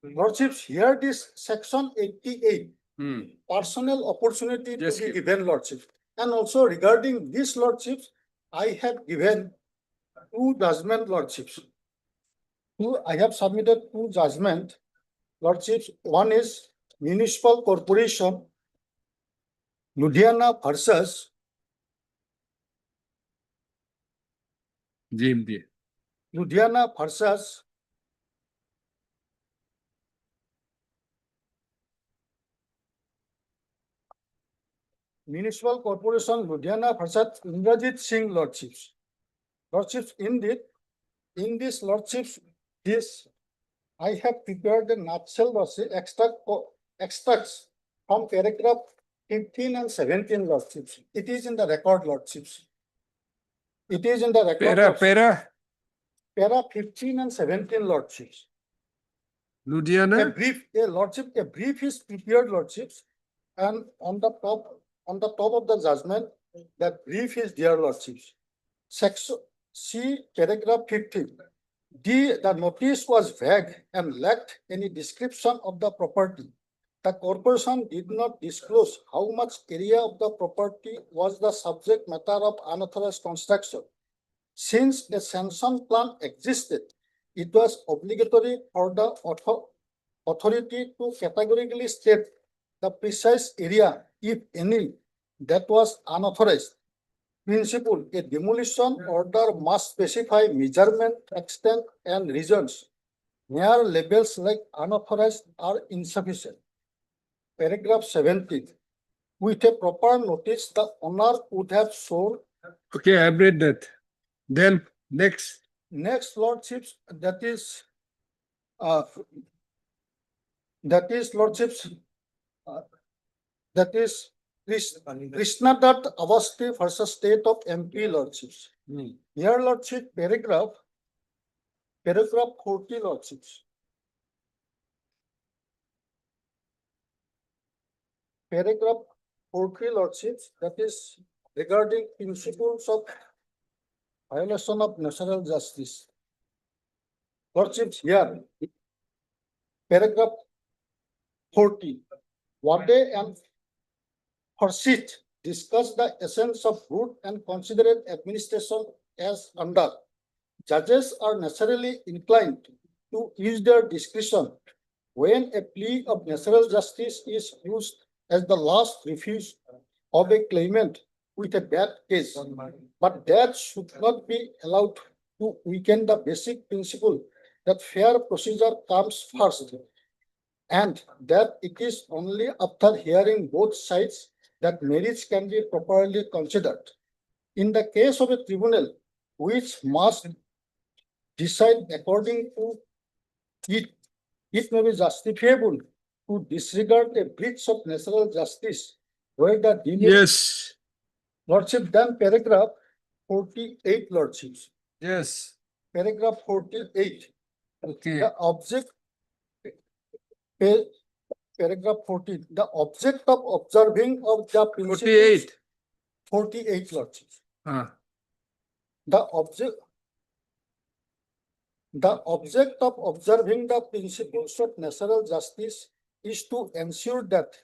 [SPEAKER 11] Lordships, here this section 88, personal opportunity
[SPEAKER 1] Just
[SPEAKER 11] to be given, Lordships. And also regarding this, Lordships, I have given two judgment lordships. I have submitted two judgment lordships. One is Municipal Corporation, Ludhiana versus
[SPEAKER 1] GMD.
[SPEAKER 11] Ludhiana versus Municipal Corporation, Ludhiana versus Indrajit Singh lordships. Lordships, indeed, in this lordships, I have prepared a nutshell lordship extracts from paragraph 15 and 17 lordships. It is in the record lordships. It is in the record. Para 15 and 17 lordships.
[SPEAKER 1] Ludhiana.
[SPEAKER 11] A brief is prepared lordships, and on the top of the judgment, that brief is dear lordships. Section C, paragraph 15. The notice was vague and lacked any description of the property. The corporation did not disclose how much area of the property was the subject matter of unauthorized construction. Since a sanction plan existed, it was obligatory for the authority to categorically state the precise area, if any, that was unauthorized. Principle: a demolition order must specify measurement, extent, and reasons. Mere labels like unauthorized are insufficient. Paragraph 17. With a proper notice, the owner would have shown.
[SPEAKER 1] Okay, I've read that. Then next.
[SPEAKER 11] Next lordships, that is lordships, that is Krishnadat Avasti versus State of MP lordships. Here lordship, paragraph 40 lordships. Paragraph 40 lordships, that is regarding principles of violation of natural justice. Lordships, here, paragraph 40. Wade and Proceed discuss the essence of good and considerate administration as under. Judges are naturally inclined to use their discretion when a plea of natural justice is used as the last refuge of a claimant with a bad case. But that should not be allowed to weaken the basic principle that fair procedure comes first, and that it is only after hearing both sides that merits can be properly considered. In the case of a tribunal which must decide according to it, it may be justifiable to disregard a breach of natural justice where the
[SPEAKER 1] Yes.
[SPEAKER 11] Lordship, then paragraph 48 lordships.
[SPEAKER 1] Yes.
[SPEAKER 11] Paragraph 48.
[SPEAKER 1] Okay.
[SPEAKER 11] The object, paragraph 14, the object of observing of the principles.
[SPEAKER 1] 48.
[SPEAKER 11] 48 lordships.
[SPEAKER 1] The
[SPEAKER 11] object of observing the principles of natural justice is to ensure that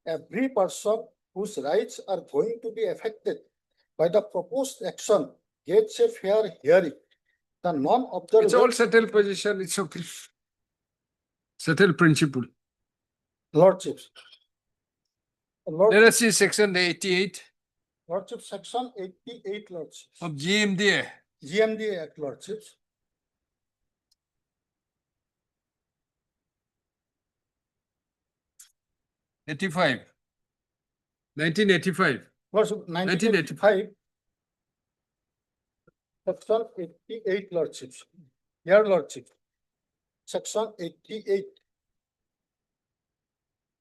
[SPEAKER 11] every person whose rights are going to be affected by the proposed action gets a fair hearing. The non-observant.
[SPEAKER 1] It's all settled position. It's okay. Settled principle.
[SPEAKER 11] Lordships.
[SPEAKER 1] Let us see section 88
[SPEAKER 11] Lordship, section 88 lordships.
[SPEAKER 1] of GMDA.
[SPEAKER 11] GMDA Act lordships.
[SPEAKER 1] '85. 1985.
[SPEAKER 11] Lordship, 1985. Section 88 lordships. Here lordship. Section 88.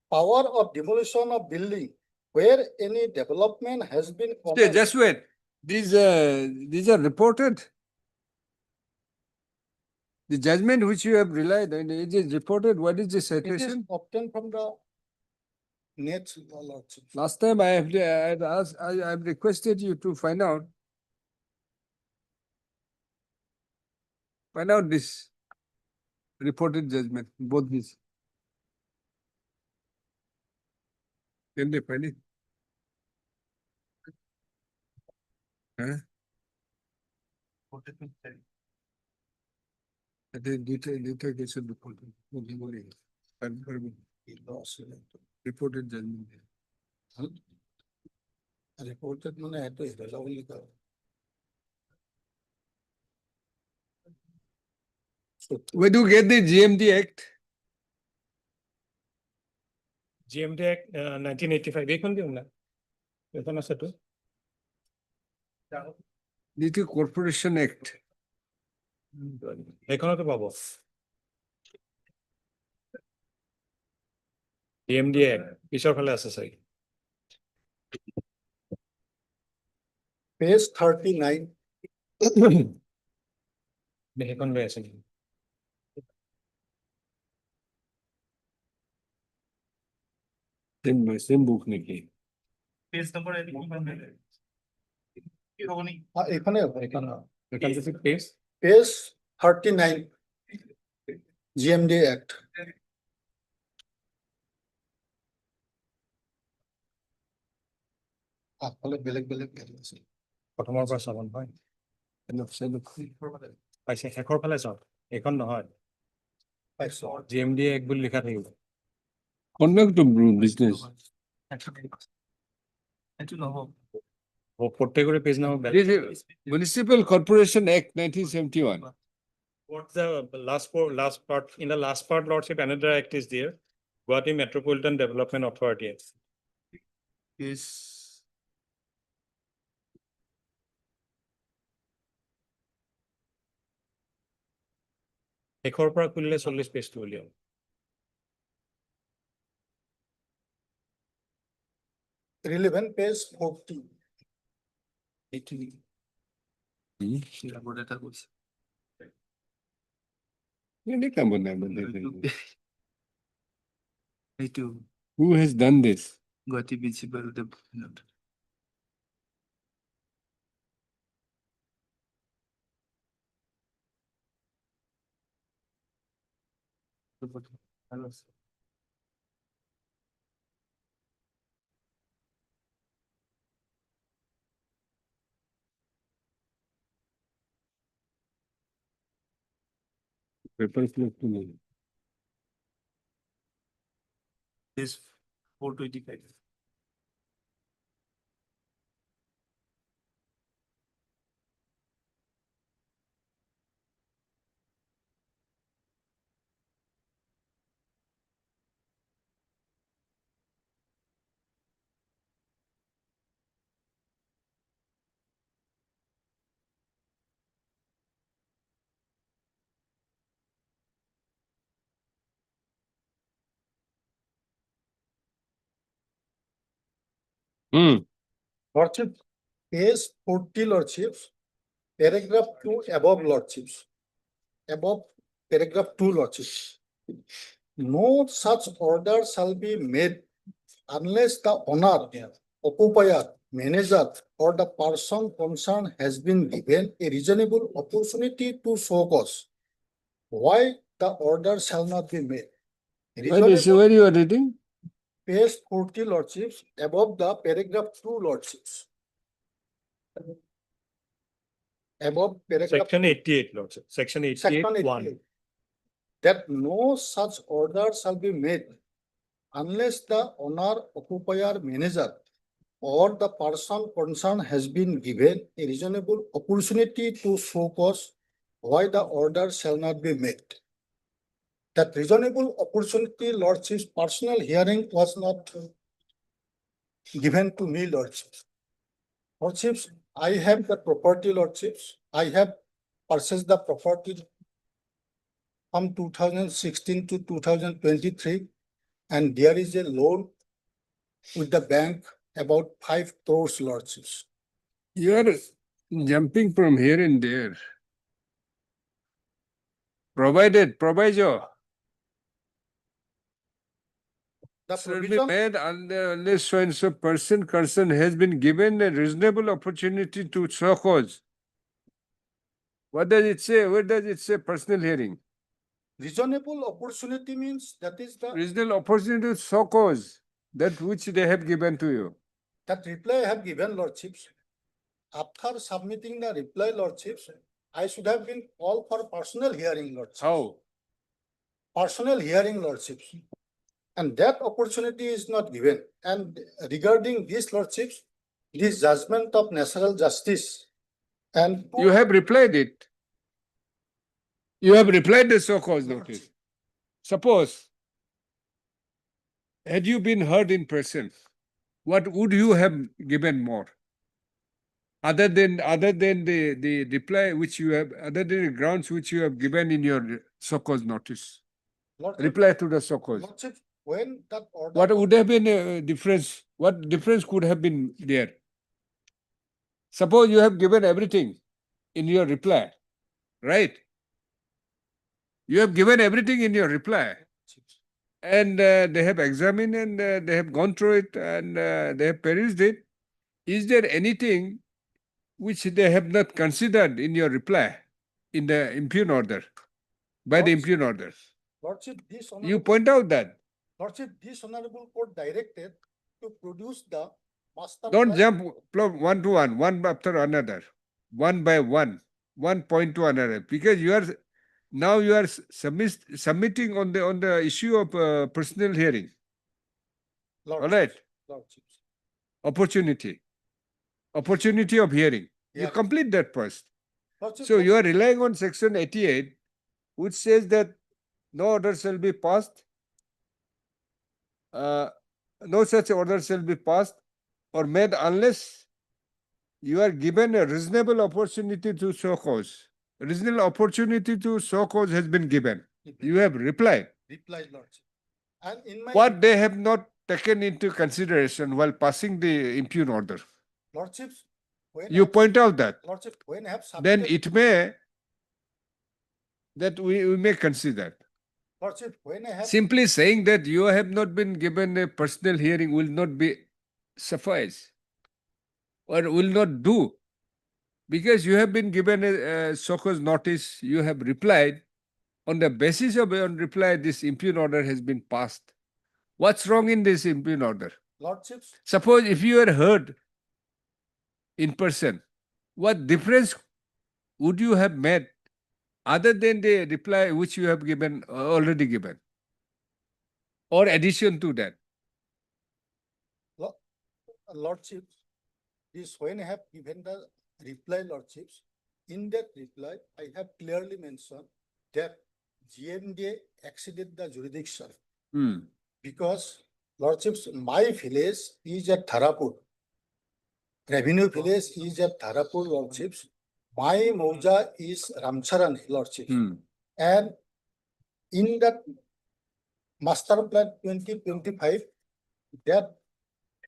[SPEAKER 11] Power of demolition of building where any development has been commenced.
[SPEAKER 1] Just wait. These are reported. The judgment which you have relied on, it is reported. What is the
[SPEAKER 11] It is
[SPEAKER 1] citation?
[SPEAKER 11] obtained from the net lordship.
[SPEAKER 1] Last time I have requested you to find out this reported judgment, both these. Can they find it? Huh? দুইটা কেসের reported judgement
[SPEAKER 11] reported মানে এত irrelevant কারণ।
[SPEAKER 1] Where do you get the GMD Act?
[SPEAKER 17] GMD Act 1985 এইখন দিও না এইখন আছে তো
[SPEAKER 1] The Corporation Act.
[SPEAKER 17] এইখনতো পাব GMD Act পিছৰ ফালে আছে চাই
[SPEAKER 11] Page 39,
[SPEAKER 17] সেইখন লৈ আছে
[SPEAKER 1] Same book নেকি?
[SPEAKER 11] এখানে
[SPEAKER 17] এইখন পেজ
[SPEAKER 11] Page 39, GMD Act. আগফালে বেলেগ বেলেগ আছে।
[SPEAKER 17] প্ৰথমৰ পৰা চাব নহয় পাইছে শেষৰ ফালে চাওক এইখন নহয়
[SPEAKER 11] পাইছো।
[SPEAKER 17] GMD Act বুলি লিখা থাকিব
[SPEAKER 1] Conduct of business.
[SPEAKER 17] প্ৰত্যেকৰে পেজ নাম
[SPEAKER 1] This is Municipal Corporation Act 1971.
[SPEAKER 17] What's the last part? In the last part, Lordship, another act is there. Gauhati Metropolitan Development Authority.
[SPEAKER 1] Is
[SPEAKER 17] শেষৰ পৰা খুলিলে 40 পেজটো উলিয়াম
[SPEAKER 11] Relevant page 40.
[SPEAKER 1] Who has done this?
[SPEAKER 18] Gauhati Municipal Development.
[SPEAKER 1] Papers left to me.
[SPEAKER 18] Is 425.
[SPEAKER 11] Lordship, page 40, Lordships, paragraph 2 above, Lordships. Above paragraph 2, Lordships. No such order shall be made unless the owner, occupier, manager, or the person concerned has been given a reasonable opportunity to show cause. Why the order shall not be made?
[SPEAKER 1] Where you are reading?
[SPEAKER 11] Page 40, Lordships, above the paragraph 2, Lordships. Above paragraph.
[SPEAKER 17] Section 88, Lordship. Section 88, 1.
[SPEAKER 11] That no such order shall be made unless the owner, occupier, manager, or the person concerned has been given a reasonable opportunity to show cause why the order shall not be made. That reasonable opportunity, Lordship's personal hearing was not given to me, Lordships. Lordships, I have the property, Lordships. I have purchased the property from 2016 to 2023, and there is a loan with the bank about 5 crores, Lordships.
[SPEAKER 1] You are jumping from here and there. Proviso.
[SPEAKER 11] The
[SPEAKER 1] Shall be
[SPEAKER 11] provision,
[SPEAKER 1] made unless so and so person concerned has been given a reasonable opportunity to show cause. What does it say? Where does it say personal hearing?
[SPEAKER 11] reasonable opportunity means that is the,
[SPEAKER 1] Reasonable opportunity to show cause, that which they have given to you.
[SPEAKER 11] that reply I have given, Lordships. After submitting the reply, Lordships, I should have been called for personal hearing, lordships.
[SPEAKER 1] How?
[SPEAKER 11] Personal hearing, lordships. And that opportunity is not given. And regarding this, lordships, this judgment of natural justice and
[SPEAKER 1] You have replied it. You have replied the so-called notice. Suppose, had you been heard in person, what would you have given more? Other than the reply which you have, other than the grounds which you have given in your so-called notice.
[SPEAKER 11] lordship,
[SPEAKER 1] Reply to the so-called.
[SPEAKER 11] lordship, when that order.
[SPEAKER 1] What would have been a difference? What difference could have been there? Suppose you have given everything in your reply, right? You have given everything in your reply, and they have examined and they have gone through it and they have perused it. Is there anything which they have not considered in your reply in the impugn order, by the impugn order?
[SPEAKER 11] Lordship, this
[SPEAKER 1] You
[SPEAKER 11] honorable,
[SPEAKER 1] point out that.
[SPEAKER 11] lordship, this honorable court directed to produce the master.
[SPEAKER 1] Don't
[SPEAKER 11] plan.
[SPEAKER 1] jump one to one, one after another, one by one point to another, because you are now you are submitting on the issue of personal hearing. All right,
[SPEAKER 11] Lordships.
[SPEAKER 1] opportunity of hearing. You
[SPEAKER 11] Yeah.
[SPEAKER 1] complete that first.
[SPEAKER 11] Lordship,
[SPEAKER 1] So you are relying on section 88, which says that no order shall be passed. No such order shall be passed or made unless you are given a reasonable opportunity to show cause. Reasonable opportunity to show cause has been given. You have replied.
[SPEAKER 11] replies, lordship. And in my
[SPEAKER 1] What they have not taken into consideration while passing the impugn order.
[SPEAKER 11] lordships, when
[SPEAKER 1] You
[SPEAKER 11] I-
[SPEAKER 1] point out that.
[SPEAKER 11] lordship, when I have
[SPEAKER 1] Then
[SPEAKER 11] submitted,
[SPEAKER 1] it may that we may consider.
[SPEAKER 11] lordship, when I have
[SPEAKER 1] Simply saying that you have not been given a personal hearing will not be suffice or will not do, because you have been given a so-called notice, you have replied. On the basis of your reply, this impugn order has been passed. What's wrong in this impugn order?
[SPEAKER 11] lordships,
[SPEAKER 1] Suppose if you are heard in person, what difference would you have made other than the reply which you have given already given, or addition to that?
[SPEAKER 11] lordships, this when I have given the reply, lordships, in that reply, I have clearly mentioned that GMDA exceeded the jurisdiction because, lordships, my village is at Tharapur. Revenue village is at Tharapur, lordships. My Mauja is Ramcharan, lordships. And in that master plan 2025, that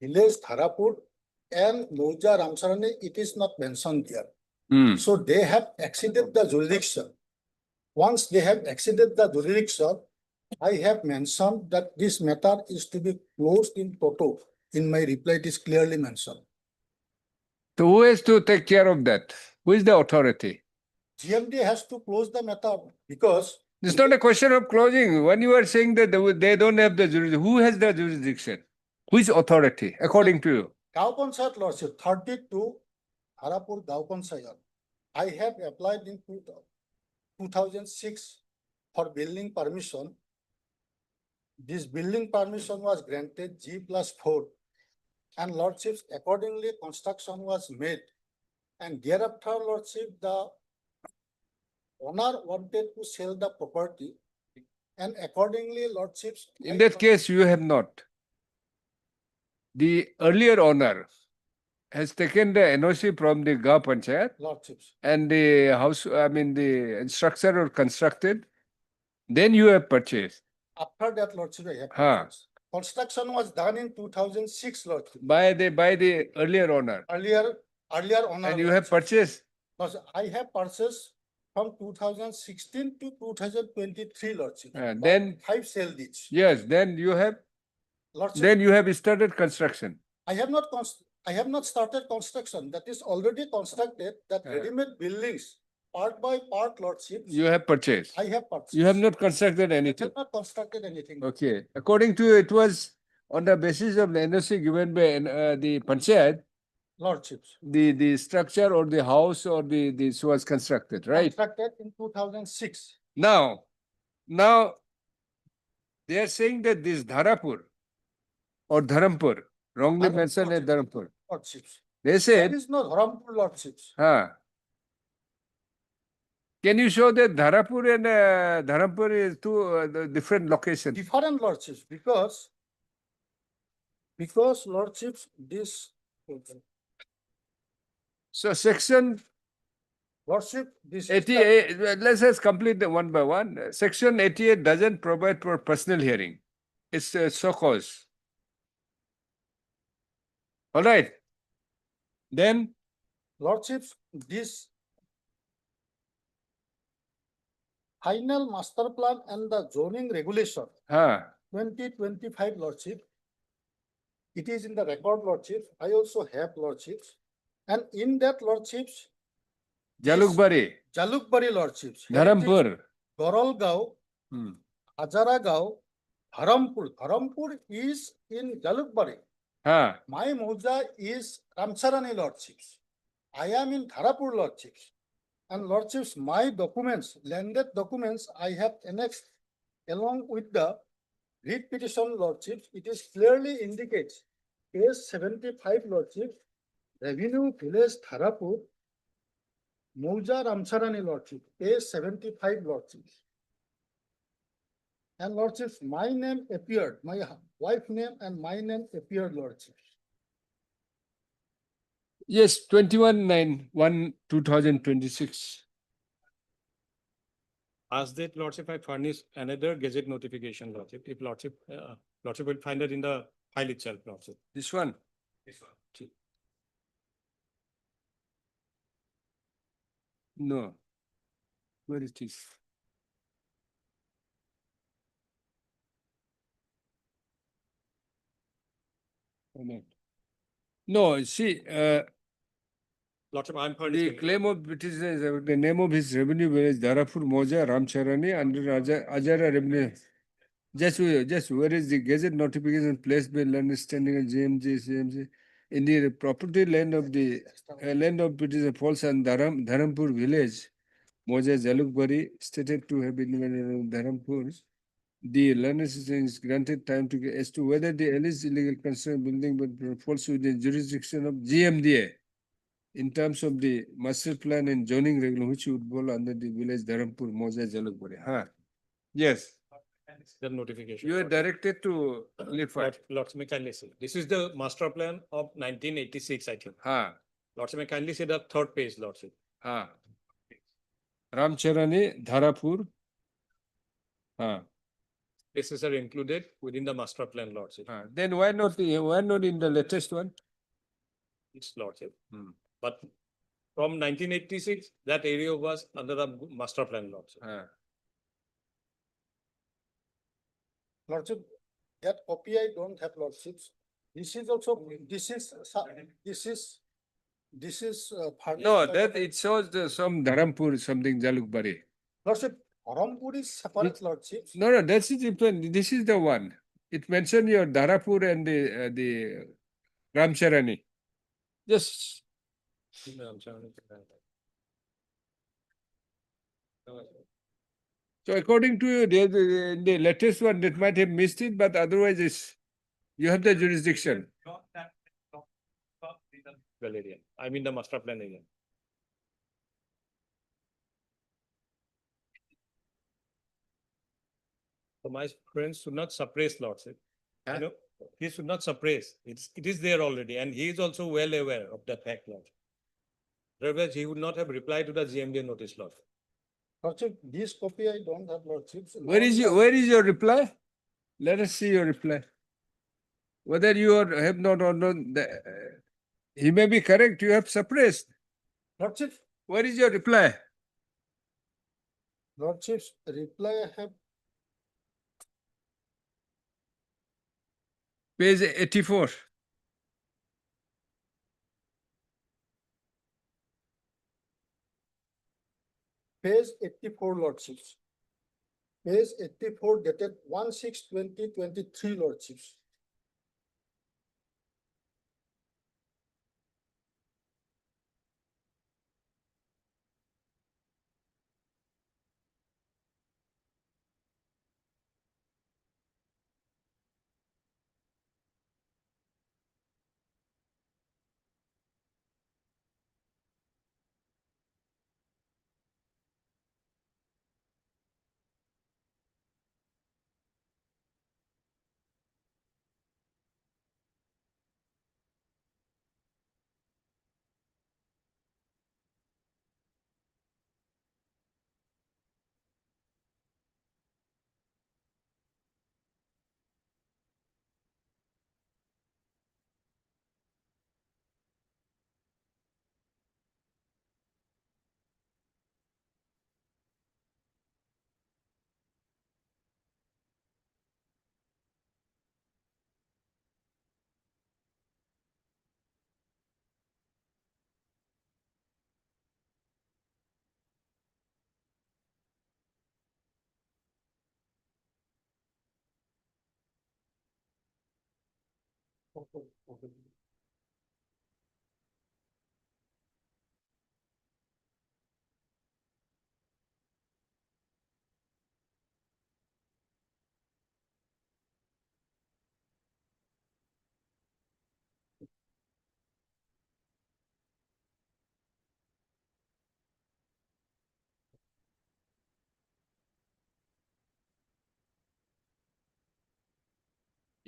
[SPEAKER 11] village Tharapur and Mauja Ramcharan, it is not mentioned there. So they have exceeded the jurisdiction. Once they have exceeded the jurisdiction, I have mentioned that this matter is to be closed in toto. In my reply, it is clearly mentioned.
[SPEAKER 1] So who has to take care of that? Who is the authority?
[SPEAKER 11] GMD has to close the matter because
[SPEAKER 1] It's not a question of closing. When you are saying that they don't have the jurisdiction, who has the jurisdiction? Who is authority, according to you?
[SPEAKER 11] Gau Panchayat, lordship, 32 Tharapur Gau Panchayat. I have applied in 2006 for building permission. This building permission was granted G+4, and lordships, accordingly construction was made. And thereafter, lordship, the owner wanted to sell the property, and accordingly, lordships.
[SPEAKER 1] In that case, you have not. The earlier owner has taken the NOC from the Gauh Panchayat
[SPEAKER 11] Lordships.
[SPEAKER 1] and the house, I mean the structure or constructed, then you have purchased.
[SPEAKER 11] After that, lordship, I have
[SPEAKER 1] Huh.
[SPEAKER 11] purchased. Construction was done in 2006, lordship.
[SPEAKER 1] By the earlier owner.
[SPEAKER 11] Earlier owner.
[SPEAKER 1] And you have purchased.
[SPEAKER 11] No, sir, I have purchased from 2016 to 2023, lordship.
[SPEAKER 1] Then
[SPEAKER 11] 5 sale deeds.
[SPEAKER 1] yes, then you have
[SPEAKER 11] Lordship,
[SPEAKER 1] then you have started construction.
[SPEAKER 11] I have not started construction. That is already constructed. That ready-made buildings, part by part, lordship.
[SPEAKER 1] You have purchased.
[SPEAKER 11] I have purchased.
[SPEAKER 1] You have not constructed
[SPEAKER 11] I
[SPEAKER 1] anything.
[SPEAKER 11] have not constructed anything.
[SPEAKER 1] Okay. According to you, it was on the basis of the NOC given by the Panchayat
[SPEAKER 11] Lordships.
[SPEAKER 1] The structure or the house or this was constructed, right?
[SPEAKER 11] Constructed in 2006.
[SPEAKER 1] Now they are saying that this Dharapur or Dharampur, wrongly mentioned as Dharampur.
[SPEAKER 11] Lordships.
[SPEAKER 1] They
[SPEAKER 11] There
[SPEAKER 1] said,
[SPEAKER 11] is no Dharampur Lordships.
[SPEAKER 1] can you show that Dharapur and Dharampur is two the different locations?
[SPEAKER 11] Different Lordships because Lordships, this
[SPEAKER 1] So section
[SPEAKER 11] Lordship, this is the
[SPEAKER 1] 88, let's just complete them one by one. Section 88 doesn't provide for personal hearing. It's so cause. All right. Then
[SPEAKER 11] Lordships, this final master plan and the zoning regulation 2025 Lordship. It is in the record Lordships. I also have Lordships. And in that Lordships,
[SPEAKER 1] Jalukbari,
[SPEAKER 11] Lordships,
[SPEAKER 1] Dharampur.
[SPEAKER 11] Goralgaon, Ajaragaon, Dharampur. Dharampur is in Jalukbari. My Mauja is Ramcharani Lordships. I am in Dharapur Lordships. And Lordships, my documents, landed documents, I have annexed along with the writ petition Lordships. It is clearly indicates page 75 Lordships, Revenue Village Dharapur, Mauja Ramcharani Lordship, page 75 Lordships. And Lordships, my name appeared, my wife name and my name appeared Lordships.
[SPEAKER 1] Yes, 21/9/2026.
[SPEAKER 17] As that Lordship, I furnish another gazette notification, Lordship. If Lordship will find it in the file itself, Lordship.
[SPEAKER 1] This one.
[SPEAKER 17] This one.
[SPEAKER 1] No. Where it is? No, see,
[SPEAKER 17] Lordship, I'm
[SPEAKER 1] the
[SPEAKER 17] furnishing.
[SPEAKER 1] claim of British, the name of his revenue village, Dharapur, Moja, Ramcharani, under Ajara revenue. Just where is the gazette notification placed by land standing at CMG, in the property land of the land of British falls and Dharampur village, Moja Jalukbari, stated to have been in Dharampur. The learner is granted time to as to whether the alleged illegal construction building but falls within jurisdiction of GMDA in terms of the master plan and zoning regulation, which would fall under the village Dharampur, Moja, Jalukbari. Yes.
[SPEAKER 17] The notification.
[SPEAKER 1] You are directed to clarify.
[SPEAKER 17] Lordship, may kindly say. This is the master plan of 1986, I think. Lordship, may kindly say the third page, Lordship.
[SPEAKER 1] Ramcharani, Dharapur.
[SPEAKER 17] Places are included within the master plan, Lordship.
[SPEAKER 1] Then why not in the latest one?
[SPEAKER 17] It's Lordship. But from 1986, that area was under the master plan, Lordship.
[SPEAKER 11] Lordship, that copy I don't have Lordships. This is also, this is
[SPEAKER 1] No, that it shows some Dharampur, something Jalukbari.
[SPEAKER 11] Lordship, Dharampur is separate Lordships.
[SPEAKER 1] No, that's different. This is the one. It mentioned your Dharapur and the Ramcharani. Just. So according to you, the latest one that might have missed it, but otherwise you have the jurisdiction.
[SPEAKER 17] Well area. I mean the master plan area. So my friends should not suppress Lordship. You know, he should not suppress. It is there already, and he is also well aware of the fact, Lordship. Otherwise, he would not have replied to the GMDA notice, Lordship.
[SPEAKER 11] Lordship, this copy I don't have Lordships.
[SPEAKER 1] Where is your reply? Let us see your reply. Whether you have not or not, he may be correct. You have suppressed.
[SPEAKER 11] Lordship.
[SPEAKER 1] Where is your reply?
[SPEAKER 11] Lordship's reply I have.
[SPEAKER 1] Page 84.
[SPEAKER 11] Page 84 Lordships. Page 84 dated 1/6/2023 Lordships.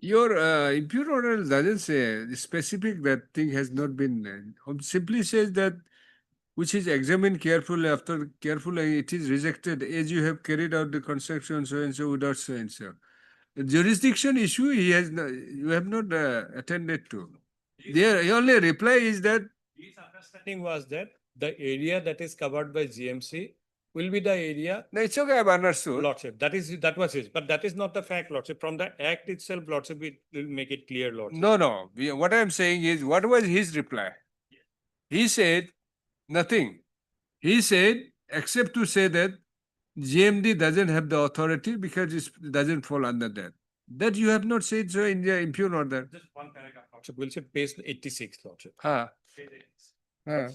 [SPEAKER 1] Your impure order doesn't say specific that thing has not been, simply says that which is examined carefully, after carefully it is rejected as you have carried out the construction so and so without so and so. The jurisdiction issue he has not, you have not attended to. The only reply is that
[SPEAKER 17] His understanding was that the area that is covered by GMC will be the area.
[SPEAKER 1] no, it's okay, I've understood.
[SPEAKER 17] Lordship, that was his, but that is not the fact, Lordship. From the act itself, Lordship, it will make it clear, Lordship.
[SPEAKER 1] No. What I'm saying is, what was his reply? He said nothing. He said, except to say that GMD doesn't have the authority because it doesn't fall under that. That you have not said so in the impure order.
[SPEAKER 17] Just one paragraph, Lordship. We'll say page 86, Lordship.
[SPEAKER 1] Huh.
[SPEAKER 17] Page 86.
[SPEAKER 1] Huh.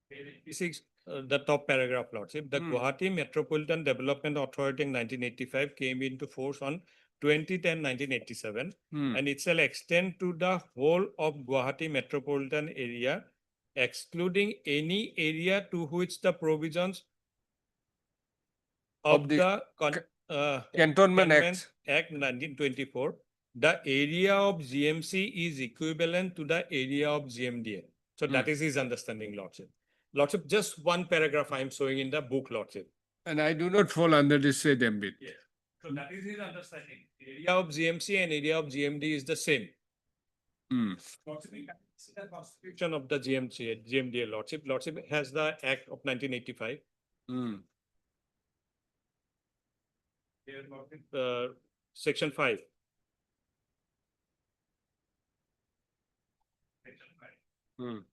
[SPEAKER 17] Page 86, the top paragraph, Lordship. The Gauhati Metropolitan Development Authority in 1985 came into force on 2010-1987, and it shall extend to the whole of Gauhati metropolitan area, excluding any area to which the provisions of the
[SPEAKER 1] Cantonment
[SPEAKER 17] Act 1924, the area of GMC is equivalent to the area of GMDA. So that is his understanding, Lordship. Lordship, just one paragraph I am showing in the book, Lordship.
[SPEAKER 1] And I do not fall under this said ambit.
[SPEAKER 17] Yes. So that is his understanding. Area of GMC and area of GMD is the same. Lordship, we can see the constitution of the GMDA, Lordship. Lordship has the Act of 1985. Here, Lordship, Section 5. Section 5.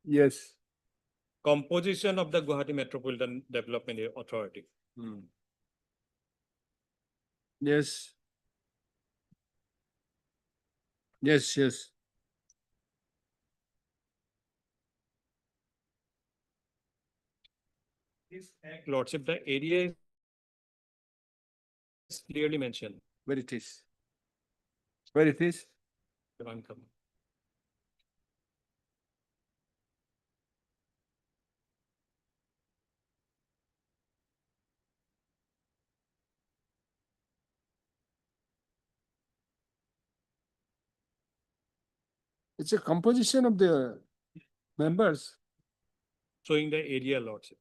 [SPEAKER 1] Yes.
[SPEAKER 17] Composition of the Gauhati Metropolitan Development Authority.
[SPEAKER 1] Yes. Yes.
[SPEAKER 17] This Act, Lordship, the area is clearly mentioned.
[SPEAKER 1] Where it is? Where it is?
[SPEAKER 17] One coming.
[SPEAKER 1] It's a composition of the members.
[SPEAKER 17] Showing the area, Lordship.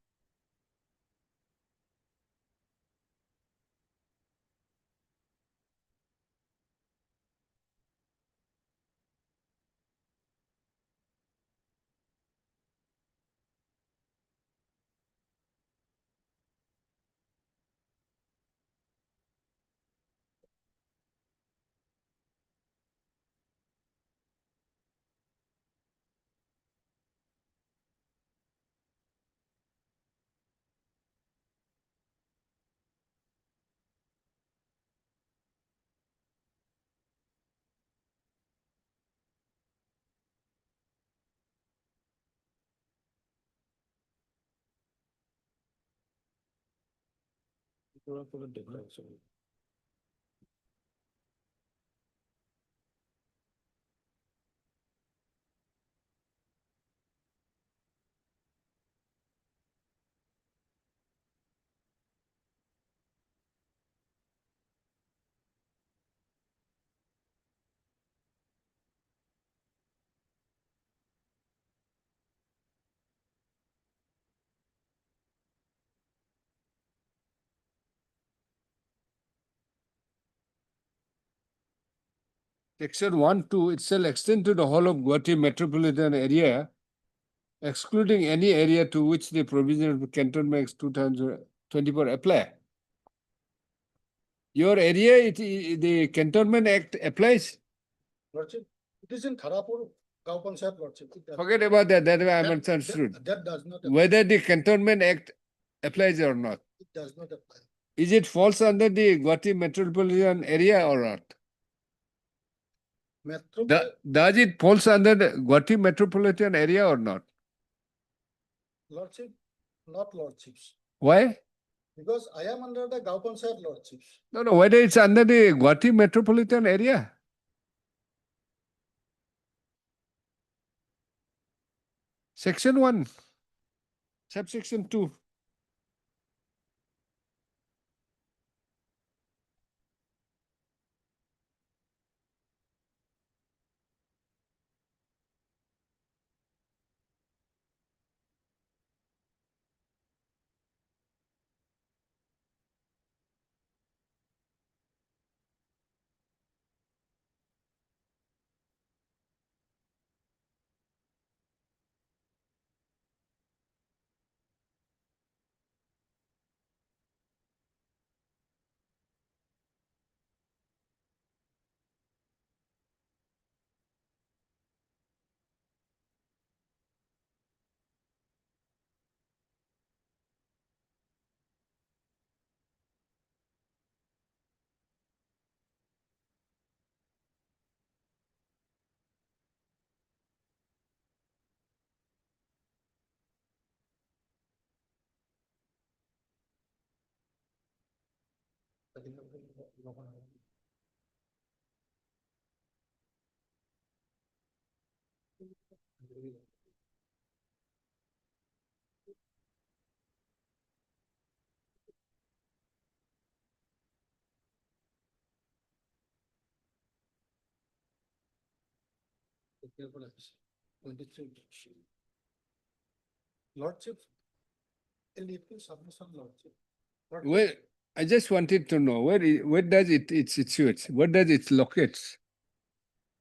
[SPEAKER 1] Section 1, 2, it shall extend to the whole of Gauhati metropolitan area, excluding any area to which the provision of the Cantonment Act 2024 apply. Your area, the Cantonment Act applies?
[SPEAKER 11] Lordship, it is in Tharapur Gao Panchayat Lordship. It does-
[SPEAKER 1] Forget about that, that I
[SPEAKER 11] that-
[SPEAKER 1] misunderstood.
[SPEAKER 11] That does not, apply.
[SPEAKER 1] Whether the Cantonment Act applies or not.
[SPEAKER 11] It does not apply.
[SPEAKER 1] Is it falls under the Guwahati metropolitan area or not?
[SPEAKER 11] Metro,
[SPEAKER 1] Does it falls under the Guwahati metropolitan area or not?
[SPEAKER 11] Lordship, not Lordships.
[SPEAKER 1] Why?
[SPEAKER 11] Because I am under the Gao Panchayat Lordships.
[SPEAKER 1] No, whether it's under the Guwahati metropolitan area. Section 1, subsection 2.
[SPEAKER 11] Lordship, a little submission Lordship.
[SPEAKER 1] Well, I just wanted to know where does it situates? Where does it locates?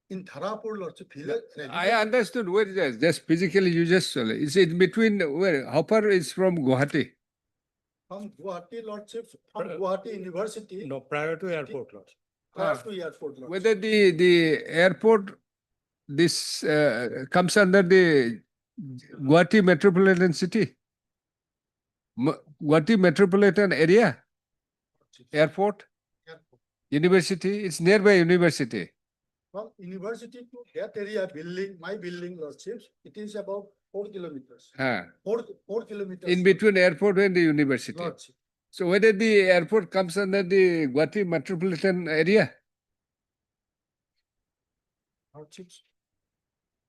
[SPEAKER 11] In Dharapur Lordship, village.
[SPEAKER 1] I understood where it is. Just physically, you just saw it. Is it between where? How far is from Guwahati?
[SPEAKER 11] From Guwahati Lordship, from Guwahati University.
[SPEAKER 17] No, prior to airport, Lordship.
[SPEAKER 11] Prior to airport Lordship.
[SPEAKER 1] Whether the airport this comes under the Guwahati metropolitan city, Guwahati metropolitan area, airport, university. It's nearby university.
[SPEAKER 11] From university to that area building, my building Lordships, it is about 4 kilometers. Four kilometers.
[SPEAKER 1] In between airport and the university.
[SPEAKER 11] Lordship.
[SPEAKER 1] So whether the airport comes under the Guwahati metropolitan area,
[SPEAKER 11] Lordships.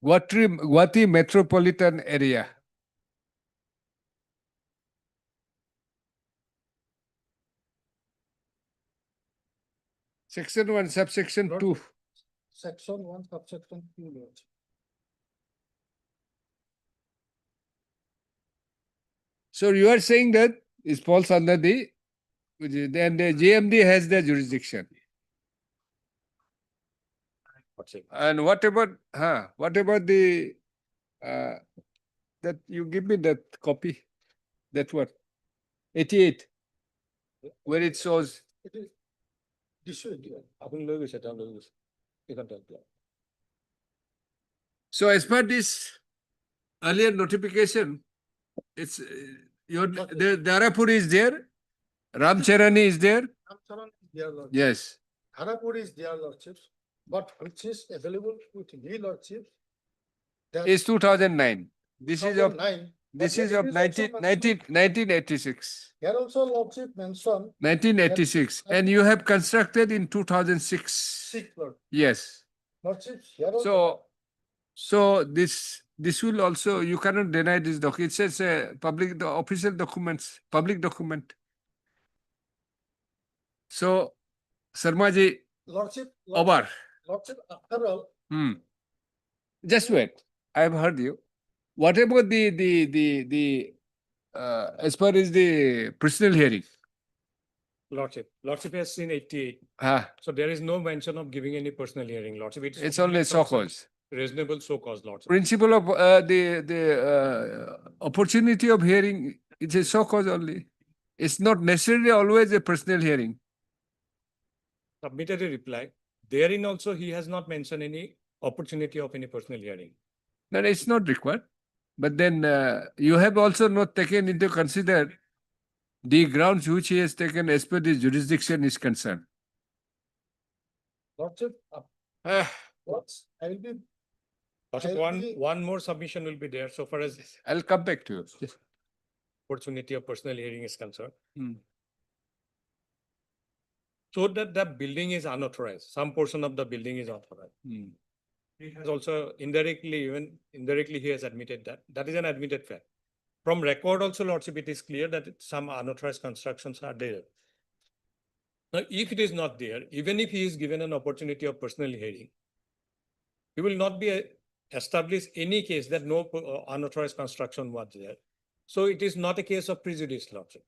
[SPEAKER 1] Guwahati metropolitan area. Section 1, subsection 2.
[SPEAKER 11] Section 1, subsection 2 Lordship.
[SPEAKER 1] So you are saying that it falls under the, then the GMD has the jurisdiction. And what about the, that you give me that copy, that what? 88, where it shows.
[SPEAKER 11] It is dissuaded.
[SPEAKER 1] So as per this earlier notification, it's your the Dharapur is there, Ramcharani is there.
[SPEAKER 11] Ramcharan is there, Lordship.
[SPEAKER 1] Yes.
[SPEAKER 11] Dharapur is there, Lordships, but which is available with me, Lordships.
[SPEAKER 1] It's 2009. This is of
[SPEAKER 11] 2009.
[SPEAKER 1] this
[SPEAKER 11] But
[SPEAKER 1] is
[SPEAKER 11] there
[SPEAKER 1] of
[SPEAKER 11] is also
[SPEAKER 1] 1986.
[SPEAKER 11] Here also Lordship mentioned
[SPEAKER 1] 1986, and you have constructed in 2006.
[SPEAKER 11] 6 Lord.
[SPEAKER 1] Yes.
[SPEAKER 11] Lordships, here also.
[SPEAKER 1] So this will also, you cannot deny this document. It says public, the official documents, public document. So, Sarmaji,
[SPEAKER 11] Lordship,
[SPEAKER 1] over.
[SPEAKER 11] Lordship, after all,
[SPEAKER 1] Just wait. I have heard you. What about the as far as the personal hearing?
[SPEAKER 17] Lordship has seen 88. So there is no mention of giving any personal hearing, Lordship.
[SPEAKER 1] It's only so cause.
[SPEAKER 17] Reasonable so cause, Lordship.
[SPEAKER 1] Principle of the opportunity of hearing, it's a so cause only. It's not necessarily always a personal hearing.
[SPEAKER 17] Submitted a reply. Therein also he has not mentioned any opportunity of any personal hearing.
[SPEAKER 1] No, it's not required. But then you have also not taken into consider the grounds which he has taken as per the jurisdiction is concerned.
[SPEAKER 11] Lordship,
[SPEAKER 17] Ah,
[SPEAKER 11] I will be,
[SPEAKER 17] Lordship,
[SPEAKER 11] I'll
[SPEAKER 17] one,
[SPEAKER 11] be-
[SPEAKER 17] one more submission will be there so far as
[SPEAKER 1] I'll come back to you. Just-
[SPEAKER 17] opportunity of personal hearing is concerned.
[SPEAKER 1] Hmm.
[SPEAKER 17] So that the building is unauthorized, some portion of the building is authorized.
[SPEAKER 1] Hmm.
[SPEAKER 17] He has also even indirectly he has admitted that. That is an admitted fact. From record also, Lordship, it is clear that some unauthorized constructions are there. Now, if it is not there, even if he is given an opportunity of personal hearing, he will not be establish any case that no unauthorized construction was there. So it is not a case of prejudice, Lordship.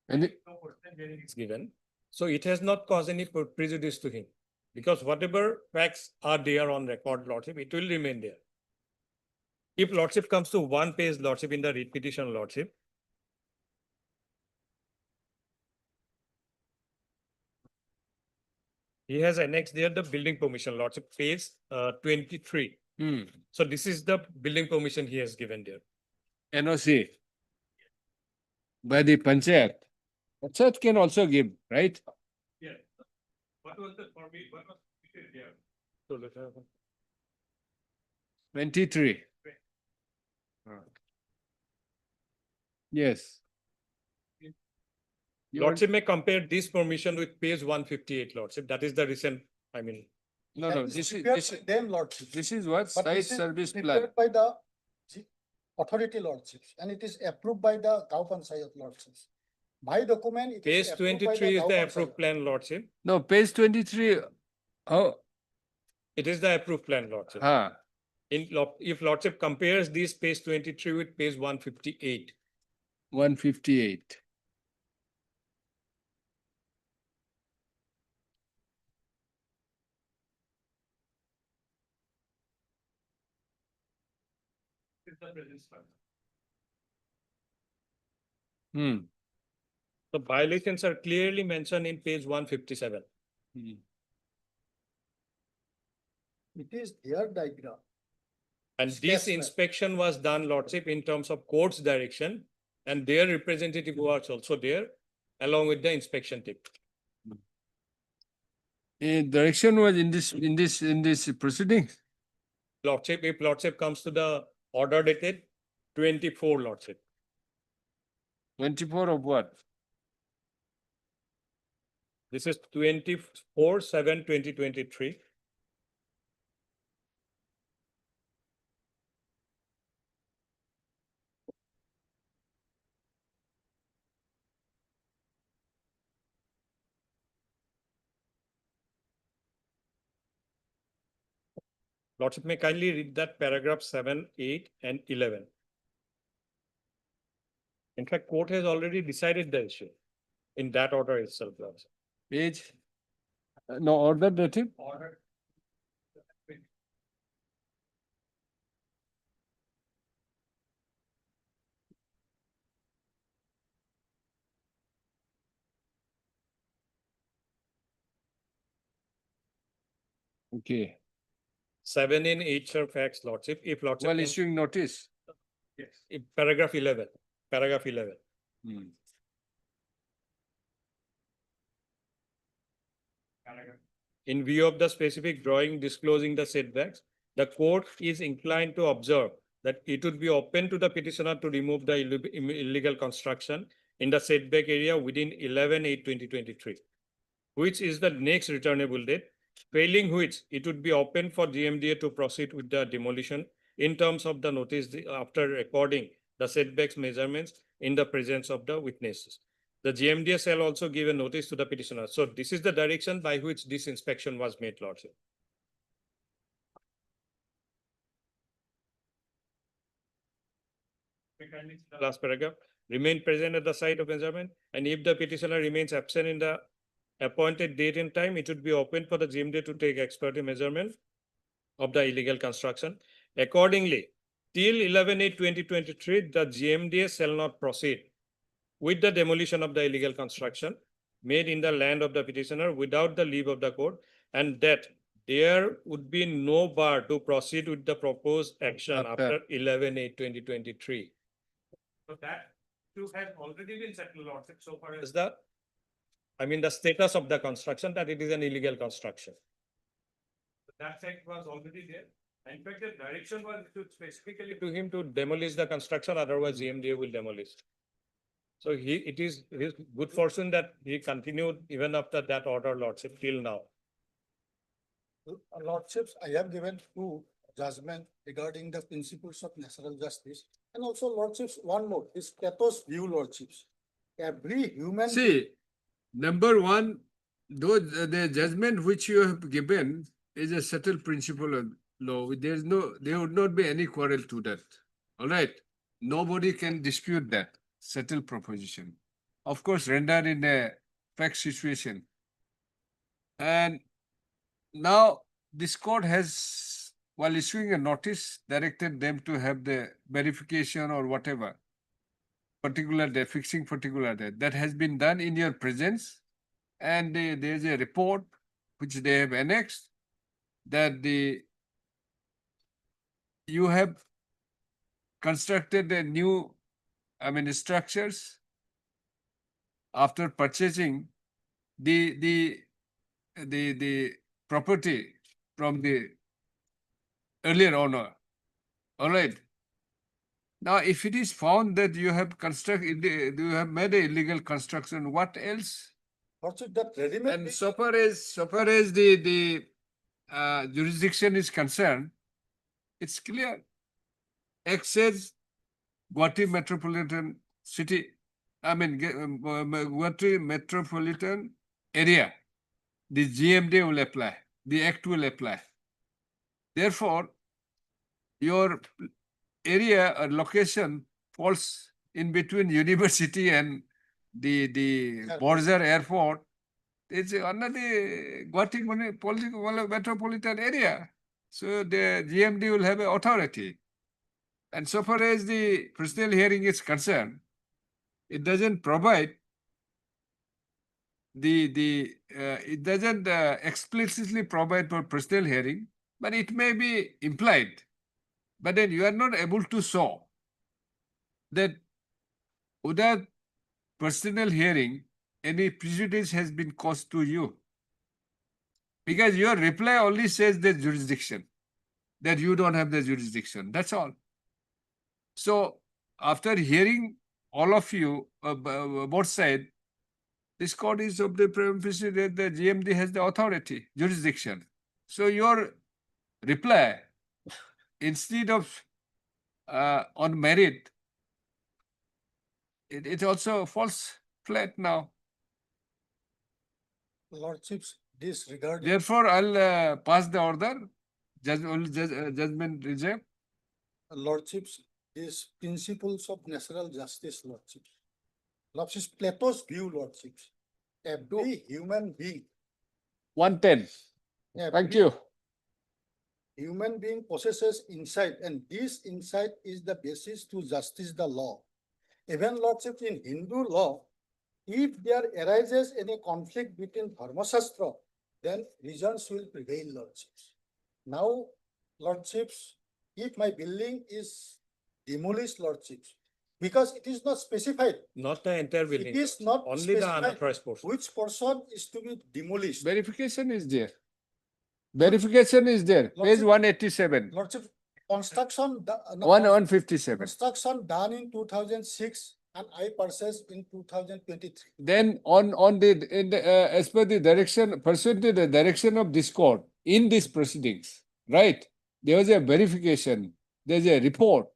[SPEAKER 1] And it-
[SPEAKER 17] No personal hearing is given. So it has not caused any prejudice to him. Because whatever facts are there on record, Lordship, it will remain there. If Lordship comes to one page, Lordship, in the writ petition, Lordship, he has annexed there the building permission, Lordship, page 23.
[SPEAKER 1] Hmm.
[SPEAKER 17] So this is the building permission he has given there.
[SPEAKER 1] NOC by the Panchayat. Panchayat can also give, right?
[SPEAKER 17] Yeah. What was the what was there? So let us
[SPEAKER 1] 23. Yes. You want-
[SPEAKER 17] Lordship may compare this permission with page 158, Lordship. That is the recent, I mean,
[SPEAKER 1] No,
[SPEAKER 11] that
[SPEAKER 1] no,
[SPEAKER 11] is
[SPEAKER 1] this is,
[SPEAKER 11] prepared
[SPEAKER 1] this
[SPEAKER 11] by
[SPEAKER 1] is,
[SPEAKER 11] them lordships.
[SPEAKER 1] this is what
[SPEAKER 11] But
[SPEAKER 1] site
[SPEAKER 11] this is
[SPEAKER 1] service plan.
[SPEAKER 11] prepared by the authority lordships, and it is approved by the Gau Panchayat lordships. My document, it
[SPEAKER 17] page
[SPEAKER 11] is approved by
[SPEAKER 17] 23 is
[SPEAKER 11] Gau
[SPEAKER 17] the
[SPEAKER 11] Panchayat.
[SPEAKER 17] approved plan, Lordship.
[SPEAKER 1] No, page 23. Oh,
[SPEAKER 17] It is the approved plan, Lordship. If Lordship compares this page 23 with page 158,
[SPEAKER 1] 158. Hmm.
[SPEAKER 17] the violations are clearly mentioned in page 157.
[SPEAKER 11] It is their diagram.
[SPEAKER 17] And
[SPEAKER 11] Sketch
[SPEAKER 17] this
[SPEAKER 11] map.
[SPEAKER 17] inspection was done, Lordship, in terms of court's direction, and their representative was also there, along with the inspection team.
[SPEAKER 1] Direction was in this proceeding.
[SPEAKER 17] Lordship, if Lordship comes to the order dated 24, Lordship.
[SPEAKER 1] 24 of what?
[SPEAKER 17] This is 24/7/2023. Lordship may kindly read that paragraph 7, 8, and 11. In fact, court has already decided the issue in that order itself, Lordship.
[SPEAKER 1] Page? No, order dated?
[SPEAKER 17] Order.
[SPEAKER 1] Okay.
[SPEAKER 17] 7 in 8 are facts, Lordship. If Lordship.
[SPEAKER 1] While
[SPEAKER 17] can-
[SPEAKER 1] issuing notice.
[SPEAKER 17] Yes. Paragraph 11, paragraph 11.
[SPEAKER 1] Hmm.
[SPEAKER 17] In view of the specific drawing disclosing the setbacks, the court is inclined to observe that it would be open to the petitioner to remove the illegal construction in the setback area within 11/8/2023, which is the next returnable date, failing which it would be open for GMDA to proceed with the demolition in terms of the notice after recording the setbacks measurements in the presence of the witnesses. The GMDA shall also give a notice to the petitioner. So this is the direction by which this inspection was made, Lordship. Last paragraph, remain present at the site of measurement, and if the petitioner remains absent in the appointed date and time, it would be open for the GMDA to take expert measurement of the illegal construction. Accordingly, till 11/8/2023, the GMDA shall not proceed with the demolition of the illegal construction made in the land of the petitioner without the leave of the court, and that there would be no bar to proceed with the proposed action
[SPEAKER 1] After-
[SPEAKER 17] after 11/8/2023. So that issue has already been settled, Lordship, so far as the, I mean, the status of the construction, that it is an illegal construction. That fact was already there. In fact, the direction was issued specifically to him to demolish the construction, otherwise GMDA will demolish. So it is his good fortune that he continued even after that order, Lordship, till now.
[SPEAKER 11] Lordships, I have given two judgment regarding the principles of natural justice. And also Lordships, one more, is Plato's view, Lordships. Every human.
[SPEAKER 1] See, number one, though the judgment which you have given is a settled principle of law. There would not be any quarrel to that. All right. Nobody can dispute that settled proposition. Of course, rendered in a fact situation. And now this court has, while issuing a notice, directed them to have the verification or whatever, particular day, fixing particular day. That has been done in your presence. And there is a report which they have annexed that you have constructed a new, structures after purchasing the property from the earlier owner. All right. Now, if it is found that you have you have made an illegal construction, what else?
[SPEAKER 11] Lordship, that ready-made.
[SPEAKER 1] And so far as the jurisdiction is concerned, it's clear. X says Gauhati metropolitan city, Gauhati metropolitan area. The GMD will apply. The Act will apply. Therefore, your area or location falls in between university and the Border airport. It's under the Gauhati metropolitan area. So the GMD will have an authority. And so far as the personal hearing is concerned, it doesn't provide it doesn't explicitly provide for personal hearing, but it may be implied. But then you are not able to show that without personal hearing, any prejudice has been caused to you. Because your reply only says the jurisdiction, that you don't have the jurisdiction. That's all. So after hearing all of you, both sides, this court is of the premise that the GMD has the authority, jurisdiction. So your reply, instead of on merit, it also falls flat now.
[SPEAKER 11] Lordships, disregarding.
[SPEAKER 1] Therefore, I'll pass the order. Judgment reserved.
[SPEAKER 11] Lordships, these principles of natural justice, Lordships. Lordships, Plato's view, Lordships. Every human being.
[SPEAKER 1] 110. Thank you.
[SPEAKER 11] Human being possesses insight, and this insight is the basis to justice the law. Even Lordships, in Hindu law, if there arises any conflict between Dharma-shastra, then reasons will prevail, Lordships. Now, Lordships, if my building is demolished, Lordships, because it is not specified.
[SPEAKER 17] Not the entire building.
[SPEAKER 11] It is not
[SPEAKER 17] only the
[SPEAKER 11] specified
[SPEAKER 17] unauthorized portion.
[SPEAKER 11] which portion is to be demolished.
[SPEAKER 1] Verification is there. Verification is there. Page 187.
[SPEAKER 11] Lordship, construction.
[SPEAKER 1] 157.
[SPEAKER 11] Construction done in 2006 and I purchased in 2023.
[SPEAKER 1] Then as per the direction, pursuant to the direction of this court in these proceedings, right? There was a verification. There's a report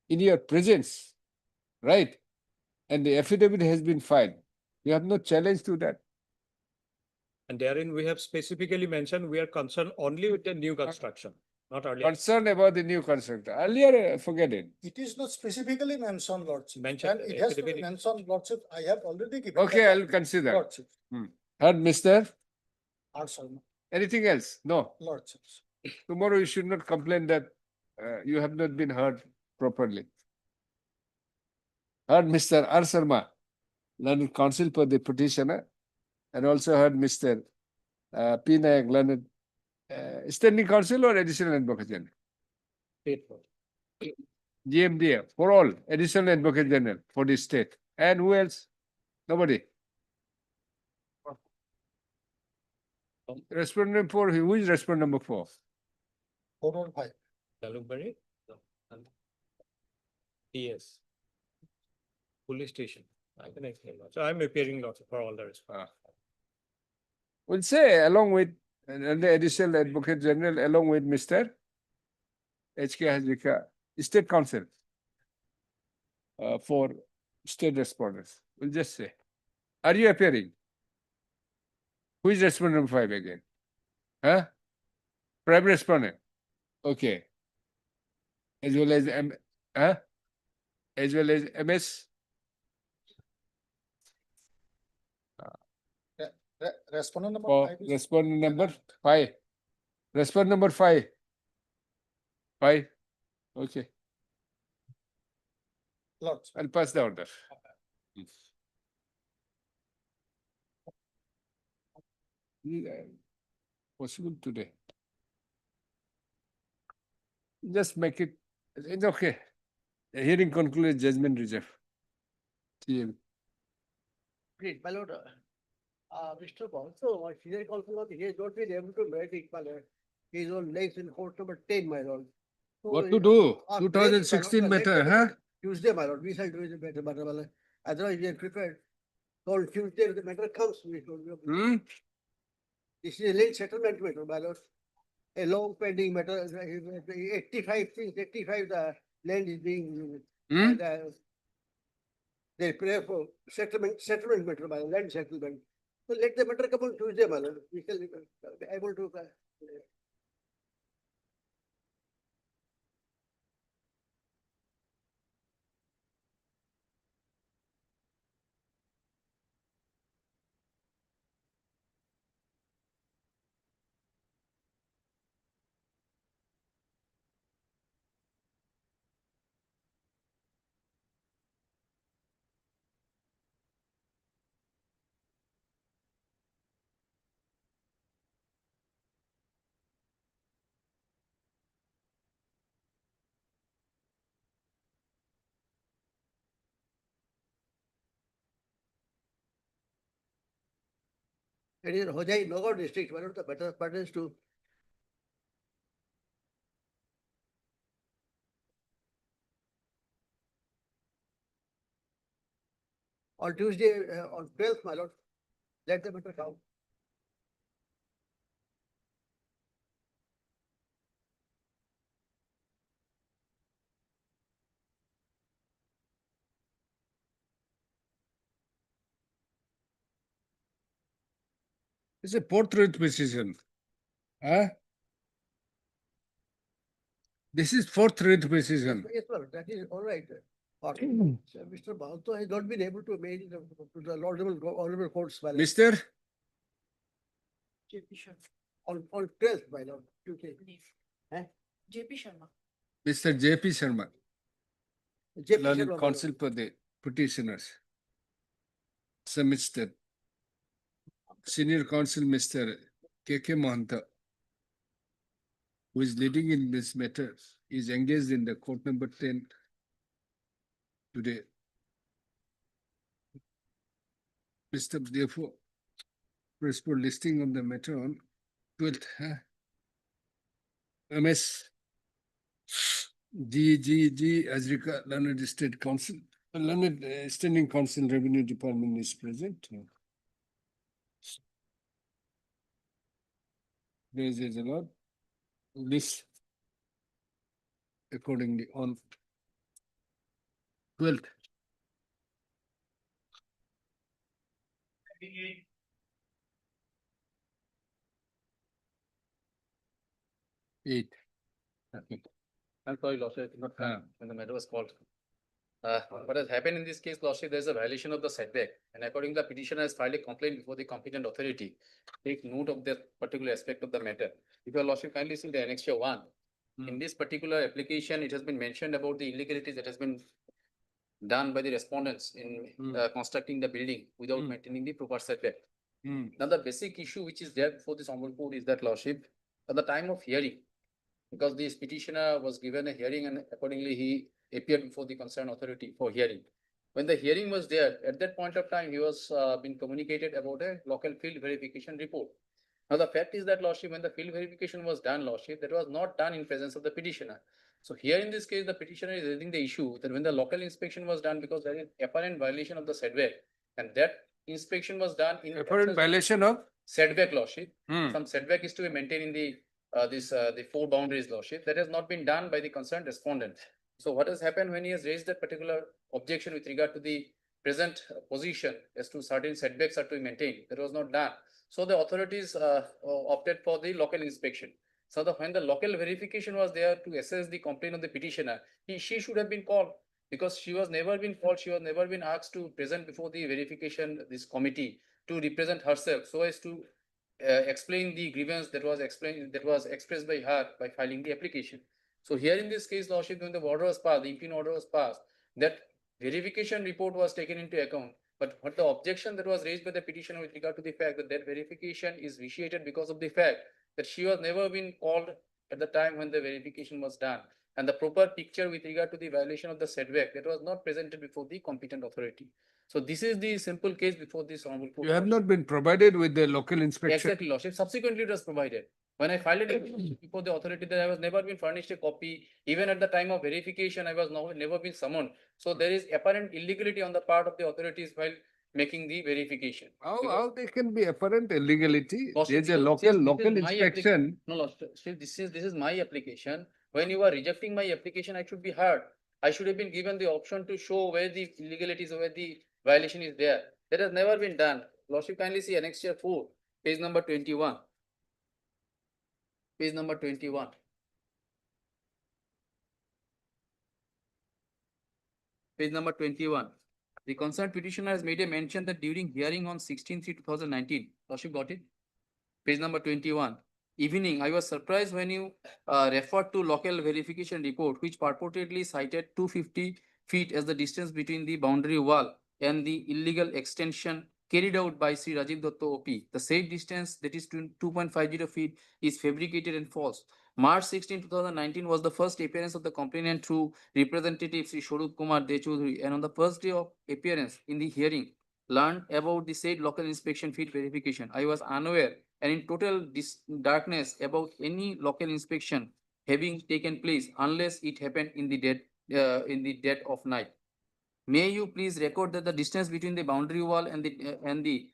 [SPEAKER 1] in your presence, right? And the affidavit has been filed. You have no challenge to that.
[SPEAKER 17] And therein we have specifically mentioned we are concerned only with the new construction, not earlier.
[SPEAKER 1] Concerned about the new construction. Earlier, forget it.
[SPEAKER 11] It is not specifically mentioned, Lordship.
[SPEAKER 17] Mentioned,
[SPEAKER 11] And it has to be
[SPEAKER 17] affidavit.
[SPEAKER 11] mentioned, Lordship. I have already given.
[SPEAKER 1] Okay,
[SPEAKER 11] that
[SPEAKER 1] I'll consider.
[SPEAKER 11] Lordship.
[SPEAKER 1] Heard, Mr.
[SPEAKER 11] Also,
[SPEAKER 1] Anything else? No.
[SPEAKER 11] Lordship.
[SPEAKER 1] Tomorrow you should not complain that you have not been heard properly. Heard Mr. R. Sharma, learned counsel for the petitioner, and also heard Mr. P. Nayak, learned Standing counsel or additional advocate general? GMDA for all, additional advocate general for the state. And who else? Nobody. Respondent number 4, who is respondent number 4?
[SPEAKER 11] 4 or 5.
[SPEAKER 10] Jalukbari? Yes. Police station. I can explain. So I'm appearing lots for all the rest.
[SPEAKER 1] We'll say along with the additional advocate general, along with Mr. H.K. Hazarika, state counsel for state respondents. We'll just say. Are you appearing? Who is respondent number 5 again? Huh? Prime respondent. Okay. As well as as well as MS.
[SPEAKER 11] Respondent number
[SPEAKER 1] For
[SPEAKER 11] 5 is
[SPEAKER 1] respondent number 5. Respondent number 5. 5. Okay.
[SPEAKER 11] Lords.
[SPEAKER 1] I'll pass the order. Possible today. Just make it. It's okay. The hearing concluded, judgment reserved. TM.
[SPEAKER 14] Great, my lord. Mr. Bonso, my senior counsel, he has not been able to make it, my lord. His own legs in court number 10, my lord. So,
[SPEAKER 1] What to do?
[SPEAKER 14] on
[SPEAKER 1] 2016
[SPEAKER 14] Tuesday,
[SPEAKER 1] matter, huh?
[SPEAKER 14] Tuesday, my lord, we shall do the matter, my lord. Otherwise, we are prepared. So on Tuesday, if the matter comes, we will be able to-
[SPEAKER 1] Hmm?
[SPEAKER 14] This is a late settlement matter, my lord. A long pending matter, 85, since 85, the land is being,
[SPEAKER 1] Hmm?
[SPEAKER 14] and, they pray for settlement matter, my lord, land settlement. So let the matter come on Tuesday, my lord. We shall be able to. It is Hojai, Nagaur district, one of the better pertains to. On Tuesday, on 12th, my lord, let the matter come.
[SPEAKER 1] It's a portrait precision. Huh? This is fourth rate precision.
[SPEAKER 14] Yes, sir, that is all right. Mr. Bahato has not been able to make it to the honorable courts. my lord.
[SPEAKER 1] Mr.
[SPEAKER 14] On 12th, my lord, Tuesday.
[SPEAKER 12] JP Sharma.
[SPEAKER 1] Mr. J.P. Sharma,
[SPEAKER 14] JP
[SPEAKER 1] learned
[SPEAKER 14] Sharma, my lord.
[SPEAKER 1] counsel for the petitioners. Submitted. Senior counsel, Mr. K.K. Mahanta, who is leading in this matter, is engaged in the court number 10 today. Mr. Therefore, press for listing on the matter on 12th. MS GGG Azrika Learned State Council, Learned Standing Council Revenue Department is present. There is a lot. List accordingly on 12th. Eight. Okay.
[SPEAKER 2] I'm sorry, Lordship, I did not come when the matter was called. What has happened in this case, Lordship, there is a violation of the setback, and according to the petitioner has filed a complaint before the competent authority. Take note of that particular aspect of the matter. If your Lordship kindly see the annexure 1. In this particular application, it has been mentioned about the illegalities that has been done by the respondents in constructing the building without maintaining the proper setback. Now, the basic issue which is there before this honorable court is that, Lordship, at the time of hearing, because this petitioner was given a hearing and accordingly he appeared before the concerned authority for hearing. When the hearing was there, at that point of time, he was being communicated about a local field verification report. Now, the fact is that, Lordship, when the field verification was done, Lordship, that was not done in presence of the petitioner. So here in this case, the petitioner is raising the issue that when the local inspection was done, because there is apparent violation of the setback, and that inspection was done in
[SPEAKER 1] Apparent violation of?
[SPEAKER 2] setback, Lordship.
[SPEAKER 1] Hmm.
[SPEAKER 2] Some setback is to be maintained in the the four boundaries, Lordship. That has not been done by the concerned respondent. So what has happened when he has raised that particular objection with regard to the present position as to certain setbacks are to be maintained, that was not done. So the authorities opted for the local inspection. So when the local verification was there to assess the complaint of the petitioner, she should have been called, because she was never been called, she was never been asked to present before the verification, this committee, to represent herself so as to explain the grievance that was expressed by her by filing the application. So here in this case, Lordship, when the order was passed, the impugn order was passed, that verification report was taken into account. But what the objection that was raised by the petitioner with regard to the fact that verification is vitiated because of the fact that she was never been called at the time when the verification was done, and the proper picture with regard to the violation of the setback that was not presented before the competent authority. So this is the simple case before this honorable court.
[SPEAKER 1] You have not been provided with the local inspection.
[SPEAKER 2] Exactly, Lordship. Subsequently, it was provided. When I filed it before the authority, that I was never been furnished a copy. Even at the time of verification, I was never been summoned. So there is apparent illegality on the part of the authorities while making the verification.
[SPEAKER 1] How there can be apparent illegality?
[SPEAKER 2] Lordship,
[SPEAKER 1] There's a
[SPEAKER 2] because this is
[SPEAKER 1] local
[SPEAKER 2] my
[SPEAKER 1] inspection.
[SPEAKER 2] No, Lordship, this is my application. When you are rejecting my application, I should be heard. I should have been given the option to show where the illegalities or where the violation is there. That has never been done. Lordship, kindly see annexure 4, page number 21. Page number 21. Page number 21. The concerned petitioner has made a mention that during hearing on 16/3/2019, Lordship got it? Page number 21. Evening, I was surprised when you referred to local verification report, which purportedly cited 250 feet as the distance between the boundary wall and the illegal extension carried out by Sri Rajiv Dutta OP. The said distance, that is 2.50 feet, is fabricated and false. March 16, 2019 was the first appearance of the complainant through Representative Sri Swarup Kumar Dechudhuri, and on the first day of appearance in the hearing, learned about the said local inspection feet verification. I was unaware and in total darkness about any local inspection having taken place unless it happened in the dead of night. May you please record that the distance between the boundary wall and the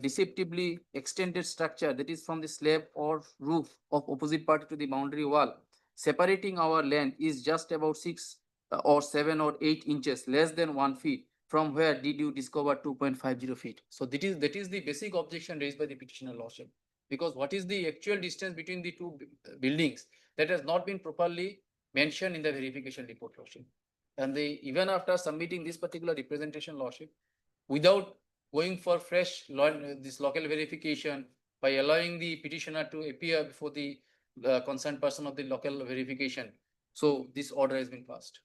[SPEAKER 2] deceptively extended structure, that is from the slab or roof of opposite party to the boundary wall, separating our land, is just about 6 or 7 or 8 inches, less than 1 feet. From where did you discover 2.50 feet? So that is the basic objection raised by the petitioner, Lordship. Because what is the actual distance between the two buildings, that has not been properly mentioned in the verification report, Lordship. And even after submitting this particular representation, Lordship, without going for fresh this local verification, by allowing the petitioner to appear before the concerned person of the local verification, so this order has been passed.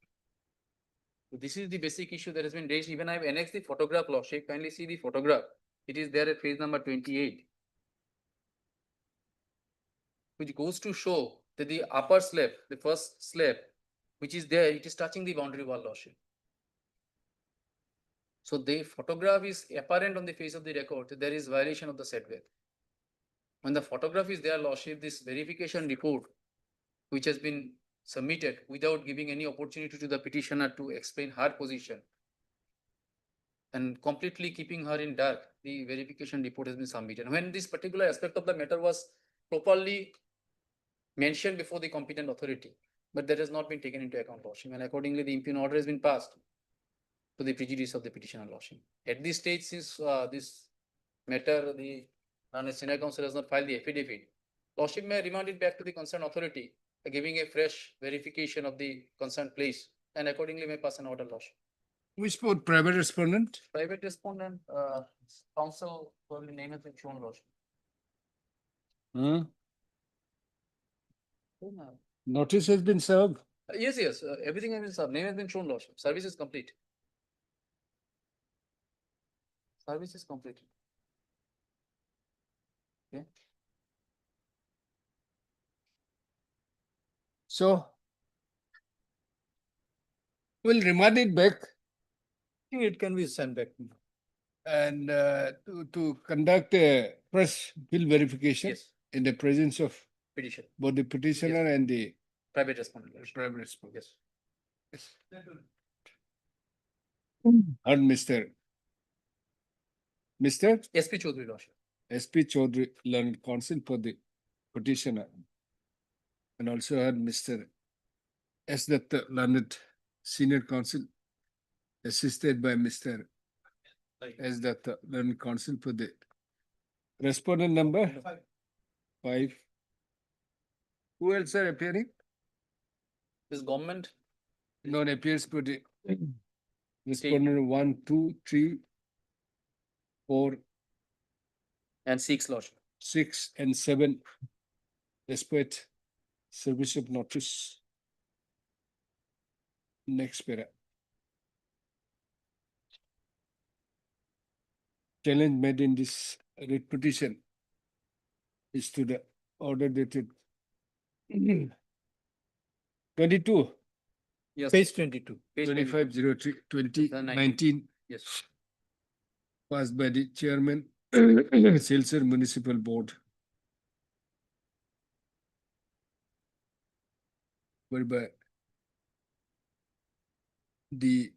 [SPEAKER 2] So this is the basic issue that has been raised. Even I have annexed the photograph, Lordship. Kindly see the photograph. It is there at page number 28. Which goes to show that the upper slab, the first slab, which is there, it is touching the boundary wall, Lordship. So the photograph is apparent on the face of the record that there is violation of the setback. When the photograph is there, Lordship, this verification report, which has been submitted without giving any opportunity to the petitioner to explain her position, and completely keeping her in dark, the verification report has been submitted. When this particular aspect of the matter was properly mentioned before the competent authority, but that has not been taken into account, Lordship, and accordingly the impugn order has been passed to the prejudice of the petitioner, Lordship. At this stage, since this matter, the senior counsel has not filed the affidavit, Lordship may remand it back to the concerned authority, giving a fresh verification of the concerned place, and accordingly may pass an order, Lordship.
[SPEAKER 1] Which board? Private respondent?
[SPEAKER 2] Private respondent, counsel, probably name has been shown, Lordship.
[SPEAKER 1] Hmm? Notice has been served.
[SPEAKER 2] Yes, everything has been served. Name has been shown, Lordship. Service is complete. Service is completed. Okay.
[SPEAKER 1] So we'll remand it back
[SPEAKER 9] think it can be sent back.
[SPEAKER 1] and to conduct a press field verification
[SPEAKER 2] Yes,
[SPEAKER 1] in the presence of
[SPEAKER 2] petition,
[SPEAKER 1] both the petitioner and the
[SPEAKER 2] private respondent. Lordship.
[SPEAKER 1] private respondent.
[SPEAKER 2] Yes.
[SPEAKER 1] Heard Mr.
[SPEAKER 2] SP Chaudhary, Lordship.
[SPEAKER 1] SP Chaudhary, learned counsel for the petitioner. And also heard Mr. S. Datta, learned senior counsel, assisted by Mr. S. Datta, learned counsel for the respondent number 5. Who else are appearing?
[SPEAKER 2] This government,
[SPEAKER 1] None appears for the respondent 1, 2, 3, 4,
[SPEAKER 2] and 6, Lordship.
[SPEAKER 1] 6, and 7. Despite service of notice. Next para. Challenge made in this writ petition is to the order dated 22,
[SPEAKER 2] Yes.
[SPEAKER 9] Page 22.
[SPEAKER 2] Page
[SPEAKER 1] 2503, 2019,
[SPEAKER 2] Yes.
[SPEAKER 1] passed by the chairman, Silsar Municipal Board. Whereby the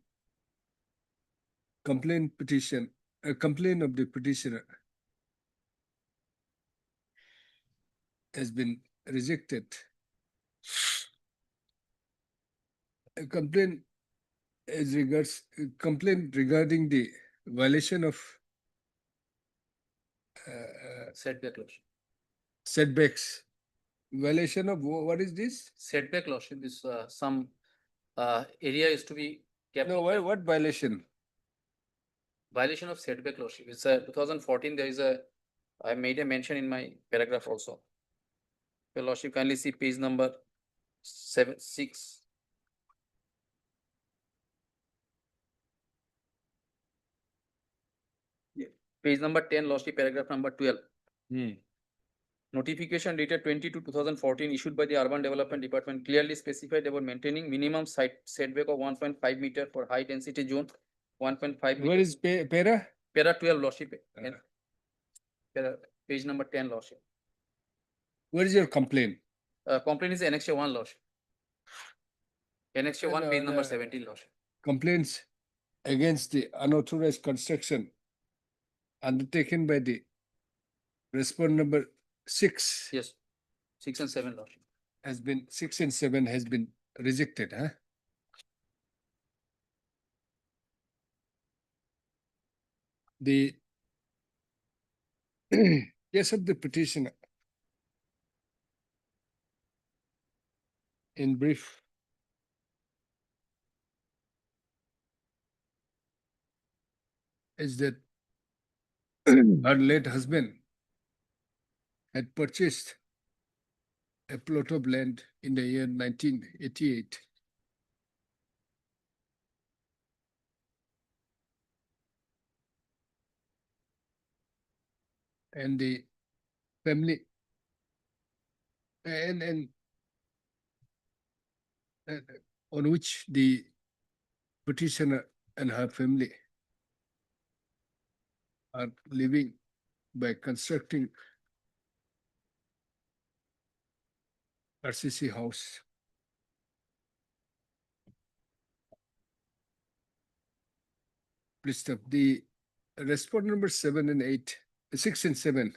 [SPEAKER 1] complaint petition, a complaint of the petitioner has been rejected. A complaint complaint regarding the violation of
[SPEAKER 2] Setback, Lordship.
[SPEAKER 1] setbacks. Violation of what is this?
[SPEAKER 2] Setback, Lordship, is some area is to be kept.
[SPEAKER 1] No, what violation?
[SPEAKER 2] Violation of setback, Lordship. It's 2014, there is I made a mention in my paragraph also. Your Lordship, kindly see page number 6. Page number 10, Lordship, paragraph number 12. Notification dated 22/2014 issued by the Urban Development Department clearly specified about maintaining minimum site setback of 1.5 meter for high density zone, 1.5 meter.
[SPEAKER 1] Where is para?
[SPEAKER 2] Para 12, Lordship. And page number 10, Lordship.
[SPEAKER 1] Where is your complaint?
[SPEAKER 2] Complaint is Annexure 1, Lordship. Annexure 1, page
[SPEAKER 1] no,
[SPEAKER 2] number
[SPEAKER 1] no.
[SPEAKER 2] 17, Lordship.
[SPEAKER 1] Complaints against the unauthorized construction undertaken by the respondent number 6
[SPEAKER 2] Yes, 6 and 7, Lordship.
[SPEAKER 1] has been 6 and 7 has been rejected, huh? The case of the petitioner in brief is that her late husband had purchased a plot of land in the year 1988. And the family and on which the petitioner and her family are living by constructing RCC house. Please stop. The respondent number 7 and 8, 6 and 7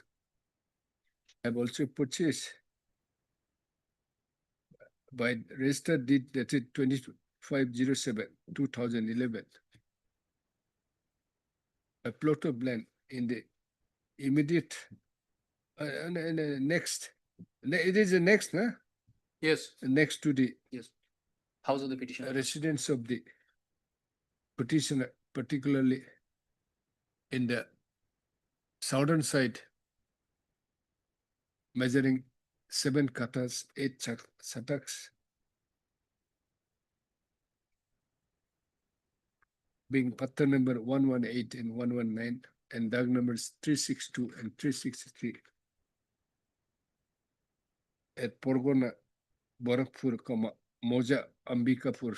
[SPEAKER 1] have also purchased by registered deed dated 2507/2011 a plot of land in the immediate next. It is the next, huh?
[SPEAKER 2] Yes,
[SPEAKER 1] Next to the
[SPEAKER 2] house of the petitioner.
[SPEAKER 1] residence of the petitioner, particularly in the southern side, measuring 7 katas, 8 sataks, being patta number 118 and 119, and dag numbers 362 and 363. At Porgona Barakpur, Moja Ambikapur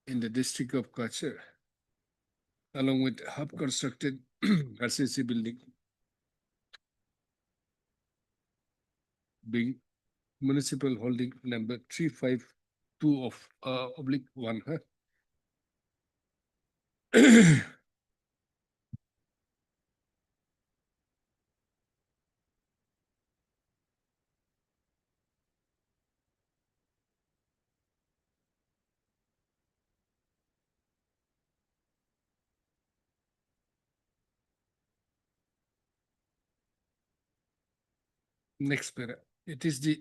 [SPEAKER 1] in the district of Kachar, along with half-constructed RCC building being municipal holding number 352 of oblique 1. Huh? Next para. It is the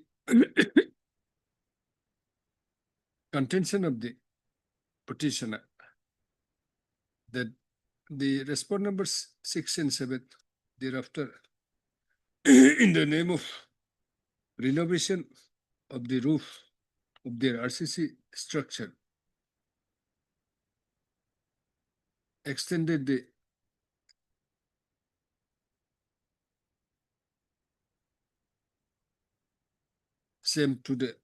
[SPEAKER 1] contention of the petitioner that the respond numbers 6 and 7 thereafter in the name of renovation of the roof of their RCC structure extended the same to the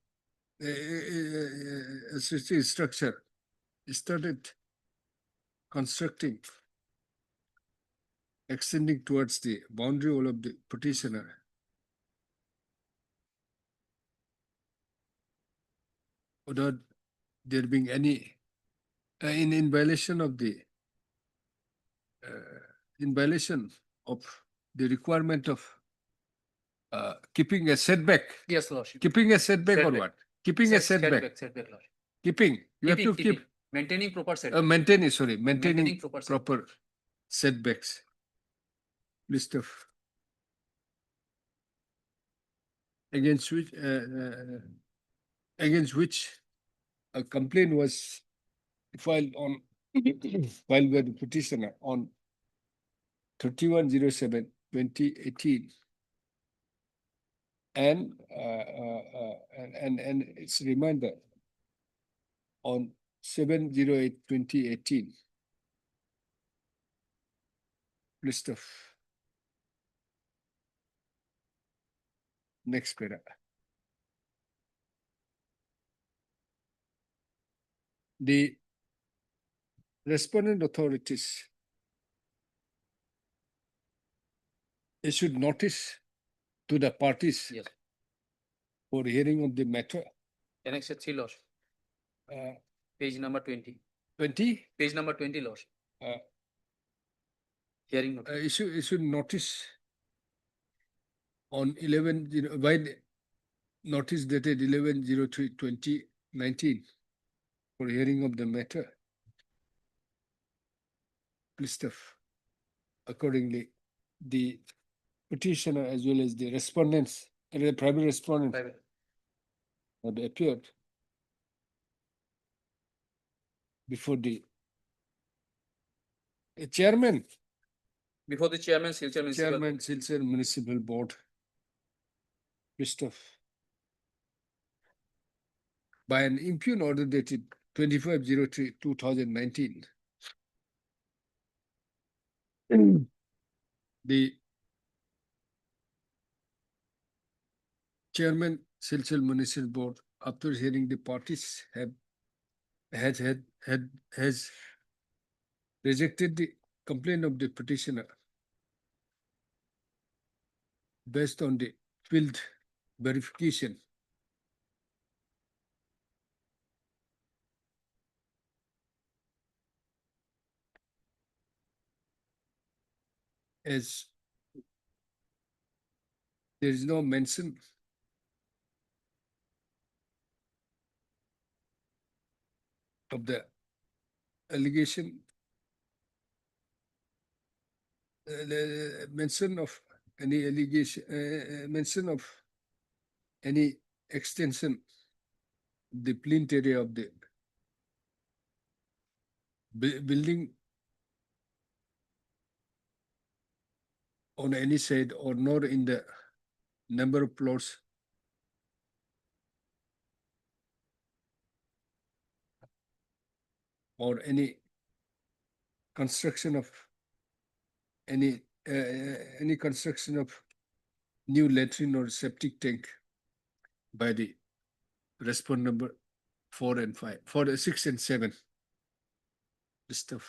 [SPEAKER 1] RCC structure, started constructing, extending towards the boundary wall of the petitioner. Without there being any in violation of the in violation of the requirement of keeping a setback.
[SPEAKER 2] Yes, Lordship.
[SPEAKER 1] Keeping a setback or
[SPEAKER 2] Setback.
[SPEAKER 1] what? Keeping a setback.
[SPEAKER 2] Setback, Lordship.
[SPEAKER 1] Keeping. You have to
[SPEAKER 2] Keeping.
[SPEAKER 1] keep
[SPEAKER 2] Maintaining proper setback.
[SPEAKER 1] maintaining
[SPEAKER 2] Maintaining proper setback.
[SPEAKER 1] proper setbacks. List of against which a complaint was filed on filed by the petitioner on 31/07/2018, and its reminder on 7/08/2018. List of next para. The respondent authorities issued notice to the parties
[SPEAKER 2] Yes.
[SPEAKER 1] for hearing of the matter.
[SPEAKER 2] Annex 3, Lordship.
[SPEAKER 1] Uh,
[SPEAKER 2] Page number 20.
[SPEAKER 1] 20
[SPEAKER 2] Page number 20, Lordship. Hearing notice.
[SPEAKER 1] issued notice on 11 by the notice dated 11/03/2019 for hearing of the matter. List of accordingly the petitioner as well as the respondents and the private respondent
[SPEAKER 2] Private.
[SPEAKER 1] had appeared before the chairman
[SPEAKER 2] Before the chairman, Silchar Municipal.
[SPEAKER 1] Chairman, Silchar Municipal Board. List of by an impugn order dated 25/03/2019. The chairman, Silchar Municipal Board, after hearing the parties, has rejected the complaint of the petitioner based on the field verification. As there is no mention of the allegation, mention of any allegation, mention of any extension of the plinth area of the building on any side, or nor in the number of plots or any construction of any construction of new latrine or septic tank by the respondent number 4 and 5, 4, 6 and 7. List of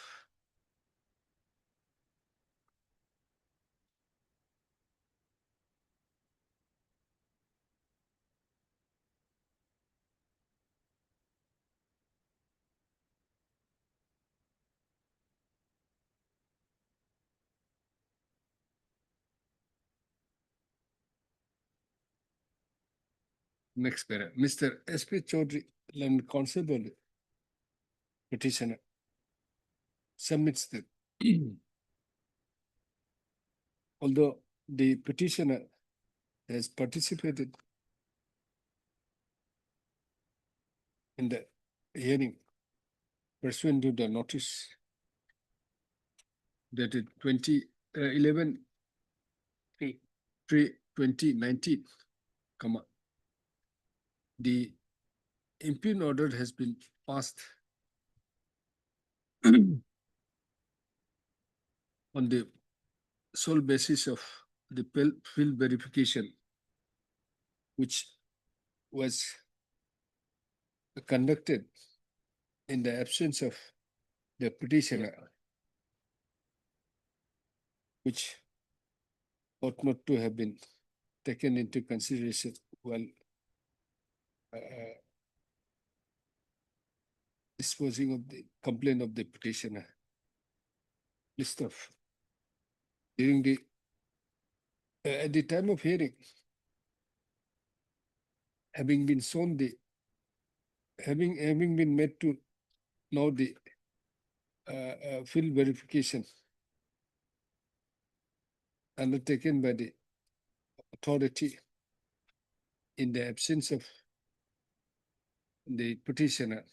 [SPEAKER 1] next para. Mr. S.P. Chaudhary, learned constable petitioner, submits that although the petitioner has participated in the hearing pursuant to the notice dated 11 2019, comma, the impugn order has been passed on the sole basis of the field verification, which was conducted in the absence of the petitioner, which ought not to have been taken into consideration while disposing of the complaint of the petitioner. List of during the at the time of hearing, having been shown the having been made to know the field verification undertaken by the authority in the absence of the petitioner,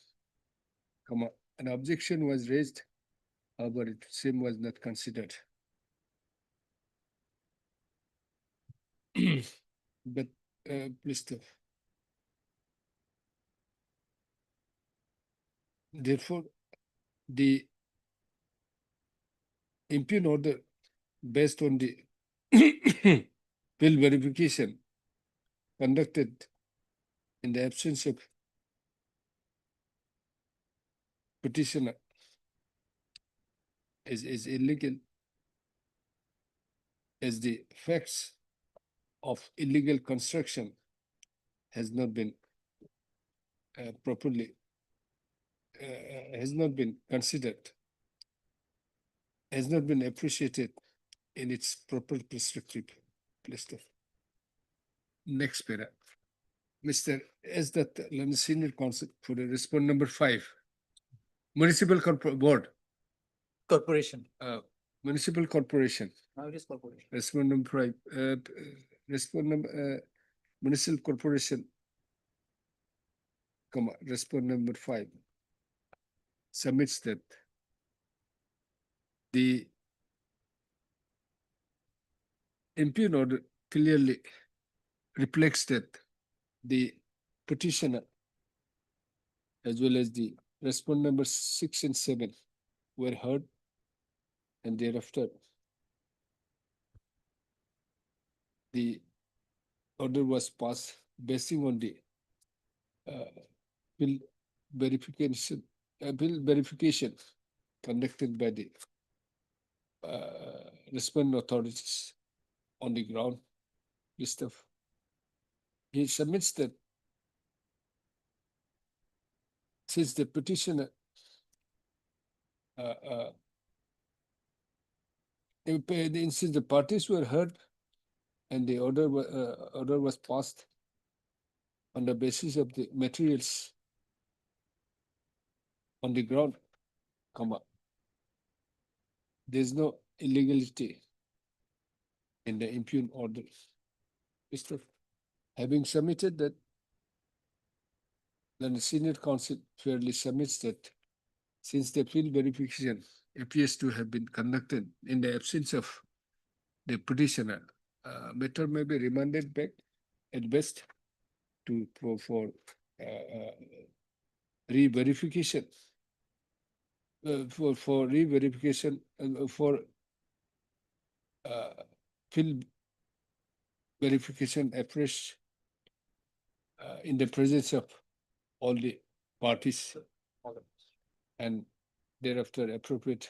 [SPEAKER 1] comma, an objection was raised, however, it same was not considered. But please stop. Therefore, the impugn order based on the field verification conducted in the absence of petitioner is illegal, as the facts of illegal construction has not been properly has not been considered, has not been appreciated in its proper prescriptive list of. Next para. Mr. S. That senior counsel for the respondent number 5. Municipal board.
[SPEAKER 8] Corporation.
[SPEAKER 1] Municipal corporation.
[SPEAKER 8] Now it is corporation.
[SPEAKER 1] Respondent number 5. Respondent number municipal corporation, comma, respondent number 5 submits that the impugn order clearly reflects that the petitioner as well as the respondent number 6 and 7 were heard, and thereafter the order was passed basing on the bill verification conducted by the respondent authorities on the ground. List of. He submits that since the petitioner since the parties were heard and the order was passed on the basis of the materials on the ground, comma, there is no illegality in the impugn order. Mr. Having submitted that, then the senior counsel fairly submits that since the field verification appears to have been conducted in the absence of the petitioner, matter may be remanded back at best to for re-verification. For re-verification for field verification afresh in the presence of all the parties, and thereafter appropriate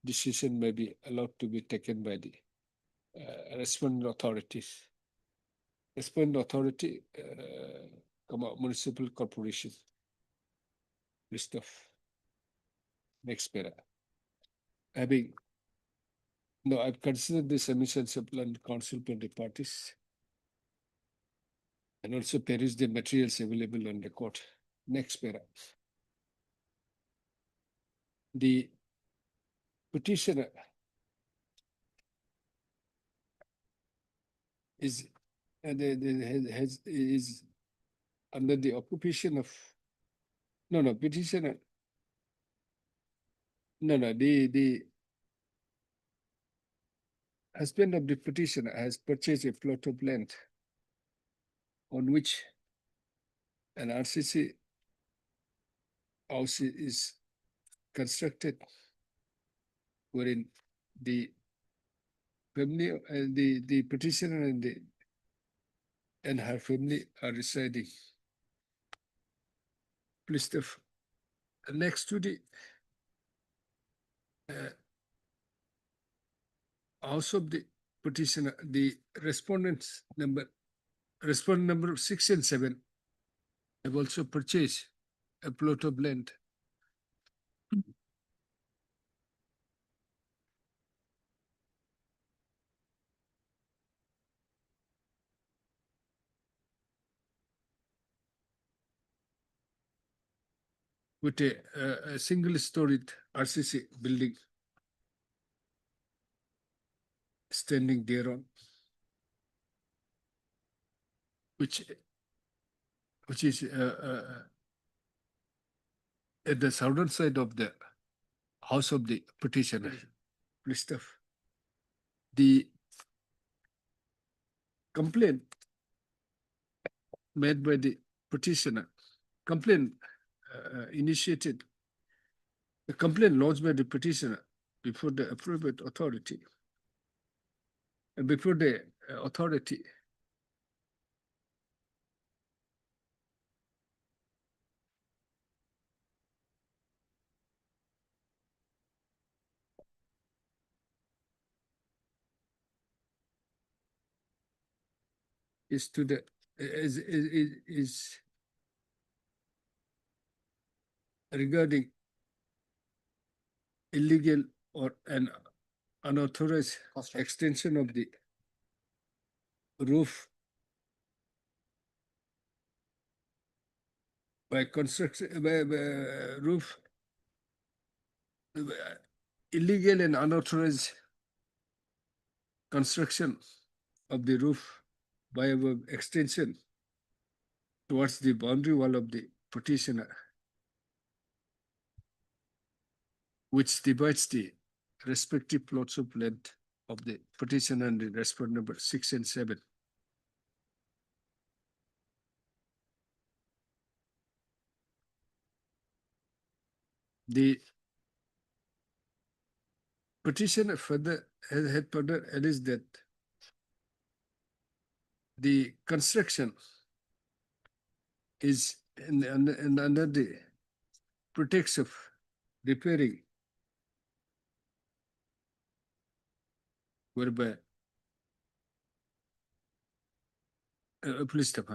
[SPEAKER 1] decision may be allowed to be taken by the respondent authorities. Respondent authority, municipal corporation. List of next para. Having no, I've considered the submission and counsel to the parties. And also peruse the materials available on record. Next para. The petitioner is is under the occupation of petitioner. The husband of the petitioner has purchased a plot of land on which an RCC house is constructed, wherein the family, the petitioner and her family are residing. List of next to the house of the petitioner, the respondent number 6 and 7 have also purchased a plot of land. With a single storied RCC building standing thereon, which is at the southern side of the house of the petitioner. List of the complaint made by the petitioner, complaint initiated, the complaint lodged by the petitioner before the appropriate authority, and before the authority is to the is regarding illegal or an unauthorized extension of the roof by construction roof, illegal and unauthorized construction of the roof by an extension towards the boundary wall of the petitioner, which divides the respective plots of land of the petitioner and the respondent number 6 and 7. The petitioner further had further alleged that the construction is under the pretext of repairing, whereby please stop.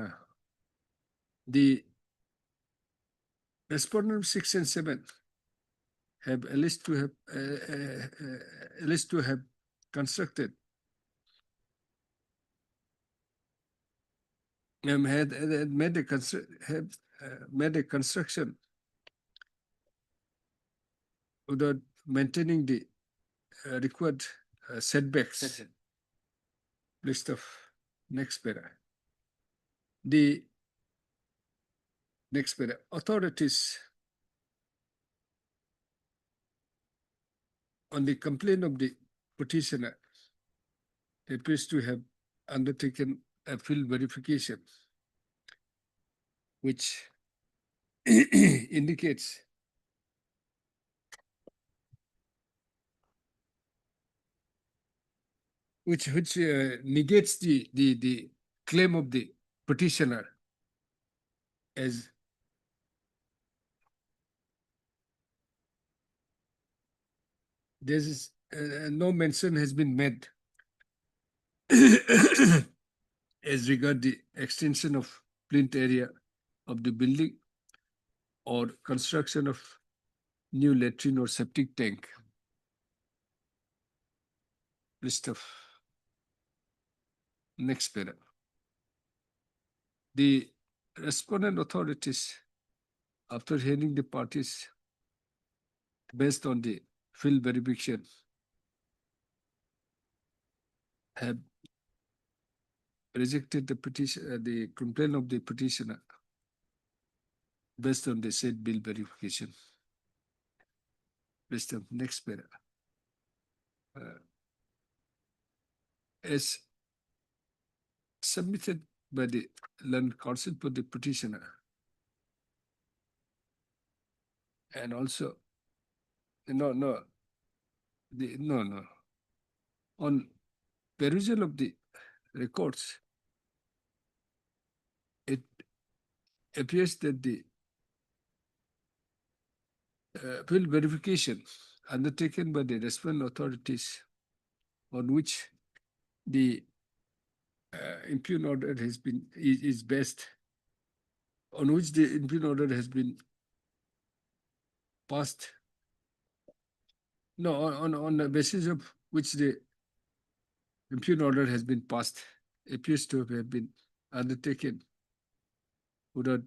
[SPEAKER 1] The respondent 6 and 7 have alleged to have constructed had made a construction without maintaining the required setbacks. List of next para. The next para, authorities on the complaint of the petitioner appears to have undertaken a field verification, which indicates which negates the claim of the petitioner as there is no mention has been made as regard the extension of plinth area of the building or construction of new latrine or septic tank. List of next para. The respondent authorities, after hearing the parties based on the field verification, have rejected the petition, the complaint of the petitioner based on the said bill verification. List of next para. As submitted by the learned counsel for the petitioner, and also no on perusal of the records, it appears that the field verification undertaken by the respondent authorities, on which the impugned order has been is based, on which the impugned order has been passed. No, on the basis of which the impugned order has been passed, appears to have been undertaken without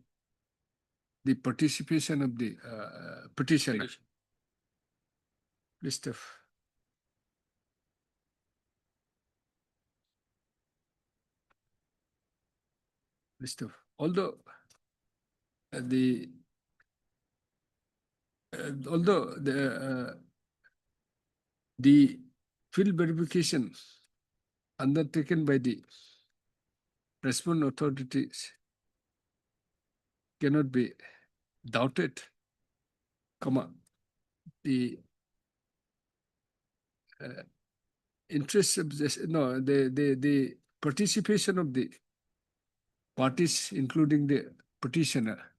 [SPEAKER 1] the participation of the petitioner. List of although the field verification undertaken by the respondent authorities cannot be doubted, the interest of this, the participation of the parties, including the petitioner,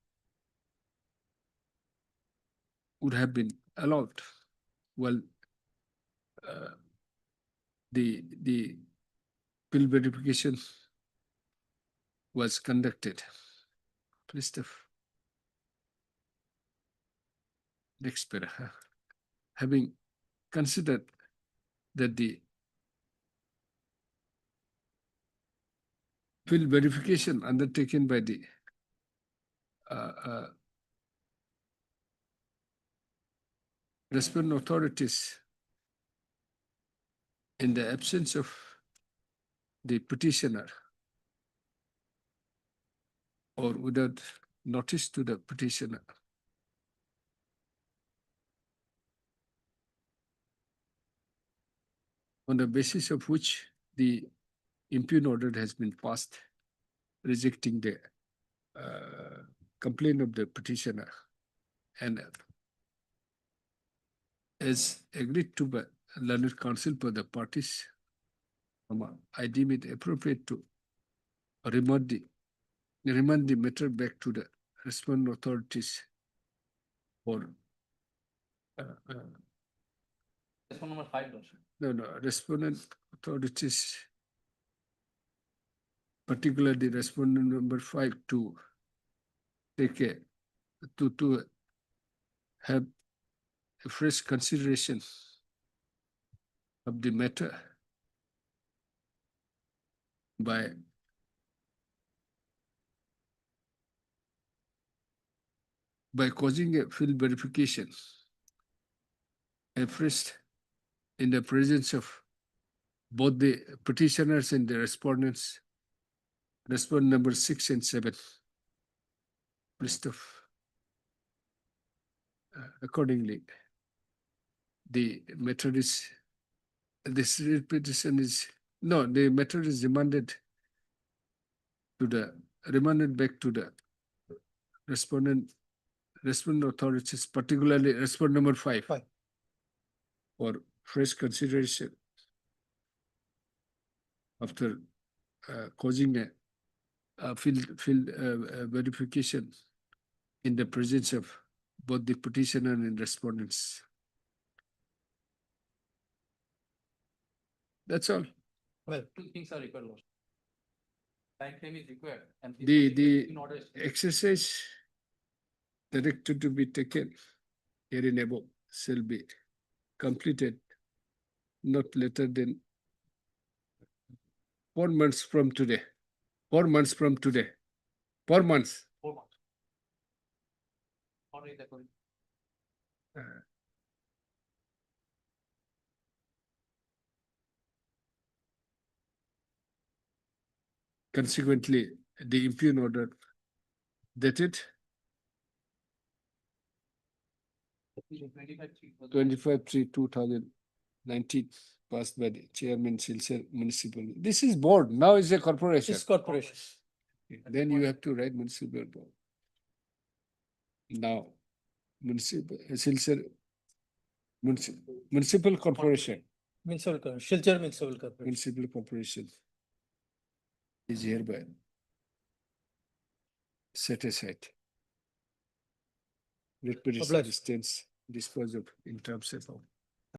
[SPEAKER 1] would have been allowed. Well, the field verification was conducted. List of next para. Having considered that the field verification undertaken by the respondent authorities in the absence of the petitioner or without notice to the petitioner, on the basis of which the impugned order has been passed, rejecting the complaint of the petitioner, and as agreed to by learned counsel for the parties, I deem it appropriate to remand the matter back to the respondent authorities for
[SPEAKER 2] Number 5,
[SPEAKER 1] respondent authorities, particularly respondent number 5, to take to have a fresh consideration of the matter by causing a field verification afresh in the presence of both the petitioners and the respondents, respondent number 6 and 7. List of accordingly, the matter is, this petition is, no, the matter is remanded back to the respondent authorities, particularly respondent number 5. For fresh consideration after causing a field verification in the presence of both the petitioner and respondents. That's all.
[SPEAKER 2] Well, two things are required. Lordship. Time frame is required. And
[SPEAKER 1] The exercise directed to be taken herein above shall be completed not later than 4 months from today. 4 months from today. 4 months.
[SPEAKER 2] 4 months. Already according.
[SPEAKER 1] Consequently, the impugn order dated 25/3/2019 passed by the chairman Silchar municipal. This is board. Now is a corporation.
[SPEAKER 9] This corporation.
[SPEAKER 1] Then you have to write municipal board. Now, municipal Silchar municipal corporation.
[SPEAKER 9] Silchar Municipal Corporation.
[SPEAKER 1] Municipal corporation is hereby set aside. Writ petition
[SPEAKER 9] Obliged.
[SPEAKER 1] distance disposed of in terms of